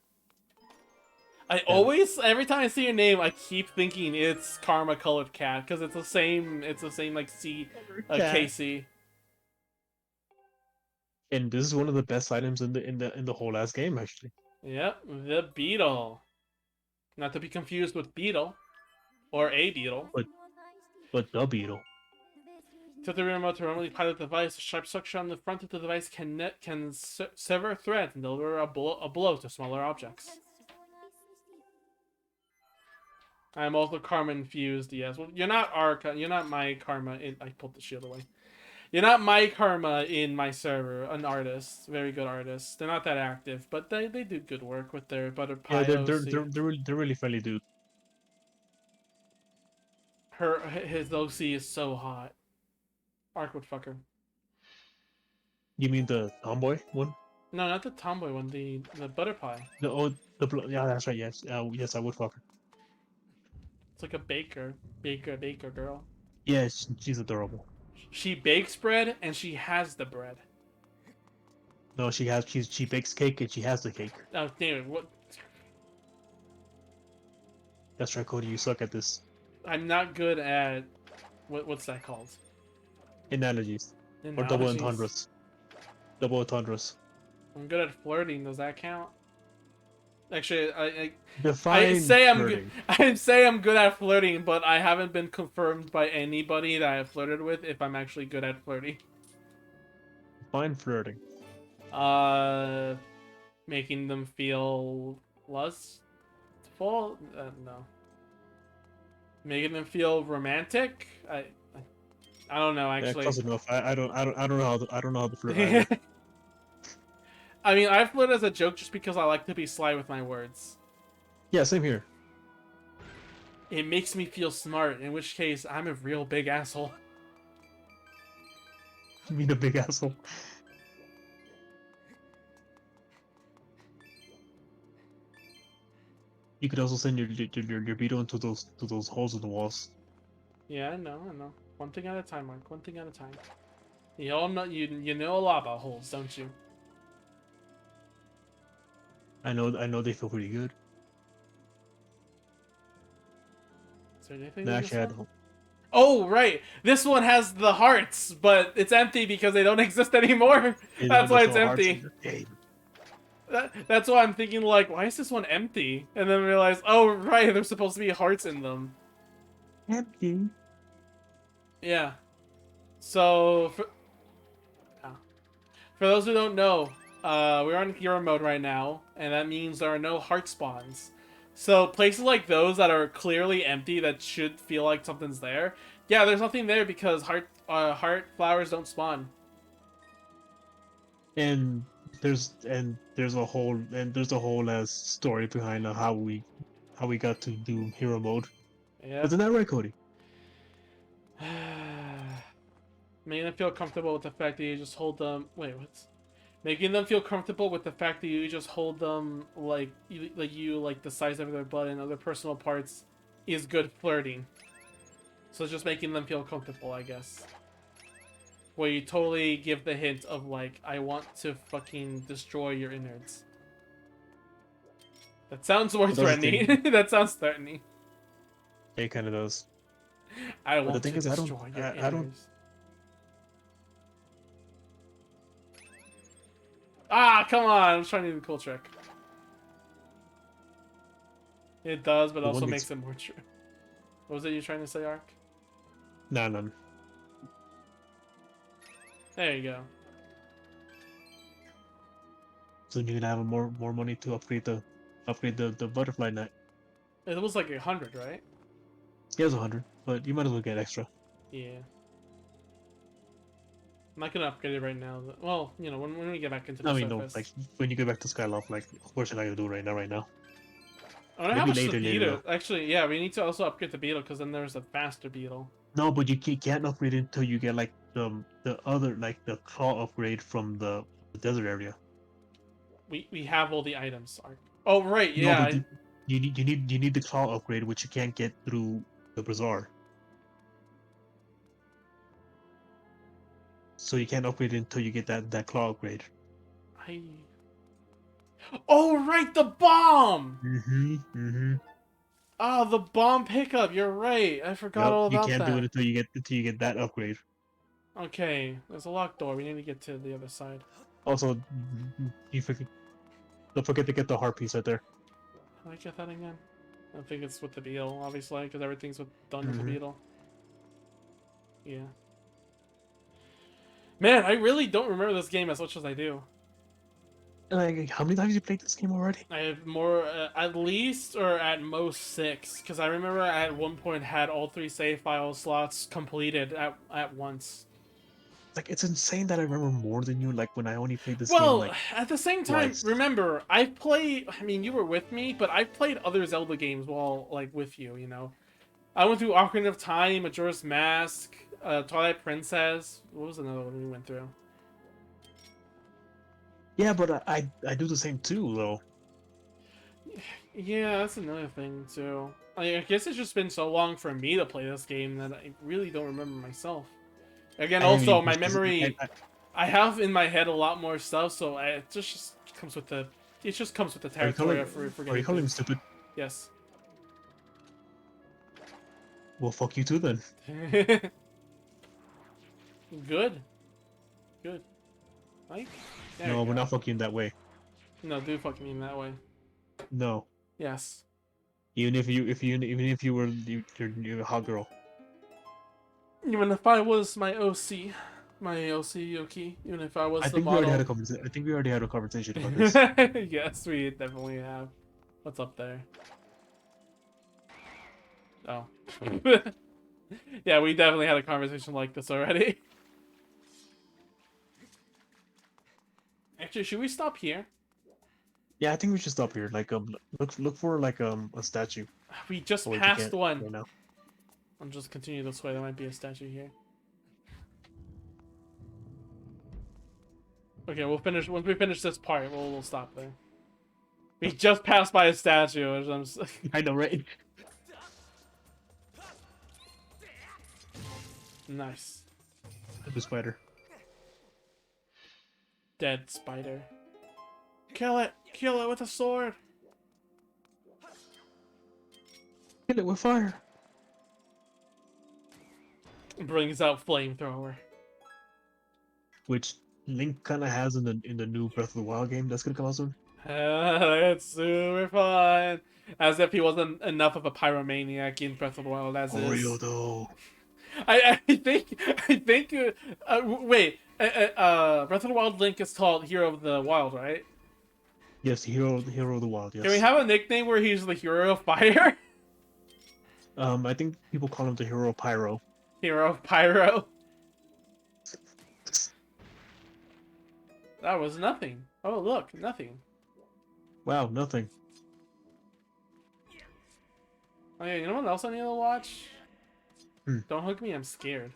I always, every time I see your name, I keep thinking it's Karma Colored Cat because it's the same like C, KC. And this is one of the best items in the whole ass game, actually. Yep, the beetle. Not to be confused with beetle, or a beetle. But the beetle. To the remote to remotely pilot the device, a sharp suction on the front of the device can sever threads and deliver a blow to smaller objects. I'm also karma infused. Yes. Well, you're not our. You're not my karma. I pulled the shield away. You're not my karma in my server. An artist, very good artist. They're not that active, but they do good work with their butter Yeah, pie OC. they're really friendly, dude. His OC is so hot. Ark would fuck her. You mean the tomboy one? No, not the tomboy one. The butter pie. Yeah, that's right. Yes, yes, I would fuck her. It's like a baker girl. Yeah, she's adorable. She bakes bread and she has the bread. No, she bakes cake and she has the cake. Oh, damn it! What? That's right, Cody. You suck at this. I'm not good at what's that called? Analogies or double Analogies. entendres. Double entendres. I'm good at flirting. Does that count? Actually, I Define say I'm flirting. good. I say I'm good at flirting, but I haven't been confirmed by anybody that I've flirted with if I'm actually good at flirting. Define flirting. Making them feel lustful. No. Making them feel romantic. I don't know Yeah, actually. close enough. I don't know how to flirt either. I mean, I flirt as a joke just because I like to be sly with my words. Yeah, same here. It makes me feel smart, in which case I'm a real big asshole. You mean a big asshole? You could also send your beetle into those holes in the walls. Yeah, I know. One thing at a time, Mark. One thing at a time. You all know you know a lot about holes, don't you? I know they feel pretty good. Is there anything They in actually this had one? Oh, right. This one has the hearts, but it's empty because they don't exist anymore. That's why it's empty. That's why I'm thinking, like, why is this one empty? And then realize, oh, right, there's supposed to be hearts in them. Empty. Yeah. So, for those who don't know, we're on hero mode right now, and that means there are no heart spawns. So places like those that are clearly empty, that should feel like something's there, yeah, there's nothing there because heart flowers don't spawn. And there's a whole story behind how we got to do hero mode. Yeah. Isn't that right, Cody? Making them feel comfortable with the fact that you just hold them. Wait, what's? Making them feel comfortable with the fact that you just hold them like the size of their butt and other personal parts is good flirting. So it's just making them feel comfortable, I guess. Where you totally give the hint of like, I want to fucking destroy your innards. That sounds more threatening. That sounds threatening. It kind of does. I But want the thing to is, destroy your innards. I don't. Ah, come on! I'm trying to do the cool trick. It does, but The also one makes it more true. What was it you're trying to say, Ark? Nah, none. There you go. So you can have more money to upgrade the butterfly net. It was like 100, right? He has 100, but you might as well get extra. Yeah. I'm not gonna upgrade it right now. Well, you know, when we get back into the I mean, surface. no, like when you get back to Skyloft, like of course you're not gonna do it right now. I wonder how maybe much the later, beetle. Actually, yeah, we need to also upgrade the beetle because then there's a faster beetle. No, but you can't upgrade it until you get like the other like the claw upgrade from the desert area. We have all the items. Ark. Oh right, No, yeah. but you need the claw upgrade, which you can't get through the bazaar. So you can't upgrade it until you get that claw upgrade. Oh right, the bomb. Mm-hmm. Oh, the bomb pickup. You're right. I forgot all You about can't that. do it until you get that upgrade. Okay, there's a locked door. We need to get to the other side. Also, don't forget to get the heart piece right there. Can I get that again? I think it's with the beetle, obviously, because everything's done with the beetle. Yeah. Man, I really don't remember this game as much as I do. Like, how many times have you played this game already? I have more, at least or at most 6, because I remember I at one point had all 3 save file slots completed at once. Like, it's insane that I remember more than you. Like when I only played this game Well, like at the same time, twice. remember, I've played, I mean, you were with me, but I've played other Zelda games while, like, with you, you know? I went through Ocarina of Time, Majora's Mask, Twilight Princess. What was another one we went through? Yeah, but I do the same too, though. Yeah, that's another thing, too. I guess it's just been so long for me to play this game that I really don't remember myself. Again, I also, mean, my because memory, I have in my head a lot more stuff, so it just comes with the, it just comes with the are you territory calling of are forgetting you calling me things. stupid? Yes. Well, fuck you too then. Good. Good. Right? There No, you we're go. not fucking in that way. No, do fuck me in that way. No, Yes. even if you were you're a hot girl. Even if I was my OC Yoki, even if I was I the think we already had a model. conversation. I think we already had a conversation about this. Yes, we definitely have. What's up there? Oh. Yeah, we definitely had a conversation like this already. Actually, should we stop here? Yeah, I think we should stop here. Like, look for like a statue. We just Oh wait, you passed can't one. right now. I'll just continue this way. There might be a statue here. Okay, we'll finish. Once we finish this part, we'll stop there. We just passed by a statue. Which I know, right? Nice. The spider. Dead spider. Kill it! Kill it with a sword! Kill it with fire. Brings out flamethrower. Which Link kind of has in the new Breath of the Wild game that's gonna come out soon. It's super fun. As if he wasn't enough of a pyromaniac in Breath of the Wild as For real is. though. I think. Wait. Breath of the Wild Link is called Hero of the Wild, right? Yes, hero of the wild. Yes. Can we have a nickname where he's the Hero of Fire? I think people call him the hero of Pyro. Hero of Pyro. That was nothing. Oh look, nothing. Wow, nothing. Oh yeah, you know what else I need to watch? Hmm. Don't Hook Me, I'm scared.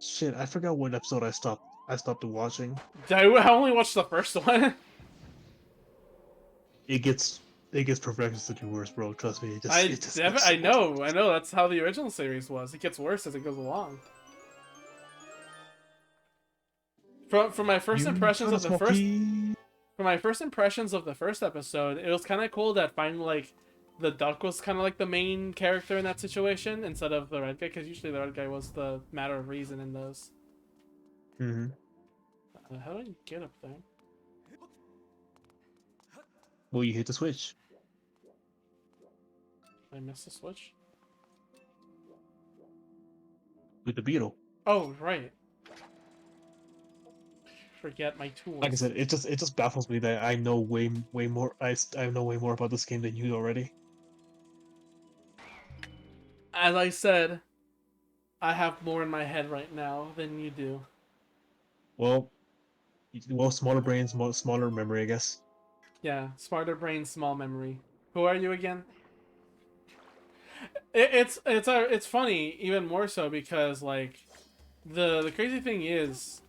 Shit, I forgot what episode I stopped. I stopped watching. I only watched the first one. It gets progressively worse, bro. Trust me. It just I gets I so much know, worse. I know. That's how the original series was. It gets worse as it goes along. From my first You impressions trying of to the smoke first, weed? from my first impressions of the first episode, it was kind of cool that finally like the duck was kind of like the main character in that situation instead of the red guy, because usually the red guy was the matter of reason in those. Mm-hmm. How do I get up there? Well, you hit the switch. I missed the switch. With the beetle. Oh right. Forget my tools. Like I said, it just baffles me that I know way more. I know way more about this game than you already. As I said, I have more in my head right now than you do. Well, smaller brains, smaller memory, I guess. Yeah, smarter brain, small memory. Who are you again? It's funny even more so because like the crazy thing is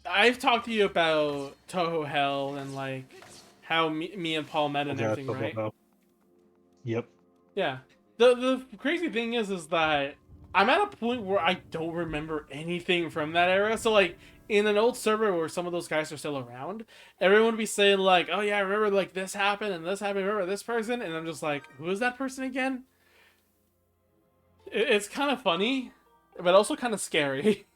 I've talked to you about Toho Hell and like how me and Paul met and Okay, everything, right? Yep. Yeah. The crazy thing is that I'm at a point where I don't remember anything from that era. So like in an old server where some of those guys are still around, everyone would be saying like, "Oh yeah, I remember like this happened and this happened. Remember this person?" And I'm just like, "Who is that person again?" It's kind of funny, but also kind of scary.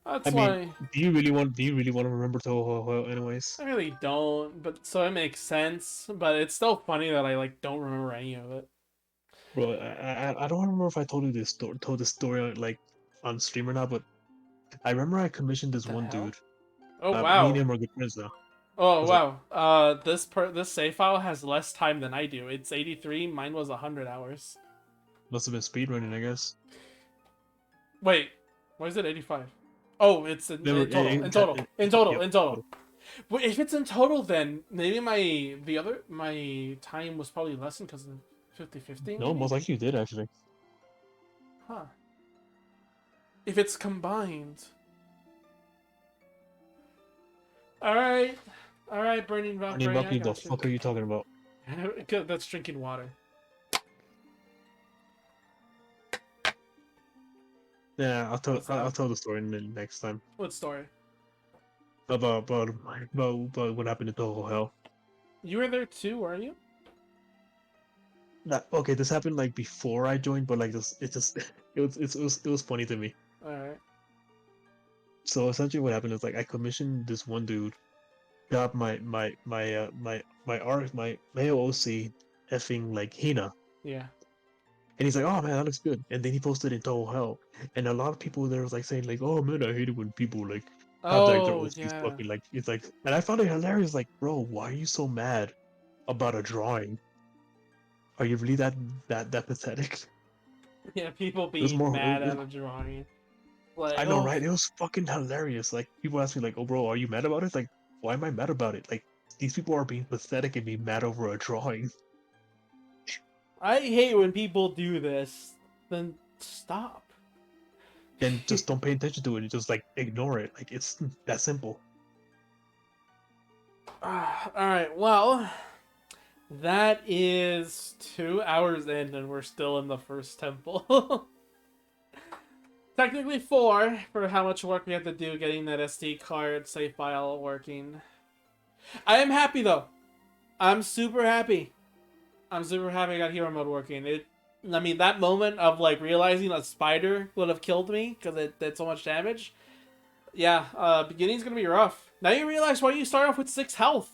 That's I why mean, do you really want to remember Toho anyways? I really don't. But so it makes sense. But it's still funny that I like don't remember any of it. Bro, I don't remember if I told you told this story like on stream or not, but I remember I commissioned this The one hell? dude. Oh Me and wow. him are good friends now. Oh What's up? wow. This save file has less time than I do. It's 83. Mine was 100 hours. Must have been speedrunning, I guess. Wait, why is it 85? Oh, it's Never, in total. In total. In total. yep. In total. Well, if it's in total, then maybe my time was probably lessened because of 50/50. No, Maybe? most likely you did actually. Huh. If it's combined. Alright. Alright, Burning Honey Valkyrie, I Bucky, the got you. fuck are you talking about? Good, that's drinking water. Yeah, What's that? I'll tell the story next time What story? about what happened in Toho Hell. You were there too, were you? Okay, this happened like before I joined, but like this, it was funny to me. Alright. So essentially, what happened is like I commissioned this one dude, got my art my male OC effing like Hina, Yeah. and he's like, oh man, that looks good. And then he posted in Toho Hell, and a lot of people there was like saying like, oh man, I hate it when people like have like their Oh, OCs yeah. fucking like it's like, and I found it hilarious. Like, bro, why are you so mad about a drawing? Are you really that pathetic? Yeah, people It was being more. mad at a drawing. Like, I know, oh, right? It was fucking hilarious. Like people ask me, like, "Oh, bro, are you mad about it?" It's like, why am I mad about it? Like these people are being pathetic and being mad over a drawing. I hate when people do this. Then stop. Then just don't pay attention to it and just like ignore it. Like it's that simple. Alright, well, that is 2 hours in, and we're still in the first temple. Technically 4 for how much work we have to do getting that SD card save file working. I am happy though. I'm super happy. I'm super happy I got hero mode working. I mean, that moment of like realizing a spider would have killed me because it did so much damage. Yeah, beginning's gonna be rough. Now you realize why you start off with 6 health.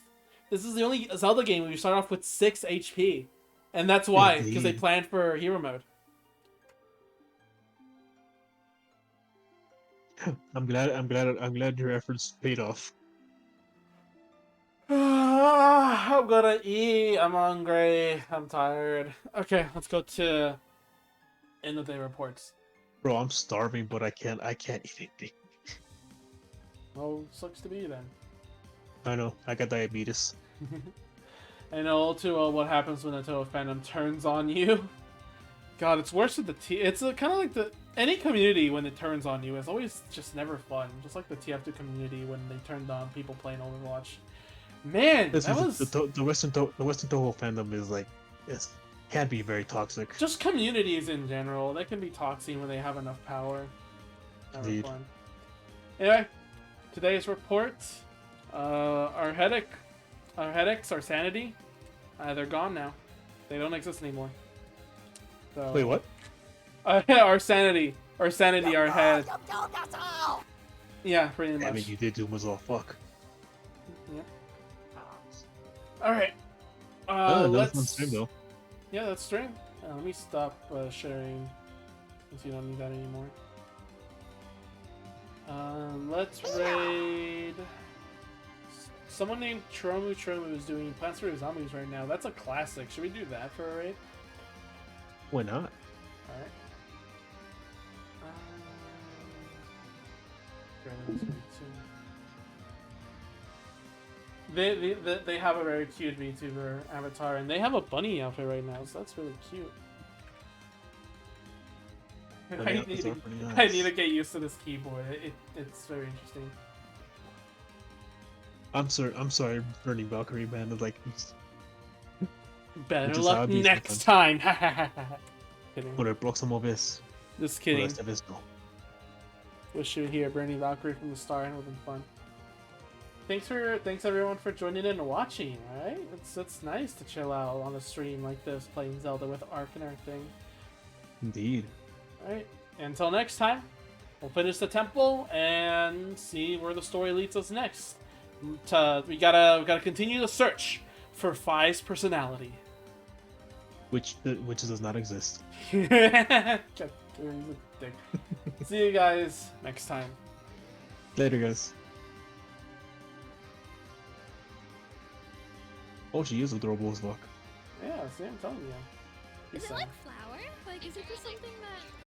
This is the only Zelda game where you start off with 6 HP. And that's why, because they Indeed. planned for hero mode. I'm glad your efforts paid off. I'm gonna eat. I'm hungry. I'm tired. Okay, let's go to end of day reports. Bro, I'm starving, but I can't eat anything. Oh, sucks to be you then. I know, I got diabetes. I know all too well what happens when the Toho fandom turns on you. God, it's worse with the T. It's kind of like any community when it turns on you. It's always just never fun. Just like the TF2 community when they turned on people playing Overwatch. Man, This that is was the Western Toho fandom is like it can be very toxic. just communities in general. They can be toxic when they have enough power. Never Indeed. fun. Anyway, today's report. Our headaches, our sanity, they're gone now. They don't exist anymore. So, Wait, what? our sanity, our head. Yeah, pretty I mean, much. you did do was all fuck. Yeah. All right. That was fun Let's. stream though. Yeah, let's stream. Let me stop sharing, since you don't need that anymore. Let's raid. Someone named Tromu is doing Plants vs Zombies right now. That's a classic. Should we do that for a raid? Why not? Alright. They have a very cute VTuber avatar, and they have a bunny outfit right now, so that's really cute. Bunny outfits are pretty nice. I need to get used to this keyboard. It's very interesting. I'm sorry, Burning Valkyrie, man. It's like, Better Which is how luck it be next sometimes. time. Kidding. por el próximo vez. Just Por kidding. esta vez no. Wish you would hear Bernie Valkyrie from the start. It would have been fun. Thanks everyone for joining in and watching. All right, it's nice to chill out on a stream like this, playing Zelda with Ark and everything. Indeed. All right, until next time, we'll finish the temple and see where the story leads us next. We gotta continue the search for Fi's personality. Which does not exist. God, he's a dick. See you guys next time. Later, guys. Oh, she is adorable as fuck. Yeah, see, I'm telling you. Is He's it like flour? Like, is it just something that